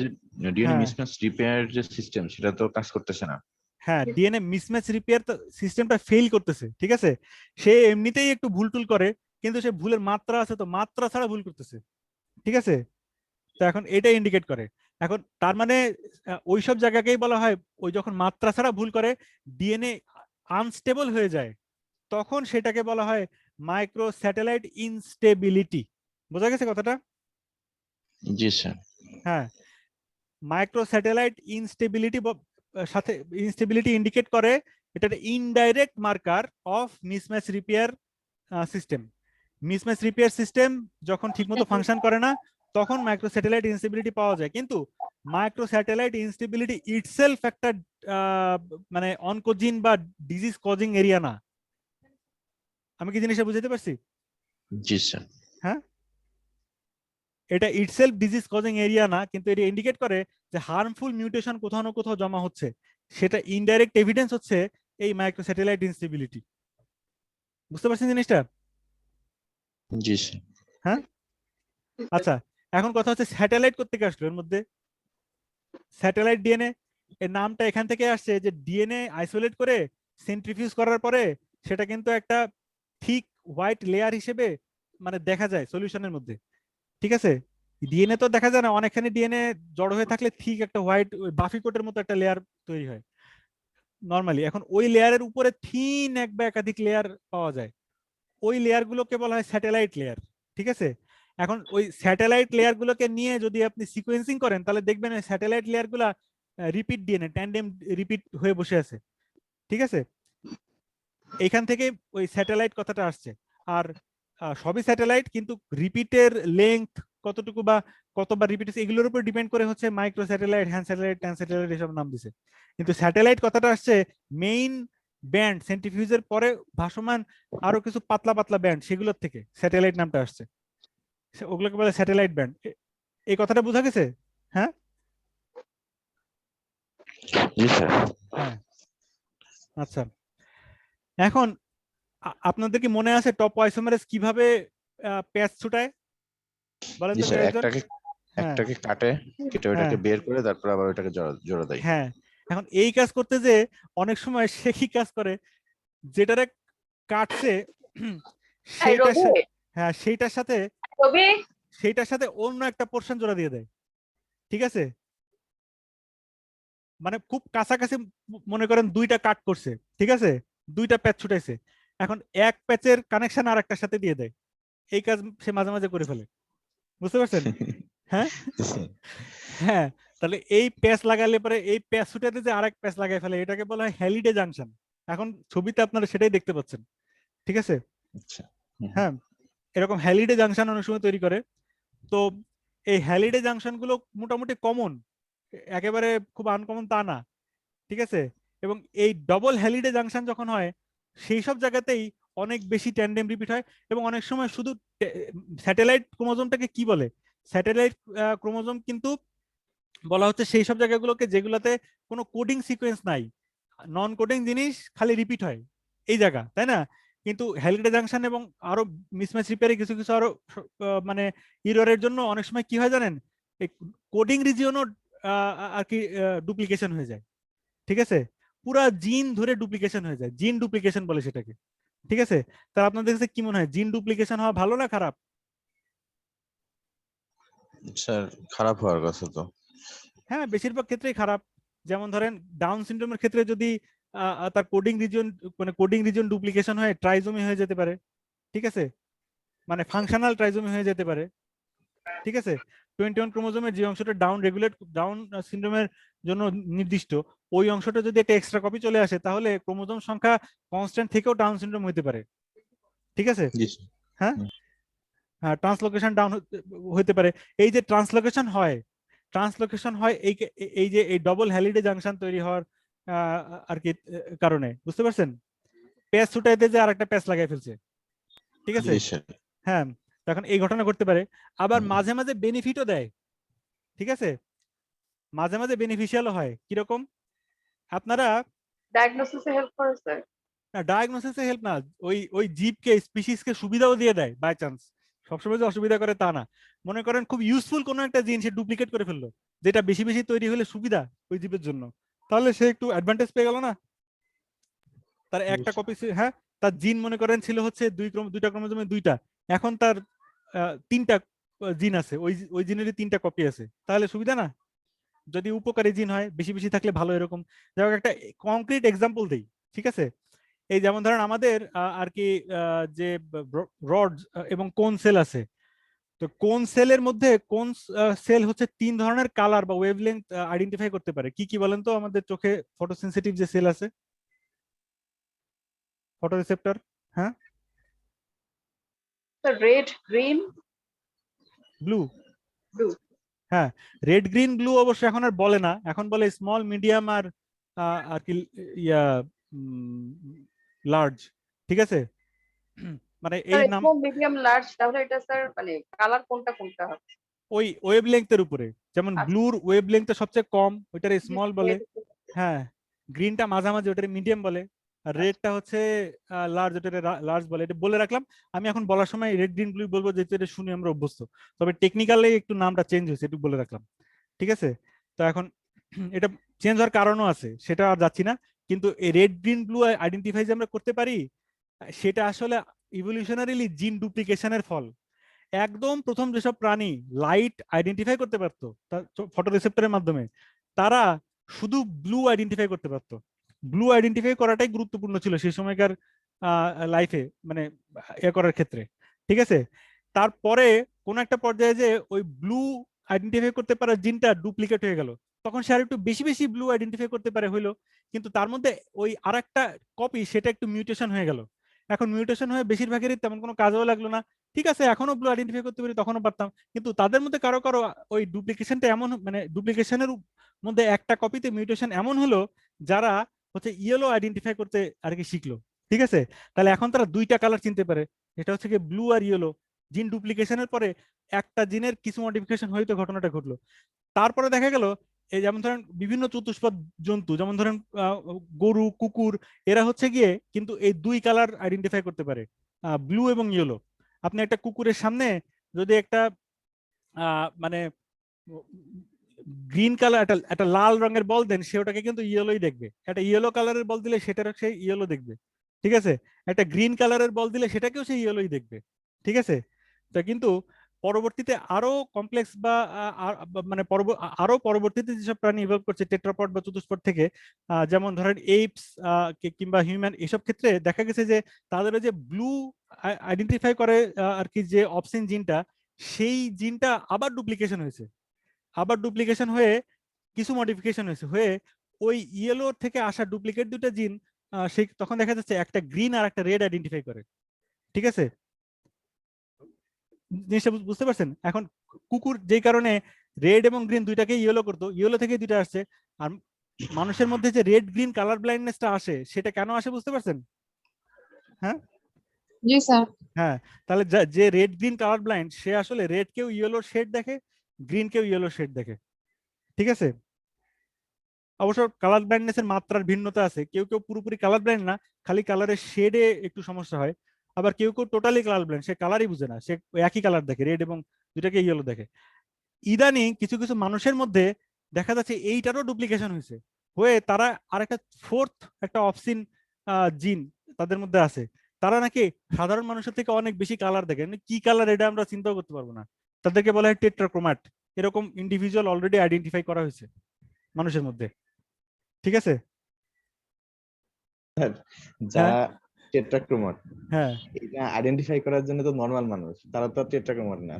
ডিএনএ হ্যাঁ মিসম্যাচ রিপেয়ার যে সিস্টেম সেটা তো কাজ করতেছে না। হ্যাঁ, ডিএনএ মিসম্যাচ রিপেয়ার সিস্টেমটা ফেল করতেছে। ঠিক আছে, সে এমনিতেই একটু ভুল টুল করে, কিন্তু সে ভুলের মাত্রা আছে, তো মাত্রা ছাড়া ভুল করতেছে। ঠিক আছে, তো এখন এটা ইন্ডিকেট করে। এখন তার মানে ওইসব জায়গাকেই বলা হয়, ওই যখন মাত্রা ছাড়া ভুল করে ডিএনএ আনস্টেবল হয়ে যায়, তখন সেটাকে বলা হয় মাইক্রো স্যাটেলাইট ইনস্টেবিলিটি। বোঝা গেছে কথাটা? জি স্যার। হ্যাঁ, মাইক্রো স্যাটেলাইট ইনস্টেবিলিটি সাথে ইনস্টেবিলিটি ইন্ডিকেট করে, এটা indirect marker of mismatch repair system. Mismatch repair system যখন ঠিকমতো ফাংশন করে না, তখন মাইক্রো স্যাটেলাইট ইনস্টেবিলিটি পাওয়া যায়। কিন্তু মাইক্রো স্যাটেলাইট ইনস্টেবিলিটি ইটসেলফ একটা মানে অনকোজিন বা ডিজিজ কজিং এরিয়া না। আমি কি জিনিসটা বুঝতে পারছি? জি স্যার। হ্যাঁ, এটা ইটসেলফ ডিজিজ কজিং এরিয়া না, কিন্তু এটা ইন্ডিকেট করে যে হার্মফুল মিউটেশন কোথাও না কোথাও জমা হচ্ছে। সেটা ইনডাইরেক্ট এভিডেন্স হচ্ছে এই মাইক্রো স্যাটেলাইট ইনস্টেবিলিটি। বুঝতে পারছেন জিনিসটা? জি স্যার। হ্যাঁ, আচ্ছা, এখন কথা হচ্ছে স্যাটেলাইট কোত্থেকে আসলো এর মধ্যে? স্যাটেলাইট ডিএনএ এর নামটা এখান থেকে আসছে যে ডিএনএ আইসোলেট করে সেন্ট্রিফিউজ করার পরে সেটা কিন্তু একটা থিক হোয়াইট লেয়ার হিসেবে মানে দেখা যায় সলিউশনের মধ্যে। ঠিক আছে, ডিএনএ তো দেখা যায় না, অনেকখানি ডিএনএ জড়ো হয়ে থাকলে ঠিক একটা হোয়াইট বাফি কোটের মতো একটা লেয়ার তৈরি হয় নরমালি। এখন ওই লেয়ারের উপরে থিন এক বা একাধিক লেয়ার পাওয়া যায়, ওই লেয়ার গুলোকে বলা হয় স্যাটেলাইট লেয়ার। ঠিক আছে, এখন ওই স্যাটেলাইট লেয়ার গুলোকে নিয়ে যদি আপনি সিকোয়েন্সিং করেন তাহলে দেখবেন ওই স্যাটেলাইট লেয়ার গুলা রিপিট ডিএনএ ট্যান্ডেম রিপিট হয়ে বসে আছে। ঠিক আছে, এইখান থেকে ওই স্যাটেলাইট কথাটা আসছে। আর সবই স্যাটেলাইট, কিন্তু রিপিটের লেংথ কতটুকু বা কতবার রিপিট এগুলোর উপর ডিপেন্ড করে হচ্ছে micro satellite, hand satellite, tan satellite এসব নাম দিছে। কিন্তু স্যাটেলাইট কথাটা আসছে মেইন ব্যান্ড সেন্ট্রিফিউজের পরে ভাসমান আরো কিছু পাতলা পাতলা ব্যান্ড, সেগুলোর থেকে স্যাটেলাইট নামটা আসছে। ওগুলোকে বলে স্যাটেলাইট ব্যান্ড। এই কথাটা বোঝা গেছে? হ্যাঁ জি স্যার। হ্যাঁ, আচ্ছা, এখন আপনাদের কি মনে আছে টপ আইসোমারেজ কিভাবে প্যাচ ছুটায় বলেন জি তো স্যার, কেউ একজন? হ্যাঁ একটাকে কাটে, কেটে হ্যাঁ ওটাকে বের করে তারপর আবার ওটাকে জোড়া দেয়। হ্যাঁ, এখন এই কাজ করতে যে অনেক সময় সে কি কাজ করে, যেটারে কাটছে সেইটার রবি সাথে, হ্যাঁ সেইটার সাথে রবি সেইটার সাথে অন্য একটা পোর্শন জোড়া দিয়ে দেয়। ঠিক আছে, মানে খুব কাছাকাছি মনে করেন দুইটা কাট করছে, ঠিক আছে, দুইটা প্যাচ ছুটাইছে, এখন এক প্যাচের কানেকশন আর একটার সাথে দিয়ে দেয়। এই কাজ সে মাঝে মাঝে করে ফেলে। বুঝতে পারছেন? হ্যাঁ হ্যাঁ, তাহলে এই প্যাচ লাগালে পরে এই প্যাচ ছুটাতে যে আরেক প্যাচ লাগাই ফেলে, এটাকে বলা হয় হ্যালিডে জাংশন। এখন ছবিতে আপনারা সেটাই দেখতে পাচ্ছেন। ঠিক আছে, আচ্ছা। হ্যাঁ, এরকম হ্যালিডে জাংশন অনেক সময় তৈরি করে। তো এই হ্যালিডে জাংশন গুলো মোটামুটি কমন, একেবারে খুব আনকমন তা না। ঠিক আছে, এবং এই ডবল হ্যালিডে জাংশন যখন হয় সেই সব জায়গাতেই অনেক বেশি ট্যান্ডেম রিপিট হয়। এবং অনেক সময় শুধু স্যাটেলাইট ক্রোমোজোমটাকে কি বলে, স্যাটেলাইট ক্রোমোজোম কিন্তু বলা হচ্ছে সেই সব জায়গাগুলোকে যেগুলোতে কোনো কোডিং সিকোয়েন্স নাই, নন কোডিং জিনিস খালি রিপিট হয় এই জায়গা, তাই না? কিন্তু হ্যালিডে জাংশন এবং আরো মিসম্যাচ রিপেয়ারে কিছু কিছু আরো মানে ইররের জন্য অনেক সময় কি হয় জানেন, এই কোডিং রিজিয়নও আর কি ডুপ্লিকেশন হয়ে যায়। ঠিক আছে, পুরা জিন ধরে ডুপ্লিকেশন হয়ে যায়, জিন ডুপ্লিকেশন বলে সেটাকে। ঠিক আছে, তাহলে আপনাদের কাছে কি মনে হয় জিন ডুপ্লিকেশন হওয়া ভালো না খারাপ? স্যার, খারাপ হওয়ার কথা তো। হ্যাঁ, বেশিরভাগ ক্ষেত্রেই খারাপ। যেমন ধরেন ডাউন সিনড্রোমের ক্ষেত্রে যদি তার কোডিং রিজন মানে কোডিং রিজন ডুপ্লিকেশন হয়ে ট্রাইজোমি হয়ে যেতে পারে। ঠিক আছে, মানে ফাংশনাল ট্রাইজোমি হয়ে যেতে পারে। ঠিক আছে, 21 ক্রোমোজোমের যে অংশটা ডাউন সিনড্রোমের জন্য নির্দিষ্ট, ওই অংশটা যদি একটা এক্সট্রা কপি চলে আসে তাহলে ক্রোমোজোম সংখ্যা কনস্ট্যান্ট থেকেও ডাউন সিনড্রোম হতে পারে। ঠিক আছে, জি স্যার। হ্যাঁ, ট্রান্সলোকেশন ডাউন হতে পারে। এই যে ট্রান্সলোকেশন হয় এই যে এই ডবল হ্যালিডে জাংশন তৈরি হওয়ার আর কি কারণে, বুঝতে পারছেন? প্যাচ ছুটাইতে যে আরেকটা প্যাচ লাগাই ফেলছে। ঠিক আছে, জি স্যার। হ্যাঁ, তখন এই ঘটনা ঘটতে পারে। আবার মাঝে মাঝে বেনিফিটও দেয়। ঠিক আছে, মাঝে মাঝে বেনিফিশিয়ালও হয়। কিরকম? আপনারা ডায়াগনোসিসে হেল্প করেছে। ডায়াগনোসিসে হেল্প না, ওই জীবকে স্পিসিসকে সুবিধাও দিয়ে দেয় বাই চান্স। সবসময় যে অসুবিধা করে তা না। মনে করেন খুব ইউজফুল কোনো একটা জিন সে ডুপ্লিকেট করে ফেললো, যেটা বেশি বেশি তৈরি হলে সুবিধা ওই জীবের জন্য, তাহলে সে একটু অ্যাডভান্টেজ পেয়ে গেল না? তার একটা কপি, হ্যাঁ, তার জিন মনে করেন ছিল হচ্ছে দুইটা ক্রোমোজোমে দুইটা, এখন তার তিনটা জিন আছে, ওই জিনেরই তিনটা কপি আছে, তাহলে সুবিধা না? যদি উপকারী জিন হয় বেশি বেশি থাকলে ভালো, এরকম। যাই হোক, একটা কংক্রিট এক্সাম্পল দেই, ঠিক আছে? এই যেমন ধরেন আমাদের আর কি যে রড এবং কোন সেল আছে, তো কোন সেলের মধ্যে কোন সেল হচ্ছে 3 ধরনের কালার বা ওয়েভলেংথ আইডেন্টিফাই করতে পারে। কি কি বলেন তো আমাদের চোখে ফটোসেনসিটিভ যে সেল আছে, ফটো রিসেপ্টর? হ্যাঁ, sir red, green, blue. Blue. হ্যাঁ, রেড গ্রিন ব্লু অবশ্য এখন আর বলে না, এখন বলে স্মল মিডিয়াম আর আর কি ইয়া লার্জ, ঠিক আছে? মানে এই স্যার নাম স্মল, মিডিয়াম, লার্জ, তাহলে এটা স্যার মানে কালার কোনটা কোনটা হবে? ওই ওয়েভলেংথের উপরে, যেমন আচ্ছা। ব্লুর ওয়েভলেংথ সবচেয়ে কম, ওইটারে স্মল বলে। হ্যাঁ, গ্রিনটা মাঝামাঝি, ওটারে মিডিয়াম বলে। আর রেডটা হচ্ছে লার্জ, ওটারে লার্জ বলে। এটা বলে রাখলাম, আমি এখন বলার সময় রেড গ্রিন ব্লু বলবো, যেহেতু এটা শুনে আমরা অভ্যস্ত। তবে টেকনিক্যালি একটু নামটা চেঞ্জ হয়েছে, একটু বলে রাখলাম, ঠিক আছে? তো এখন এটা চেঞ্জ হওয়ার কারণও আছে, সেটা আর যাচ্ছি না। কিন্তু এই রেড গ্রিন ব্লু আইডেন্টিফাই যে আমরা করতে পারি, সেটা আসলে ইভলিউশনারিলি জিন ডুপ্লিকেশনের ফল। একদম প্রথম যেসব প্রাণী লাইট আইডেন্টিফাই করতে পারতো ফটো রিসেপ্টরের মাধ্যমে, তারা শুধু ব্লু আইডেন্টিফাই করতে পারতো। ব্লু আইডেন্টিফাই করাটাই গুরুত্বপূর্ণ ছিল সেই সময়কার লাইফে, মানে এ করার ক্ষেত্রে, ঠিক আছে? তারপরে কোন একটা পর্যায়ে যে ওই ব্লু আইডেন্টিফাই করতে পারা জিনটা ডুপ্লিকেট হয়ে গেল, তখন সে আর একটু বেশি বেশি ব্লু আইডেন্টিফাই করতে পারে হইলো, কিন্তু তার মধ্যে ওই আর একটা কপি সেটা একটু মিউটেশন হয়ে গেল। এখন মিউটেশন হয়ে বেশিরভাগেরই তেমন কোনো কাজেও লাগলো না, ঠিক আছে? এখনো ব্লু আইডেন্টিফাই করতে পারি, তখনও পারতাম, কিন্তু তাদের মধ্যে কারো কারো ওই ডুপ্লিকেশনটা এমন, মানে ডুপ্লিকেশনের মধ্যে একটা কপিতে মিউটেশন এমন হলো, যারা হচ্ছে ইয়েলো আইডেন্টিফাই করতে আর কি শিখলো, ঠিক আছে? তাহলে এখন তারা দুইটা কালার চিনতে পারে, এটা হচ্ছে কি ব্লু আর ইয়েলো। জিন ডুপ্লিকেশনের পরে একটা জিনের কিছু মডিফিকেশন হয়তো ঘটনাটা ঘটলো। তারপরে দেখা গেল এই যেমন ধরেন বিভিন্ন চতুষ্পদ জন্তু, যেমন ধরেন গরু, কুকুর, এরা হচ্ছে গিয়ে কিন্তু এই দুই কালার আইডেন্টিফাই করতে পারে, ব্লু এবং ইয়েলো। আপনি একটা কুকুরের সামনে যদি একটা মানে গ্রিন কালার, একটা লাল রঙের বল দেন, সে ওটাকে কিন্তু ইয়েলোই দেখবে। একটা ইয়েলো কালারের বল দিলে সেটার সেই ইয়েলো দেখবে, ঠিক আছে? একটা গ্রিন কালারের বল দিলে সেটাকেও সেই ইয়েলোই দেখবে, ঠিক আছে? তা কিন্তু পরবর্তীতে আরো কমপ্লেক্স বা মানে আরো পরবর্তীতে যেসব প্রাণী ইভলভ করছে টেট্রাপড বা চতুষ্পদ থেকে, যেমন ধরেন এইপস কিংবা হিউম্যান, এসব ক্ষেত্রে দেখা গেছে যে তাদের যে ব্লু আইডেন্টিফাই করে আর কি যে অপসিন জিনটা, সেই জিনটা আবার ডুপ্লিকেশন হয়েছে, আবার ডুপ্লিকেশন হয়ে কিছু মডিফিকেশন হয়েছে, হয়ে ওই ইয়েলো থেকে আসা ডুপ্লিকেট দুটো জিন সেই তখন দেখা যাচ্ছে একটা গ্রিন আর একটা রেড আইডেন্টিফাই করে, ঠিক আছে? জিনিসটা বুঝতে পারছেন? এখন কুকুর যেই কারণে রেড এবং গ্রিন দুইটাকে ইয়েলো করতো, ইয়েলো থেকে দুইটা আসছে। আর মানুষের মধ্যে যে রেড গ্রিন কালার ব্লাইন্ডনেসটা আসে, সেটা কেন আসে বুঝতে পারছেন? হ্যাঁ, জি স্যার। হ্যাঁ। তাহলে যে রেড গ্রিন কালার ব্লাইন্ড, সে আসলে রেড কেও ইয়েলো শেড দেখে, গ্রিন কেও ইয়েলো শেড দেখে, ঠিক আছে? অবশ্য কালার ব্লাইন্ডনেস এর মাত্রার ভিন্নতা আছে, কেউ কেউ পুরোপুরি কালার ব্লাইন্ড না, খালি কালারের শেডে একটু সমস্যা হয়। আবার কেউ কেউ টোটালি কালার ব্লাইন্ড, সে কালারই বুঝে না, সে একই কালার দেখে, রেড এবং দুটাকে ইয়েলো দেখে। ইদানিং কিছু কিছু মানুষের মধ্যে দেখা যাচ্ছে এইটারও ডুপ্লিকেশন হয়েছে, হয়ে তারা আর একটা ফোর্থ একটা অপসিন জিন তাদের মধ্যে আছে, তারা নাকি সাধারণ মানুষের থেকে অনেক বেশি কালার দেখে। কি কালার এটা আমরা চিন্তাও করতে পারবো না, তাদেরকে বলা হয় টেট্রাক্রোমাট। এরকম ইন্ডিভিজুয়াল অলরেডি আইডেন্টিফাই করা হয়েছে মানুষের মধ্যে, ঠিক আছে? যা হ্যাঁ, টেট্রাক্রোমাট, হ্যাঁ, এটা আইডেন্টিফাই করার জন্য তো নরমাল মানুষ, তারা তো টেট্রাক্রোমাট না।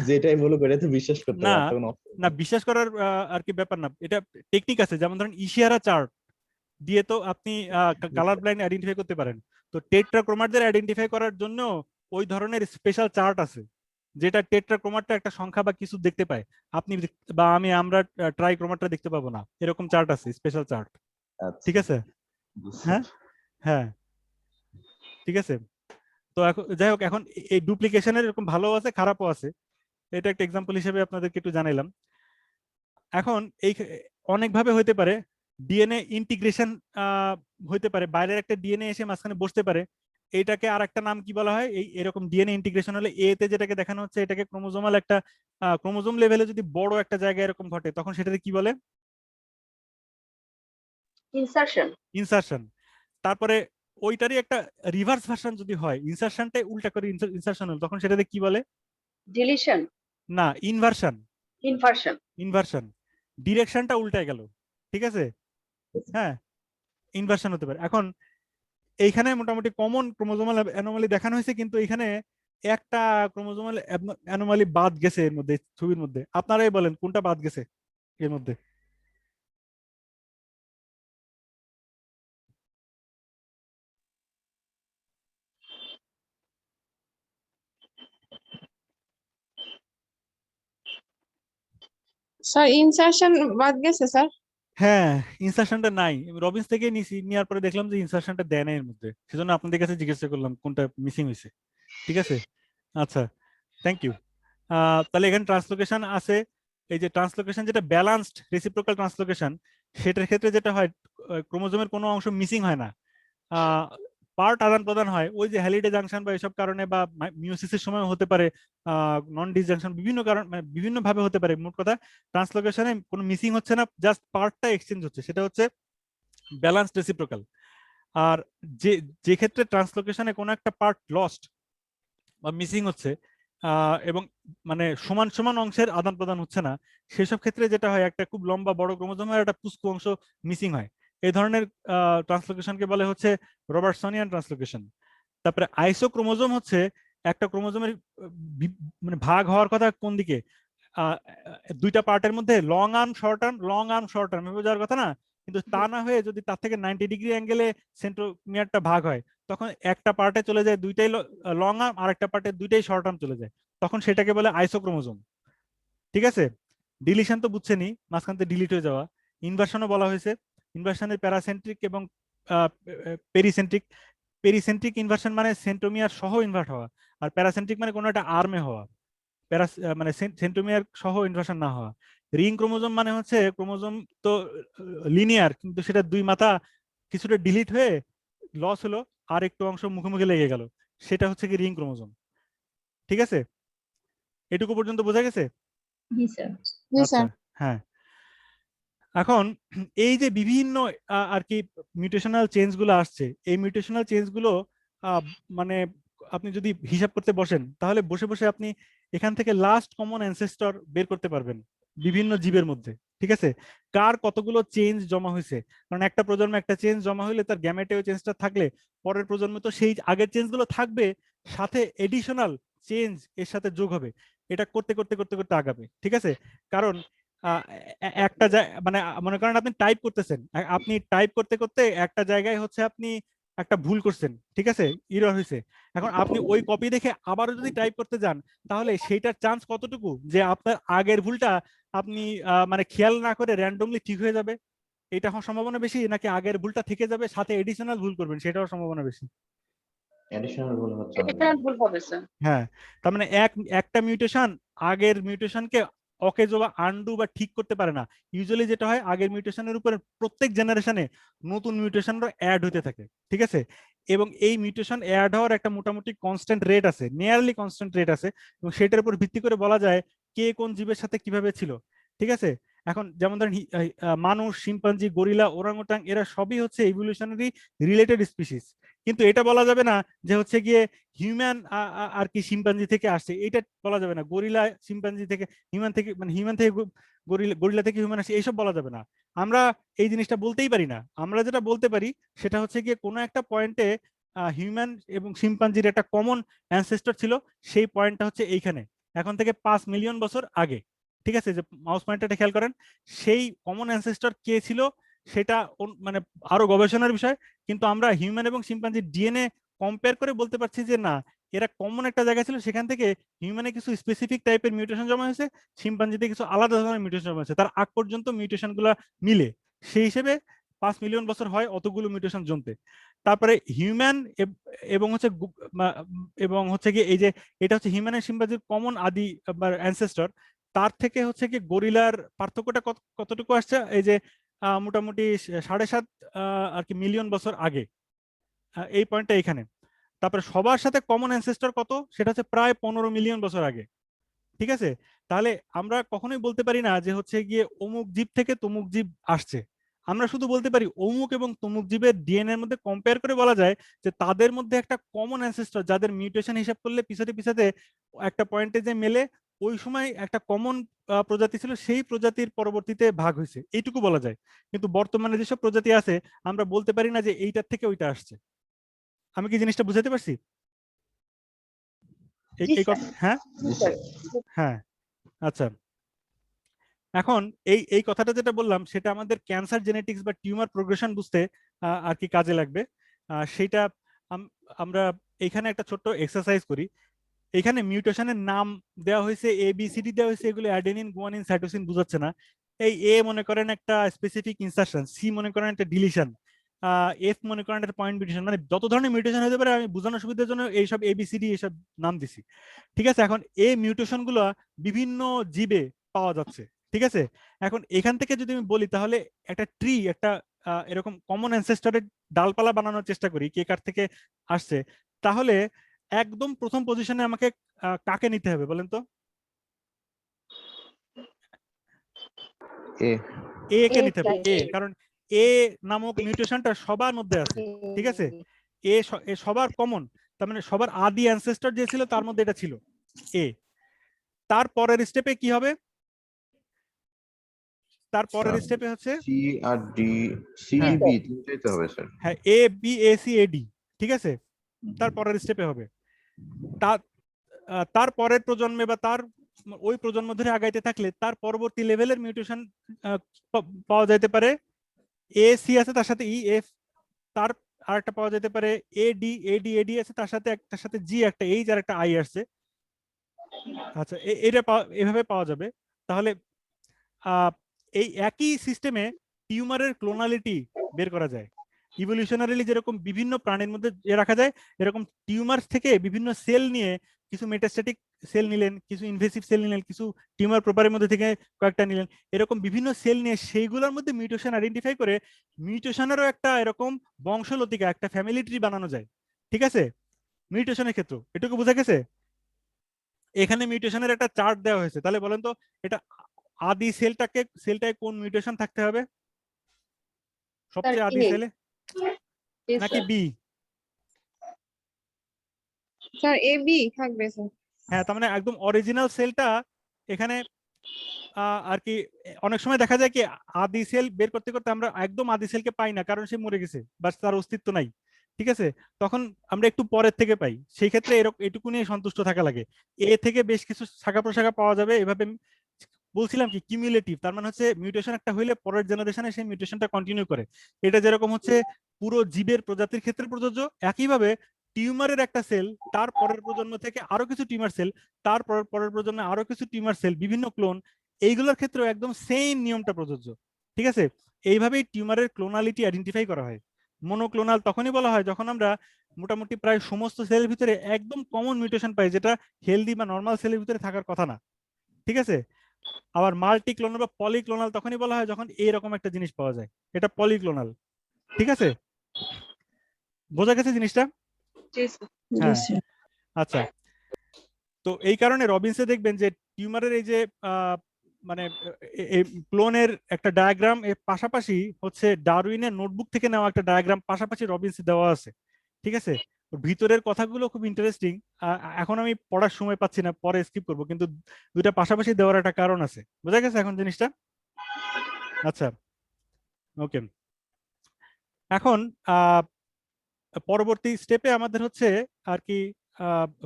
যেটাই বলুক এটা তো বিশ্বাস করতে না, হবে, আর তো কোনো option না নেই। বিশ্বাস করার আর কি ব্যাপার না, এটা টেকনিক আছে। যেমন ধরেন ইশিয়ারা চার্ট দিয়ে তো আপনি কালার ব্লাইন্ড আইডেন্টিফাই করতে পারেন। তো টেট্রাক্রোমাটদের আইডেন্টিফাই করার জন্য ওই ধরনের স্পেশাল চার্ট আছে, যেটা টেট্রাক্রোমাটটা একটা সংখ্যা বা কিছু দেখতে পায়, আপনি বা আমরা ট্রাইক্রোমাটটা দেখতে পাবো না, এরকম চার্ট আছে, স্পেশাল চার্ট, আচ্ছা, ঠিক আছে? বুঝছি। হ্যাঁ, হ্যাঁ, ঠিক আছে। তো এখন যাই হোক, এখন এই ডুপ্লিকেশনের এরকম ভালো আছে, খারাপও আছে, এটা একটা এক্সাম্পল হিসেবে আপনাদেরকে একটু জানাইলাম। এখন এই অনেক ভাবে হইতে পারে, ডিএনএ ইন্টিগ্রেশন হইতে পারে, বাইরের একটা ডিএনএ এসে মাঝখানে বসতে পারে। এইটাকে আর একটা নাম কি বলা হয়, এই এরকম ডিএনএ ইন্টিগ্রেশন হলে এ তে যেটাকে দেখানো হচ্ছে, এটাকে ক্রোমোজোমাল একটা ক্রোমোজোম লেভেলে যদি বড় একটা জায়গায় এরকম ঘটে, তখন সেটাকে কি বলে? ইনসারশন। ইনসারশন। তারপরে ওইটারই একটা রিভার্স ভার্সন যদি হয়, ইনসারশনটাই উল্টা করে ইনসারশন হল, তখন সেটাকে কি বলে? ডিলিশন। না, ইনভার্সন। ইনভার্সন। ইনভার্সন। ডিরেকশনটা উল্টায় গেল, ঠিক আছে? হ্যাঁ, ইনভার্সন হতে পারে। এখন এইখানে মোটামুটি কমন ক্রোমোজোমাল অ্যানোমালি দেখানো হয়েছে, কিন্তু এখানে একটা ক্রোমোজোমাল অ্যানোমালি বাদ গেছে এর মধ্যে, ছবির মধ্যে। আপনারাই বলেন কোনটা বাদ গেছে এর মধ্যে? স্যার ইনসারশন বাদ গেছে স্যার। হ্যাঁ, ইনসারশনটা নাই, রবিন্স থেকে নিছি, নেওয়ার পরে দেখলাম যে ইনসারশনটা দেয় না এর মধ্যে, সেজন্য আপনাদের কাছে জিজ্ঞাসা করলাম কোনটা মিসিং হয়েছে। ঠিক আছে, আচ্ছা, থ্যাংক ইউ। তাহলে এখানে ট্রান্সলোকেশন আছে। এই যে ট্রান্সলোকেশন যেটা ব্যালান্সড রেসিপ্রোকাল ট্রান্সলোকেশন, সেটার ক্ষেত্রে যেটা হয়, ক্রোমোজোমের কোনো অংশ মিসিং হয় না, পার্ট আদান প্রদান হয়। ওই যে হ্যালিডে জাংশন বা এসব কারণে, বা মিওসিসের সময় হতে পারে, নন ডিসজাংশন, বিভিন্ন কারণ, মানে বিভিন্ন ভাবে হতে পারে। মোট কথা ট্রান্সলোকেশনে কোনো মিসিং হচ্ছে না, জাস্ট পার্টটা এক্সচেঞ্জ হচ্ছে, সেটা হচ্ছে ব্যালান্সড রেসিপ্রোকাল। আর যে যে ক্ষেত্রে ট্রান্সলোকেশনে কোনো একটা পার্ট লস্ট বা মিসিং হচ্ছে, এবং মানে সমান সমান অংশের আদান প্রদান হচ্ছে না, সেসব ক্ষেত্রে যেটা হয়, একটা খুব লম্বা বড় ক্রোমোজোমের একটা পুষ্কু অংশ মিসিং হয়। এই ধরনের ট্রান্সলোকেশনকে বলে হচ্ছে রবার্টসনিয়ান ট্রান্সলোকেশন। তারপরে আইসোক্রোমোজোম হচ্ছে একটা ক্রোমোজোমের মানে ভাগ হওয়ার কথা কোন দিকে, দুইটা পার্টের মধ্যে long arm short arm, long arm short arm এভাবে যাওয়ার কথা না, কিন্তু তা না হয়ে যদি তার থেকে 90 ডিগ্রি অ্যাঙ্গেলে সেন্ট্রোমিয়ারটা ভাগ হয়, তখন একটা পার্টে চলে যায় দুইটাই লং আর্ম, আর একটা পার্টে দুইটাই শর্ট আর্ম চলে যায়, তখন সেটাকে বলে আইসোক্রোমোজোম। ঠিক আছে, ডিলিশন তো বুঝছেনই, মাঝখান থেকে ডিলিট হয়ে যাওয়া। ইনভার্সনও বলা হয়েছে, ইনভার্সনের প্যারাসেন্ট্রিক এবং পেরিসেন্ট্রিক। পেরিসেন্ট্রিক ইনভার্সন মানে সেন্ট্রোমিয়ার সহ ইনভার্ট হওয়া, আর প্যারাসেন্ট্রিক মানে কোনো একটা আর্মে হওয়া, মানে সেন্ট্রোমিয়ার সহ ইনভার্সন না হওয়া। রিং ক্রোমোজোম মানে হচ্ছে ক্রোমোজোম তো লিনিয়ার, কিন্তু সেটা দুই মাথা কিছুটা ডিলিট হয়ে লস হলো, আর একটু অংশ মুখোমুখি লেগে গেল, সেটা হচ্ছে কি রিং ক্রোমোজোম। ঠিক আছে, এটুকু পর্যন্ত বোঝা গেছে? জি স্যার। আচ্ছা, হ্যাঁ। এখন এই যে বিভিন্ন আর কি মিউটেশনাল চেঞ্জ গুলো আসছে, এই মিউটেশনাল চেঞ্জ গুলো মানে আপনি যদি হিসাব করতে বসেন, তাহলে বসে বসে আপনি এখান থেকে লাস্ট কমন অ্যানসেস্টর বের করতে পারবেন বিভিন্ন জীবের মধ্যে। ঠিক আছে, কার কতগুলো চেঞ্জ জমা হয়েছে, কারণ একটা প্রজন্মে একটা চেঞ্জ জমা হলে তার গ্যামেটে ওই চেঞ্জটা থাকলে পরের প্রজন্মে তো সেই আগের চেঞ্জ গুলো থাকবে, সাথে এডিশনাল চেঞ্জ এর সাথে যোগ হবে। এটা করতে করতে করতে করতে আগাবে। ঠিক আছে, কারণ একটা মানে মনে করেন আপনি টাইপ করতেছেন, আপনি টাইপ করতে করতে একটা জায়গায় হচ্ছে আপনি একটা ভুল করছেন, ঠিক আছে, এরর হয়েছে। এখন আপনি ওই কপি দেখে আবারও যদি টাইপ করতে যান, তাহলে সেইটার চান্স কতটুকু যে আপনার আগের ভুলটা আপনি মানে খেয়াল না করে র্যান্ডমলি ঠিক হয়ে যাবে, এটা হওয়ার সম্ভাবনা বেশি, নাকি আগের ভুলটা থেকে যাবে সাথে এডিশনাল ভুল করবেন সেটাও সম্ভাবনা বেশি? এডিশনাল ভুল হচ্ছে অনেক এটা ভুল হবে স্যার। হ্যাঁ, তার মানে একটা মিউটেশন আগের মিউটেশনকে অকেজো বা আনডু বা ঠিক করতে পারে না। ইউজুয়ালি যেটা হয়, আগের মিউটেশনের উপরে প্রত্যেক জেনারেশনে নতুন মিউটেশনরা অ্যাড হতে থাকে। ঠিক আছে, এবং এই মিউটেশন অ্যাড হওয়ার একটা মোটামুটি কনস্ট্যান্ট রেট আছে, নিয়ারলি কনস্ট্যান্ট রেট আছে, এবং সেটার উপর ভিত্তি করে বলা যায় কে কোন জীবের সাথে কিভাবে ছিল। ঠিক আছে, এখন যেমন ধরেন মানুষ, শিম্পাঞ্জি, গরিলা, ওরাংওটাং এরা সবই হচ্ছে ইভলিউশনারি রিলেটেড স্পিসিস, কিন্তু এটা বলা যাবে না যে হচ্ছে গিয়ে হিউম্যান আর কি শিম্পাঞ্জি থেকে আসছে, এটা বলা যাবে না। গরিলা শিম্পাঞ্জি থেকে হিউম্যান থেকে, মানে হিউম্যান থেকে গরিলা থেকে হিউম্যান আসছে, এইসব বলা যাবে না। আমরা এই জিনিসটা বলতেই পারি না। আমরা যেটা বলতে পারি সেটা হচ্ছে গিয়ে কোনো একটা পয়েন্টে হিউম্যান এবং শিম্পাঞ্জির একটা কমন অ্যানসেস্টর ছিল, সেই পয়েন্টটা হচ্ছে এইখানে, এখন থেকে 5 মিলিয়ন বছর আগে। ঠিক আছে, যে মাউস পয়েন্টারটা খেয়াল করেন, সেই কমন অ্যানসেস্টর কে ছিল সেটা মানে আরো গবেষণার বিষয়, কিন্তু আমরা হিউম্যান এবং শিম্পাঞ্জির ডিএনএ কম্পেয়ার করে বলতে পারছি যে না, এরা কমন একটা জায়গা ছিল, সেখান থেকে হিউম্যানে কিছু স্পেসিফিক টাইপের মিউটেশন জমা হয়েছে, শিম্পাঞ্জিতে কিছু আলাদা ধরনের মিউটেশন জমা হয়েছে, তার আগ পর্যন্ত মিউটেশন গুলা মিলে, সেই হিসেবে 5 মিলিয়ন বছর হয় অতগুলো মিউটেশন জমতে। তারপরে হিউম্যান এবং হচ্ছে এবং হচ্ছে কি এই যে এটা হচ্ছে হিউম্যান এর শিম্পাঞ্জির কমন আদি অ্যানসেস্টর, তার থেকে হচ্ছে কি গরিলার পার্থক্যটা কতটুকু আসছে, এই যে মোটামুটি 7.5 আর কি মিলিয়ন বছর আগে, এই পয়েন্টটা এখানে। তারপরে সবার সাথে কমন অ্যানসেস্টর কত, সেটা হচ্ছে প্রায় 15 মিলিয়ন বছর আগে। ঠিক আছে, তাহলে আমরা কখনোই বলতে পারি না যে হচ্ছে গিয়ে অমুক জীব থেকে তমুক জীব আসছে। আমরা শুধু বলতে পারি অমুক এবং তমুক জীবের ডিএনএ এর মধ্যে কম্পেয়ার করে বলা যায় যে তাদের মধ্যে একটা কমন অ্যানসেস্টর, যাদের মিউটেশন হিসাব করলে পিছাতে পিছাতে একটা পয়েন্টে যে মেলে, ওই সময় একটা কমন প্রজাতি ছিল, সেই প্রজাতির পরবর্তীতে ভাগ হয়েছে, এইটুকু বলা যায়। কিন্তু বর্তমানে যেসব প্রজাতি আছে আমরা বলতে পারি না যে এইটার থেকে ওইটা আসছে। আমি কি জিনিসটা বুঝাতে পারছি? এই কথা, হ্যাঁ হ্যাঁ। আচ্ছা, এখন এই কথাটা যেটা বললাম সেটা আমাদের ক্যান্সার জেনেটিক্স বা টিউমার প্রোগ্রেশন বুঝতে আর কি কাজে লাগবে। সেটা আমরা এখানে একটা ছোট্ট এক্সারসাইজ করি। এখানে মিউটেশনের নাম দেওয়া হয়েছে, ABCD দেওয়া হয়েছে, এগুলো অ্যাডেনিন, গুয়ানিন, সাইটোসিন বুঝাচ্ছে না। এই A মনে করেন একটা স্পেসিফিক ইনসারশন, C মনে করেন একটা ডিলিশন, F মনে করেন একটা পয়েন্ট মিউটেশন, মানে যত ধরনের মিউটেশন হতে পারে আমি বোঝানোর সুবিধার জন্য এইসব ABCD এইসব নাম দিছি। ঠিক আছে, এখন এই মিউটেশন গুলো বিভিন্ন জীবে পাওয়া যাচ্ছে। ঠিক আছে, এখন এখান থেকে যদি আমি বলি তাহলে একটা ট্রি, একটা এরকম কমন অ্যানসেস্টরের ডালপালা বানানোর চেষ্টা করি কে কার থেকে আসছে, তাহলে একদম প্রথম পজিশনে আমাকে কাকে নিতে হবে বলেন তো? এ এ কে নিতে হবে, এ, কারণ এ নামক মিউটেশনটা সবার মধ্যে আছে। ঠিক আছে, এ সবার কমন, তার মানে সবার আদি অ্যানসেস্টর যে ছিল তার মধ্যে এটা ছিল এ। তার পরের স্টেপে কি হবে? তার পরের স্টেপে হচ্ছে সি আর ডি, সি হ্যাঁ। বি তিনটাই তো হবে স্যার। হ্যাঁ, A B A C A D। ঠিক আছে, তার পরের স্টেপে হবে। তার পরের প্রজন্মে বা তার ওই প্রজন্ম ধরে আগাইতে থাকলে তার পরবর্তী লেভেলের মিউটেশন পাওয়া যেতে পারে। A C আছে তার সাথে E F, তার আরেকটা পাওয়া যেতে পারে A D A D আছে তার সাথে একটার সাথে G, একটা H আর একটা I আসছে। আচ্ছা, এটা এভাবে পাওয়া যাবে। তাহলে এই একই সিস্টেমে টিউমারের ক্লোনালিটি বের করা যায়। ইভলিউশনারিলি যেরকম বিভিন্ন প্রাণীর মধ্যে রাখা যায়, এরকম টিউমার থেকে বিভিন্ন সেল নিয়ে, কিছু মেটাস্ট্যাটিক সেল নিলেন, কিছু ইনভেসিভ সেল নিলেন, কিছু টিউমার প্রপারের মধ্যে থেকে কয়েকটা নিলেন, এরকম বিভিন্ন সেল নিয়ে সেইগুলোর মধ্যে মিউটেশন আইডেন্টিফাই করে মিউটেশনেরও একটা এরকম বংশলতিকা, একটা ফ্যামিলি ট্রি বানানো যায়। ঠিক আছে, মিউটেশনের ক্ষেত্রে এটুকু বোঝা গেছে? এখানে মিউটেশনের একটা চার্ট দেওয়া হয়েছে, তাহলে বলেন তো এটা আদি সেলটায় কোন মিউটেশন থাকতে হবে সবচেয়ে আদি সেলে, নাকি বি? স্যার এ বি থাকবে স্যার। হ্যাঁ, তার মানে একদম অরিজিনাল সেলটা এখানে আর কি। অনেক সময় দেখা যায় কি আদি সেল বের করতে করতে আমরা একদম আদি সেলকে পাই না, কারণ সে মরে গেছে বা তার অস্তিত্ব নাই। ঠিক আছে, তখন আমরা একটু পরের থেকে পাই, সেই ক্ষেত্রে এটুকু নিয়ে সন্তুষ্ট থাকা লাগে। এ থেকে বেশ কিছু শাখা প্রশাখা পাওয়া যাবে এভাবে। বলছিলাম কি কিউমুলেটিভ, তার মানে হচ্ছে মিউটেশন একটা হইলে পরের জেনারেশনে সেই মিউটেশনটা কন্টিনিউ করে। এটা যেরকম হচ্ছে পুরো জীবের প্রজাতির ক্ষেত্রে প্রযোজ্য, একইভাবে টিউমারের একটা সেল, তার পরের প্রজন্ম থেকে আরো কিছু টিউমার সেল, তার পরের প্রজন্মে আরো কিছু টিউমার সেল, বিভিন্ন ক্লোন, এইগুলোর ক্ষেত্রে একদম সেম নিয়মটা প্রযোজ্য। ঠিক আছে, এইভাবেই টিউমারের ক্লোনালিটি আইডেন্টিফাই করা হয়। মনোক্লোনাল তখনই বলা হয় যখন আমরা মোটামুটি প্রায় সমস্ত সেলের ভিতরে একদম কমন মিউটেশন পাই, যেটা হেলদি বা নর্মাল সেলের ভিতরে থাকার কথা না। ঠিক আছে, আবার মাল্টিক্লোনাল বা পলিক্লোনাল তখনই বলা হয় যখন এইরকম একটা জিনিস পাওয়া যায়, এটা পলিক্লোনাল। ঠিক আছে, বোঝা গেছে জিনিসটা? হ্যাঁ, আচ্ছা। তো এই কারণে রবিনসে দেখবেন যে টিউমারের এই যে মানে এই ক্লোনের একটা ডায়াগ্রাম এর পাশাপাশি হচ্ছে ডারউইনের নোটবুক থেকে নেওয়া একটা ডায়াগ্রাম পাশাপাশি রবিনসে দেওয়া আছে। ঠিক আছে, ভিতরের কথাগুলো খুব ইন্টারেস্টিং। এখন আমি পড়ার সময় পাচ্ছি না, পরে স্কিপ করবো, কিন্তু দুইটা পাশাপাশি দেওয়ার একটা কারণ আছে। বোঝা গেছে এখন জিনিসটা? আচ্ছা, ওকে। এখন পরবর্তী স্টেপে আমাদের হচ্ছে আর কি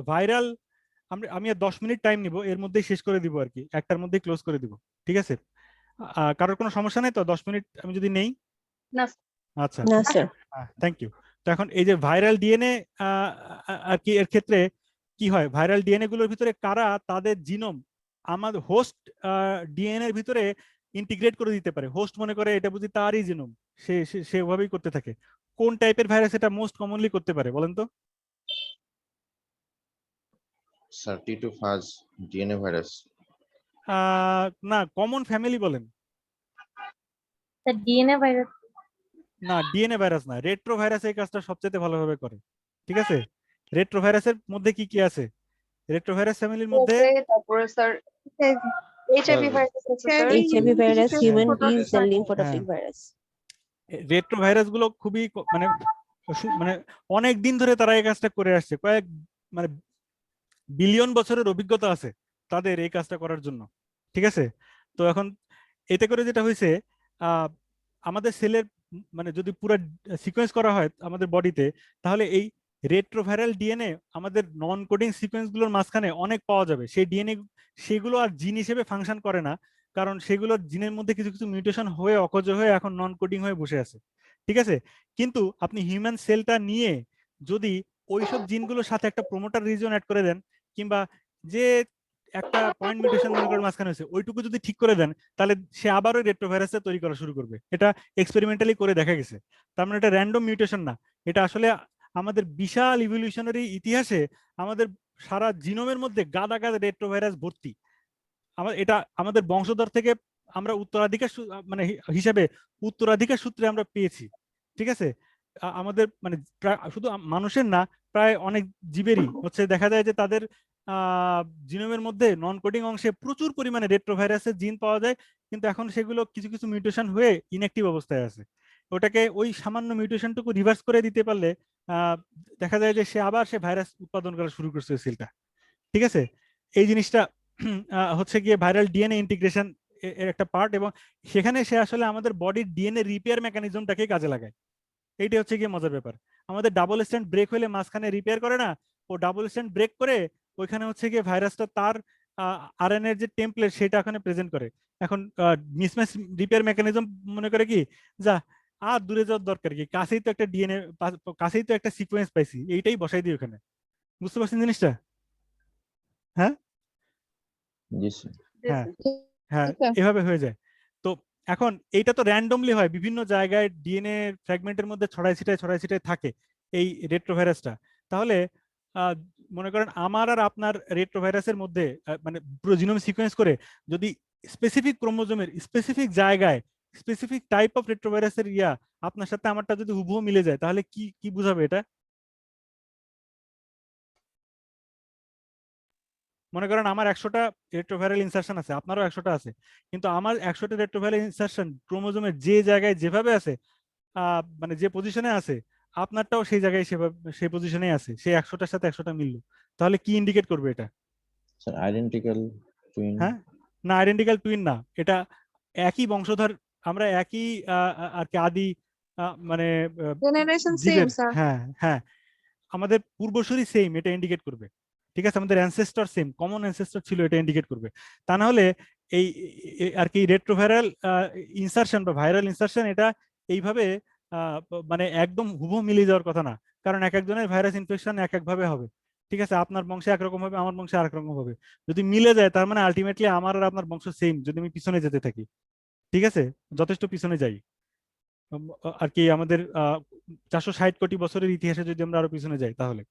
ভাইরাল, আমি আর 10 মিনিট টাইম নিব, এর মধ্যেই শেষ করে দিব আর কি, একটার মধ্যেই ক্লোজ করে দিব। ঠিক আছে, কারোর কোনো সমস্যা নেই তো 10 মিনিট আমি যদি নেই? না আচ্ছা, না স্যার। Thank you. তো এখন এই যে ভাইরাল ডিএনএ আর কি, এর ক্ষেত্রে কি হয়, ভাইরাল ডিএনএ গুলোর ভিতরে কারা তাদের জিনোম আমাদের হোস্ট ডিএনএ এর ভিতরে ইন্টিগ্রেট করে দিতে পারে। হোস্ট মনে করে এটা বুঝি তারই জিনোম, সে ওভাবেই করতে থাকে। কোন টাইপের ভাইরাস এটা মোস্ট কমনলি করতে পারে বলেন তো? স্যার টি2 ফাজ ডিএনএ ভাইরাস। না, কমন ফ্যামিলি বলেন। DNA virus. না, ডিএনএ ভাইরাস না, রেট্রো ভাইরাস এই কাজটা সবচেয়ে ভালোভাবে করে। ঠিক আছে, রেট্রো ভাইরাসের মধ্যে কি কি আছে? রেট্রো ভাইরাস ফ্যামিলির মধ্যে তারপরে স্যার এইচআইভি ভাইরাস আছে sir. HIV virus, human disease and হ্যাঁ, লিম্ফোট্রপিক ভাইরাস। রেট্রো ভাইরাস গুলো খুবই মানে অনেক দিন ধরে তারা এই কাজটা করে আসছে, কয়েক মানে বিলিয়ন বছরের অভিজ্ঞতা আছে তাদের এই কাজটা করার জন্য। ঠিক আছে, তো এখন এতে করে যেটা হয়েছে আমাদের সেলের মানে যদি পুরো সিকোয়েন্স করা হয় আমাদের বডিতে, তাহলে এই রেট্রোভাইরাল ডিএনএ আমাদের নন কোডিং সিকোয়েন্সগুলোর মাঝখানে অনেক পাওয়া যাবে। সেই ডিএনএ সেগুলো আর জিন হিসেবে ফাংশন করে না, কারণ সেগুলো জিনের মধ্যে কিছু কিছু মিউটেশন হয়ে অকজ হয়ে এখন নন কোডিং হয়ে বসে আছে। ঠিক আছে, কিন্তু আপনি হিউম্যান সেলটা নিয়ে যদি ওইসব জিনগুলোর সাথে একটা প্রোমোটার রিজন অ্যাড করে দেন, কিংবা যে একটা পয়েন্ট মিউটেশন মনে করেন মাঝখানে হয়েছে ওইটুকু যদি ঠিক করে দেন, তাহলে সে আবার ওই রেট্রোভাইরাসটা তৈরি করা শুরু করবে। এটা এক্সপেরিমেন্টালি করে দেখা গেছে। তার মানে এটা র্যান্ডম মিউটেশন না, এটা আসলে আমাদের বিশাল ইভলিউশনারি ইতিহাসে আমাদের সারা জিনোমের মধ্যে গাদা গাদা রেট্রোভাইরাস ভর্তি। এটা আমাদের বংশধর থেকে আমরা উত্তরাধিকার মানে হিসাবে উত্তরাধিকার সূত্রে আমরা পেয়েছি। ঠিক আছে, আমাদের মানে শুধু মানুষের না, প্রায় অনেক জীবেরই হচ্ছে দেখা যায় যে তাদের জিনোমের মধ্যে নন কোডিং অংশে প্রচুর পরিমাণে রেট্রোভাইরাসের জিন পাওয়া যায়, কিন্তু এখন সেগুলো কিছু কিছু মিউটেশন হয়ে ইনঅ্যাক্টিভ অবস্থায় আছে। ওটাকে ওই সামান্য মিউটেশনটুকু রিভার্স করে দিতে পারলে দেখা যায় যে সে ভাইরাস উৎপাদন করা শুরু করছে সেলটা। ঠিক আছে, এই জিনিসটা হচ্ছে গিয়ে ভাইরাল ডিএনএ ইন্টিগ্রেশন এর একটা পার্ট, এবং সেখানে সে আসলে আমাদের বডির ডিএনএ রিপেয়ার মেকানিজমটাকে কাজে লাগায়। এইটা হচ্ছে গিয়ে মজার ব্যাপার। আমাদের ডাবল স্ট্যান্ড ব্রেক হলে মাঝখানে রিপেয়ার করে না, ও ডাবল স্ট্যান্ড ব্রেক করে ওইখানে হচ্ছে গিয়ে ভাইরাসটা তার আরএনএ এর যে টেমপ্লেট সেটা ওখানে প্রেজেন্ট করে। এখন মিসম্যাচ রিপেয়ার মেকানিজম মনে করে কি, যা আর দূরে যাওয়ার দরকার কি, কাছেই তো একটা ডিএনএ, কাছেই তো একটা সিকোয়েন্স পাইছি, এইটাই বসাই দিই ওখানে। বুঝতে পারছেন জিনিসটা? হ্যাঁ জি স্যার। হ্যাঁ হ্যাঁ, এভাবে হয়ে যায়। তো এখন এইটা তো র্যান্ডমলি হয়, বিভিন্ন জায়গায় ডিএনএ ফ্র্যাগমেন্টের মধ্যে ছড়াই ছিটায় থাকে এই রেট্রোভাইরাসটা। তাহলে মনে করেন আমার আর আপনার রেট্রোভাইরাসের মধ্যে মানে পুরো জিনোম সিকোয়েন্স করে যদি স্পেসিফিক ক্রোমোজোমের স্পেসিফিক জায়গায় স্পেসিফিক টাইপ অফ রেট্রোভাইরাসের আপনার সাথে আমারটা যদি হুবহু মিলে যায়, তাহলে কি কি বুঝাবে এটা? মনে করেন আমার 100টা রেট্রোভাইরাল ইনসারশন আছে, আপনারও 100টা আছে, কিন্তু আমার 100টা রেট্রোভাইরাল ইনসারশন ক্রোমোজোমের যে জায়গায় যেভাবে আছে, মানে যে পজিশনে আছে, আপনারটাও সেই জায়গায় সেভাবে সেই পজিশনে আছে, সেই 100টার সাথে 100টা মিলল, তাহলে কি ইন্ডিকেট করবে এটা? Sir identical twin. হ্যাঁ, না, আইডেন্টিক্যাল টুইন না, এটা একই বংশধর, আমরা একই আর কি আদি মানে জেনারেশন সেম জীবের। স্যার। হ্যাঁ হ্যাঁ, আমাদের পূর্বসূরি সেম, এটা ইন্ডিকেট করবে। ঠিক আছে, আমাদের অ্যানসেস্টর সেম, কমন অ্যানসেস্টর ছিল, এটা ইন্ডিকেট করবে। তা না হলে এই আর কি রেট্রোভাইরাল ইনসারশন বা ভাইরাল ইনসারশন এটা এইভাবে মানে একদম হুবহু মিলে যাওয়ার কথা না, কারণ এক একজনের ভাইরাস ইনফেকশন এক এক ভাবে হবে। ঠিক আছে, আপনার বংশে একরকম হবে, আমার বংশে আরেক রকম হবে। যদি মিলে যায় তার মানে আলটিমেটলি আমার আর আপনার বংশ সেম, যদি আমি পিছনে যেতে থাকি। ঠিক আছে, যথেষ্ট পিছনে যাই আর কি, আমাদের 460 কোটি বছরের ইতিহাসে যদি আমরা আরো পিছনে যাই তাহলে।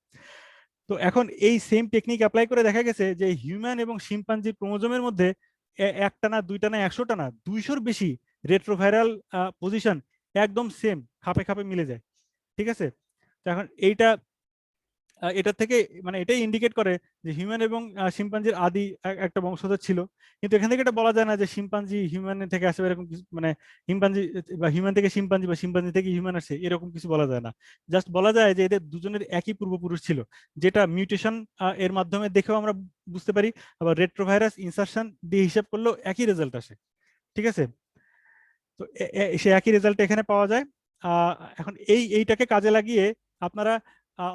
তো এখন এই সেম টেকনিক অ্যাপ্লাই করে দেখা গেছে যে হিউম্যান এবং শিম্পাঞ্জির ক্রোমোজোমের মধ্যে একটা না, দুইটা না, 100টা না, 200-র বেশি রেট্রোভাইরাল পজিশন একদম সেম খাপে খাপে মিলে যায়। ঠিক আছে, তো এখন এটা থেকে মানে এটাই ইন্ডিকেট করে যে হিউম্যান এবং শিম্পাঞ্জির আদি একটা বংশধর ছিল। কিন্তু এখান থেকে এটা বলা যায় না যে শিম্পাঞ্জি হিউম্যান থেকে আসে, এরকম কিছু মানে হিম্পাঞ্জি বা হিউম্যান থেকে শিম্পাঞ্জি বা শিম্পাঞ্জি থেকে হিউম্যান আসে, এরকম কিছু বলা যায় না। জাস্ট বলা যায় যে এদের দুজনের একই পূর্বপুরুষ ছিল, যেটা মিউটেশন এর মাধ্যমে দেখেও আমরা বুঝতে পারি, আবার রেট্রোভাইরাস ইনসারশন দিয়ে হিসাব করলেও একই রেজাল্ট আসে। ঠিক আছে, তো সে একই রেজাল্ট এখানে পাওয়া যায়। এখন এইটাকে কাজে লাগিয়ে আপনারা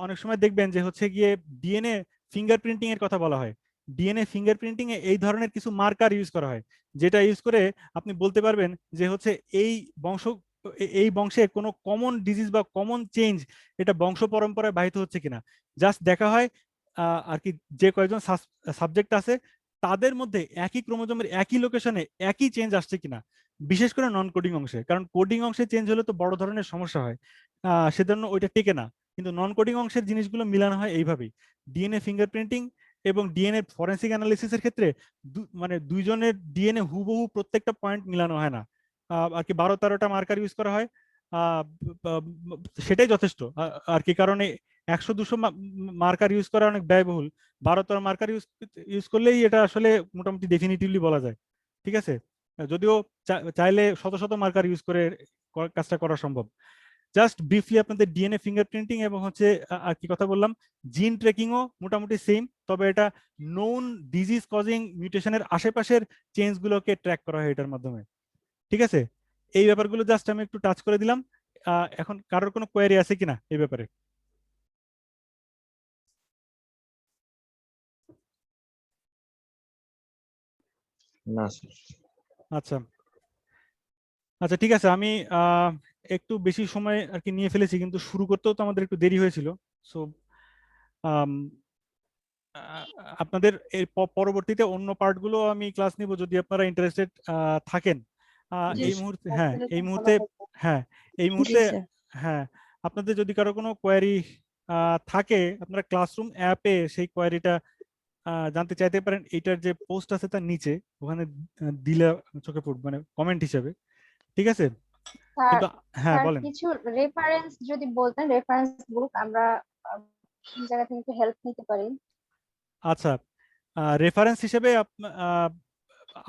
অনেক সময় দেখবেন যে হচ্ছে গিয়ে ডিএনএ ফিঙ্গারপ্রিন্টিং এর কথা বলা হয়। ডিএনএ ফিঙ্গারপ্রিন্টিং এ এই ধরনের কিছু মার্কার ইউজ করা হয়, যেটা ইউজ করে আপনি বলতে পারবেন যে হচ্ছে এই বংশে কোনো কমন ডিজিজ বা কমন চেঞ্জ এটা বংশ পরম্পরায় বাহিত হচ্ছে কিনা। জাস্ট দেখা হয় আর কি, যে কয়েকজন সাবজেক্ট আছে তাদের মধ্যে একই ক্রোমোজোমের একই লোকেশনে একই চেঞ্জ আসছে কিনা, বিশেষ করে নন কোডিং অংশে। কারণ কোডিং অংশে চেঞ্জ হলে তো বড় ধরনের সমস্যা হয়, সেজন্য ওইটা টেকে না। কিন্তু নন কোডিং অংশের জিনিসগুলো মিলানো হয় এইভাবেই। ডিএনএ ফিঙ্গারপ্রিন্টিং এবং ডিএনএ ফরেন্সিক অ্যানালিসিসের ক্ষেত্রে মানে দুইজনের ডিএনএ হুবহু প্রত্যেকটা পয়েন্ট মিলানো হয় না, আর কি 12-13টা মার্কার ইউজ করা হয়। সেটাই যথেষ্ট আর কি, কারণে 100-200 মার্কার ইউজ করা অনেক ব্যয়বহুল। 12-13 মার্কার ইউজ করলেই এটা আসলে মোটামুটি ডেফিনিটিভলি বলা যায়। ঠিক আছে, যদিও চাইলে শত শত মার্কার ইউজ করে কাজটা করা সম্ভব। জাস্ট ব্রিফলি আপনাদের ডিএনএ ফিঙ্গারপ্রিন্টিং এবং হচ্ছে আর কি কথা বললাম, জিন ট্রেকিংও মোটামুটি সেম, তবে এটা নোন ডিজিজ কজিং মিউটেশনের আশেপাশের চেঞ্জগুলোকে ট্র্যাক করা হয় এটার মাধ্যমে। ঠিক আছে, এই ব্যাপারগুলো জাস্ট আমি একটু টাচ করে দিলাম। এখন কারোর কোনো কোয়েরি আছে কিনা এই ব্যাপারে? না স্যার। আচ্ছা আচ্ছা ঠিক আছে, আমি একটু বেশি সময় আর কি নিয়ে ফেলেছি, কিন্তু শুরু করতেও তো আমাদের একটু দেরি হয়েছিল। সো আপনাদের এর পরবর্তীতে অন্য পার্টগুলো আমি ক্লাস নিব যদি আপনারা ইন্টারেস্টেড থাকেন। জি, এই মুহূর্তে স্যার, হ্যাঁ, তাহলে এই খুব মুহূর্তে ভালো হতো। হ্যাঁ, এই জি মুহূর্তে স্যার। হ্যাঁ, আপনাদের যদি কারো কোনো কোয়েরি থাকে, আপনারা ক্লাসরুম অ্যাপে সেই কোয়েরিটা জানতে চাইতে পারেন। এইটার যে পোস্ট আছে তার নিচে, ওখানে দিলে চোখে পড়বে, মানে কমেন্ট হিসেবে। ঠিক আছে, স্যার কিন্তু হ্যাঁ স্যার বলেন। কিছু রেফারেন্স যদি বলতেন, রেফারেন্স বুক আমরা কোন জায়গা থেকে একটু হেল্প নিতে পারি। আচ্ছা, রেফারেন্স হিসেবে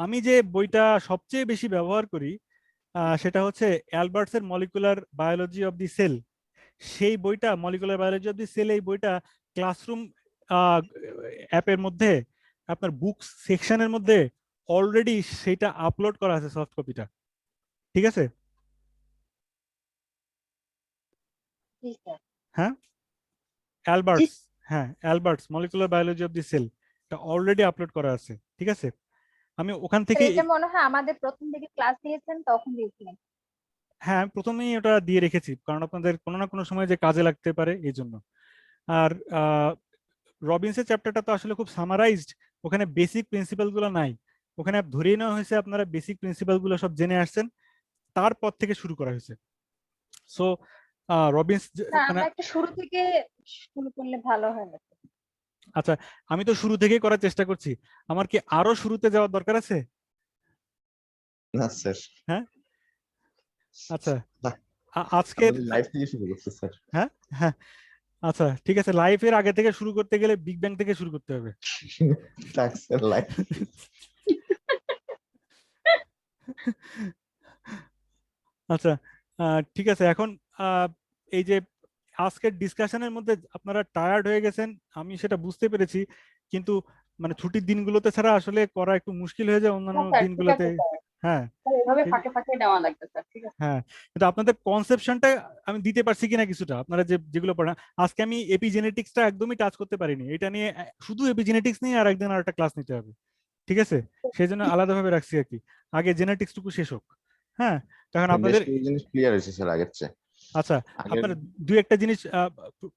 আমি যে বইটা সবচেয়ে বেশি ব্যবহার করি সেটা হচ্ছে অ্যালবার্টসের molecular biology of the cell. সেই বইটা, molecular biology of the cell, এই বইটা ক্লাসরুম অ্যাপের মধ্যে আপনার বুকস সেকশনের মধ্যে অলরেডি সেটা আপলোড করা আছে, সফট কপিটা। ঠিক আছে, জি স্যার। হ্যাঁ জি, অ্যালবার্টস, হ্যাঁ Alberts molecular biology of the cell, এটা অলরেডি আপলোড করা আছে। ঠিক আছে, আমি ওখান স্যার থেকে এটা মনে হয় আমাদের প্রথম দিকে ক্লাস দিয়েছেন তখন দিয়েছিলেন। হ্যাঁ, আমি প্রথমেই ওটা দিয়ে রেখেছি, কারণ আপনাদের কোনো না কোনো সময় যে কাজে লাগতে পারে এই জন্য। আর রবিনসের চ্যাপ্টারটা তো আসলে খুব সামারাইজড, ওখানে বেসিক প্রিন্সিপাল গুলো নাই। ওখানে ধরিয়ে নেওয়া হয়েছে আপনারা বেসিক প্রিন্সিপাল গুলো সব জেনে আসছেন, তারপর থেকে শুরু করা হয়েছে। সো রবিনস স্যার মানে আমরা একটু শুরু থেকে শুরু করলে ভালো হয়। আচ্ছা, আমি তো শুরু থেকেই করার চেষ্টা করছি, আমার কি আরো শুরুতে যাওয়ার দরকার আছে? না স্যার। হ্যাঁ আচ্ছা, না, আজকের লাইভ থেকে শুরু করছি স্যার। হ্যাঁ হ্যাঁ আচ্ছা ঠিক আছে, লাইফের আগে থেকে শুরু করতে গেলে বিগ ব্যাং থেকে শুরু করতে হবে। থাক স্যার, লাইভ। আচ্ছা ঠিক আছে, এখন এই যে আজকের ডিসকাশনের মধ্যে আপনারা টায়ার্ড হয়ে গেছেন, আমি সেটা বুঝতে পেরেছি, কিন্তু মানে ছুটির দিনগুলোতে ছাড়া আসলে করা একটু মুশকিল হয়ে যায় অন্যান্য না স্যার, ঠিক দিনগুলোতে। আছে স্যার, হ্যাঁ স্যার এভাবে ঠিক- ফাঁকে ফাঁকে নেওয়া লাগবে স্যার, ঠিক আছে। হ্যাঁ, কিন্তু আপনাদের কনসেপশনটা আমি দিতে পারছি কিনা কিছুটা, আপনারা যে যেগুলো পড়েন। আজকে আমি এপিজেনেটিক্সটা একদমই টাচ করতে পারিনি, এটা নিয়ে শুধু এপিজেনেটিক্স নিয়ে আর একদিন আর একটা ক্লাস নিতে হবে। ঠিক আছে, সেই জন্য আলাদাভাবে রাখছি আর কি, আগে জেনেটিক্সটুকু শেষ হোক। হ্যাঁ, তখন বেশ আপনাদের কিছু জিনিস ক্লিয়ার হয়েছে স্যার আগের চেয়ে। আচ্ছা, আগের আপনার দু একটা জিনিস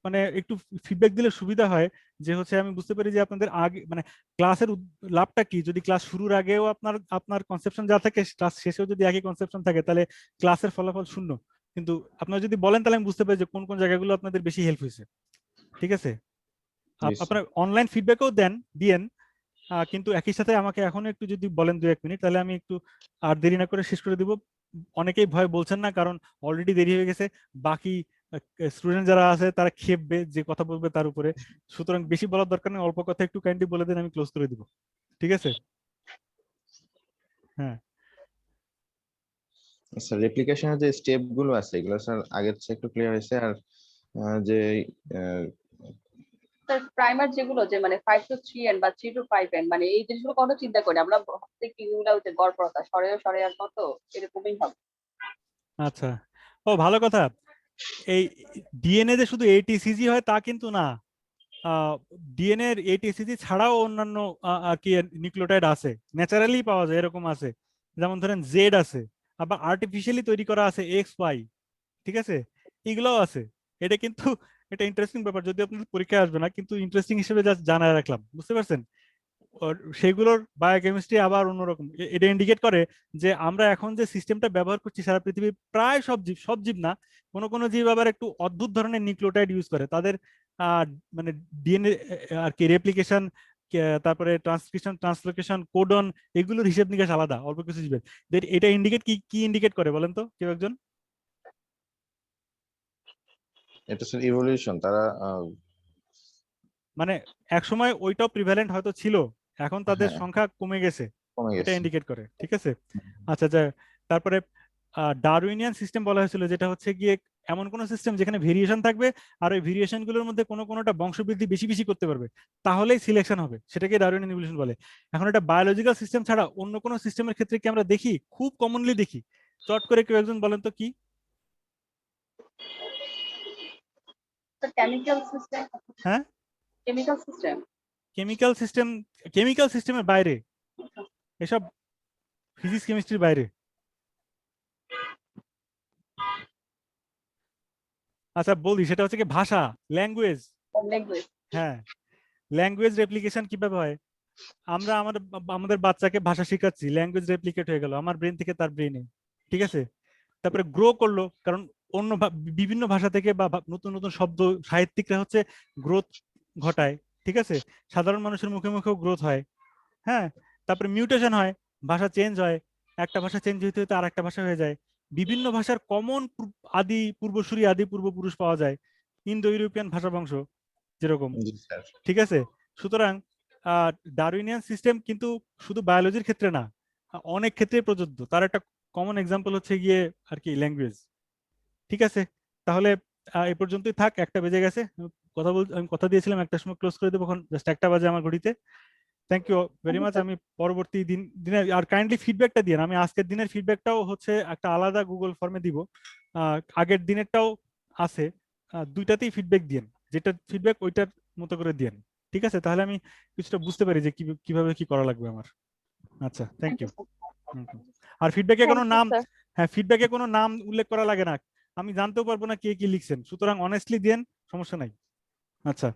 মানে একটু ফিডব্যাক দিলে সুবিধা হয়, যে হচ্ছে আমি বুঝতে পারি যে আপনাদের আগে মানে ক্লাসের লাভটা কি, যদি ক্লাস শুরুর আগেও আপনার আপনার কনসেপশন যা থাকে, ক্লাস শেষেও যদি একই কনসেপশন থাকে, তাহলে ক্লাসের ফলাফল শূন্য। কিন্তু আপনারা যদি বলেন তাহলে আমি বুঝতে পারি যে কোন কোন জায়গাগুলো আপনাদের বেশি হেল্প হয়েছে। ঠিক আছে, জি স্যার। আপনারা অনলাইন ফিডব্যাকও দিয়েন, কিন্তু একই সাথে আমাকে এখনো একটু যদি বলেন 2-1 মিনিট, তাহলে আমি একটু আর দেরি না করে শেষ করে দিব। অনেকেই ভয় বলছেন না, কারণ অলরেডি দেরি হয়ে গেছে, বাকি স্টুডেন্ট যারা আছে তারা খেপবে যে কথা বলবে তার উপরে। সুতরাং বেশি বলার দরকার নেই, অল্প কথা একটু কাইন্ডলি বলে দেন, আমি ক্লোজ করে দিব। ঠিক আছে, হ্যাঁ স্যার রেপ্লিকেশনের যে স্টেপ গুলো আছে এগুলো স্যার আগের চেয়ে একটু ক্লিয়ার হয়েছে। আর যে স্যার প্রাইমার যেগুলো, যে মানে 5 to 3 এন্ড বা 3 to 5 এন্ড, মানে এই জিনিসগুলো কত চিন্তা করি আমরা, ভাবতে কি এগুলো হচ্ছে গড়পড়তা সরে আর মতো এরকমই হবে। আচ্ছা, ও ভালো কথা। এই ডিএনএ যে শুধু এটিসিজি হয় তা কিন্তু না, ডিএনএ এর এটিসিজি ছাড়াও অন্যান্য আর কি নিউক্লিওটাইড আছে, ন্যাচারালি পাওয়া যায়, এরকম আছে। যেমন ধরেন জেড আছে, আবার আর্টিফিশিয়ালি তৈরি করা আছে এক্স ওয়াই। ঠিক আছে, এগুলোও আছে। এটা কিন্তু এটা ইন্টারেস্টিং ব্যাপার, যদি আপনাদের পরীক্ষায় আসবে না, কিন্তু ইন্টারেস্টিং হিসেবে জাস্ট জানায় রাখলাম, বুঝতে পারছেন? সেগুলোর বায়োকেমিস্ট্রি আবার অন্যরকম। এটা ইন্ডিকেট করে যে আমরা এখন যে সিস্টেমটা ব্যবহার করছি সারা পৃথিবীর প্রায় সব জীব না, কোনো কোনো জীব আবার একটু অদ্ভুত ধরনের নিউক্লিওটাইড ইউজ করে, তাদের মানে ডিএনএ আর কি রেপ্লিকেশন, তারপরে ট্রান্সক্রিপশন, ট্রান্সলোকেশন, কোডন, এগুলোর হিসেব নিকাশ আলাদা অল্প কিছু জীবের। এটা ইন্ডিকেট কি ইন্ডিকেট করে বলেন তো কেউ একজন? এটা স্যার ইভলিউশন, তারা মানে একসময় ওইটাও প্রিভ্যালেন্ট হয়তো ছিল, এখন তাদের হ্যাঁ সংখ্যা কমে গেছে, কমে এটা গেছে। ইন্ডিকেট করে। ঠিক আছে, আচ্ছা তারপরে ডারউইনিয়ান সিস্টেম বলা হয়েছিল, যেটা হচ্ছে গিয়ে এমন কোন সিস্টেম যেখানে ভেরিয়েশন থাকবে আর ওই ভেরিয়েশন গুলোর মধ্যে কোনোটা বংশবৃদ্ধি বেশি বেশি করতে পারবে, তাহলেই সিলেকশন হবে, সেটাকে ডারউইনিয়ান ইভলিউশন বলে। এখন এটা বায়োলজিক্যাল সিস্টেম ছাড়া অন্য কোনো সিস্টেমের ক্ষেত্রে কি আমরা দেখি? খুব কমনলি দেখি। চট করে কেউ একজন বলেন তো কি? Chemical system. হ্যাঁ, কেমিক্যাল সিস্টেম। কেমিক্যাল সিস্টেমের বাইরে, এসব ফিজিক্স কেমিস্ট্রির বাইরে। আচ্ছা বলি, সেটা হচ্ছে কি ভাষা, ল্যাঙ্গুয়েজ। ল্যাঙ্গুয়েজ। হ্যাঁ, ল্যাঙ্গুয়েজ রেপ্লিকেশন কিভাবে হয়? আমরা আমাদের বাচ্চাকে ভাষা শেখাচ্ছি, ল্যাঙ্গুয়েজ রেপ্লিকেট হয়ে গেল আমার ব্রেন থেকে তার ব্রেনে, ঠিক আছে? তারপরে গ্রো করলো, কারণ অন্য বিভিন্ন ভাষা থেকে বা নতুন নতুন শব্দ, সাহিত্যিকরা হচ্ছে গ্রোথ ঘটায়, ঠিক আছে? সাধারণ মানুষের মুখে মুখেও গ্রোথ হয়। হ্যাঁ, তারপরে মিউটেশন হয়, ভাষা চেঞ্জ হয়, একটা ভাষা চেঞ্জ হইতে হইতে আর একটা ভাষা হয়ে যায়। বিভিন্ন ভাষার কমন আদি পূর্বসূরি, আদি পূর্বপুরুষ পাওয়া যায়, ইন্দো ইউরোপিয়ান ভাষা বংশ যেরকম, জি স্যার। ঠিক আছে? সুতরাং ডারউইনিয়ান সিস্টেম কিন্তু শুধু বায়োলজির ক্ষেত্রে না, অনেক ক্ষেত্রে প্রযোজ্য। তার একটা কমন এক্সাম্পল হচ্ছে গিয়ে আর কি ল্যাঙ্গুয়েজ, ঠিক আছে? তাহলে এ পর্যন্তই থাক, একটা বেজে গেছে। আমি কথা দিয়েছিলাম একটার সময় ক্লোজ করে দেবো, এখন জাস্ট 1টা বাজে আমার ঘড়িতে। Thank you very much. আমি পরবর্তী দিনে আর কাইন্ডলি ফিডব্যাকটা দিন। আমি আজকের দিনের ফিডব্যাকটাও হচ্ছে একটা আলাদা গুগল ফর্মে দিব, আগের দিনেরটাও আছে, দুইটাতেই ফিডব্যাক দিন, যেটা ফিডব্যাক ওইটার মতো করে দিন, ঠিক আছে? তাহলে আমি কিছুটা বুঝতে পারি যে কিভাবে কি করা লাগবে আমার। আচ্ছা, থ্যাংক ইউ। আর ফিডব্যাকে কোনো নাম, হ্যাঁ ফিডব্যাকে কোনো নাম উল্লেখ করা লাগে না, আমি জানতেও পারবো না কে কি লিখছেন, সুতরাং অনেস্টলি দেন, সমস্যা নাই। আচ্ছা।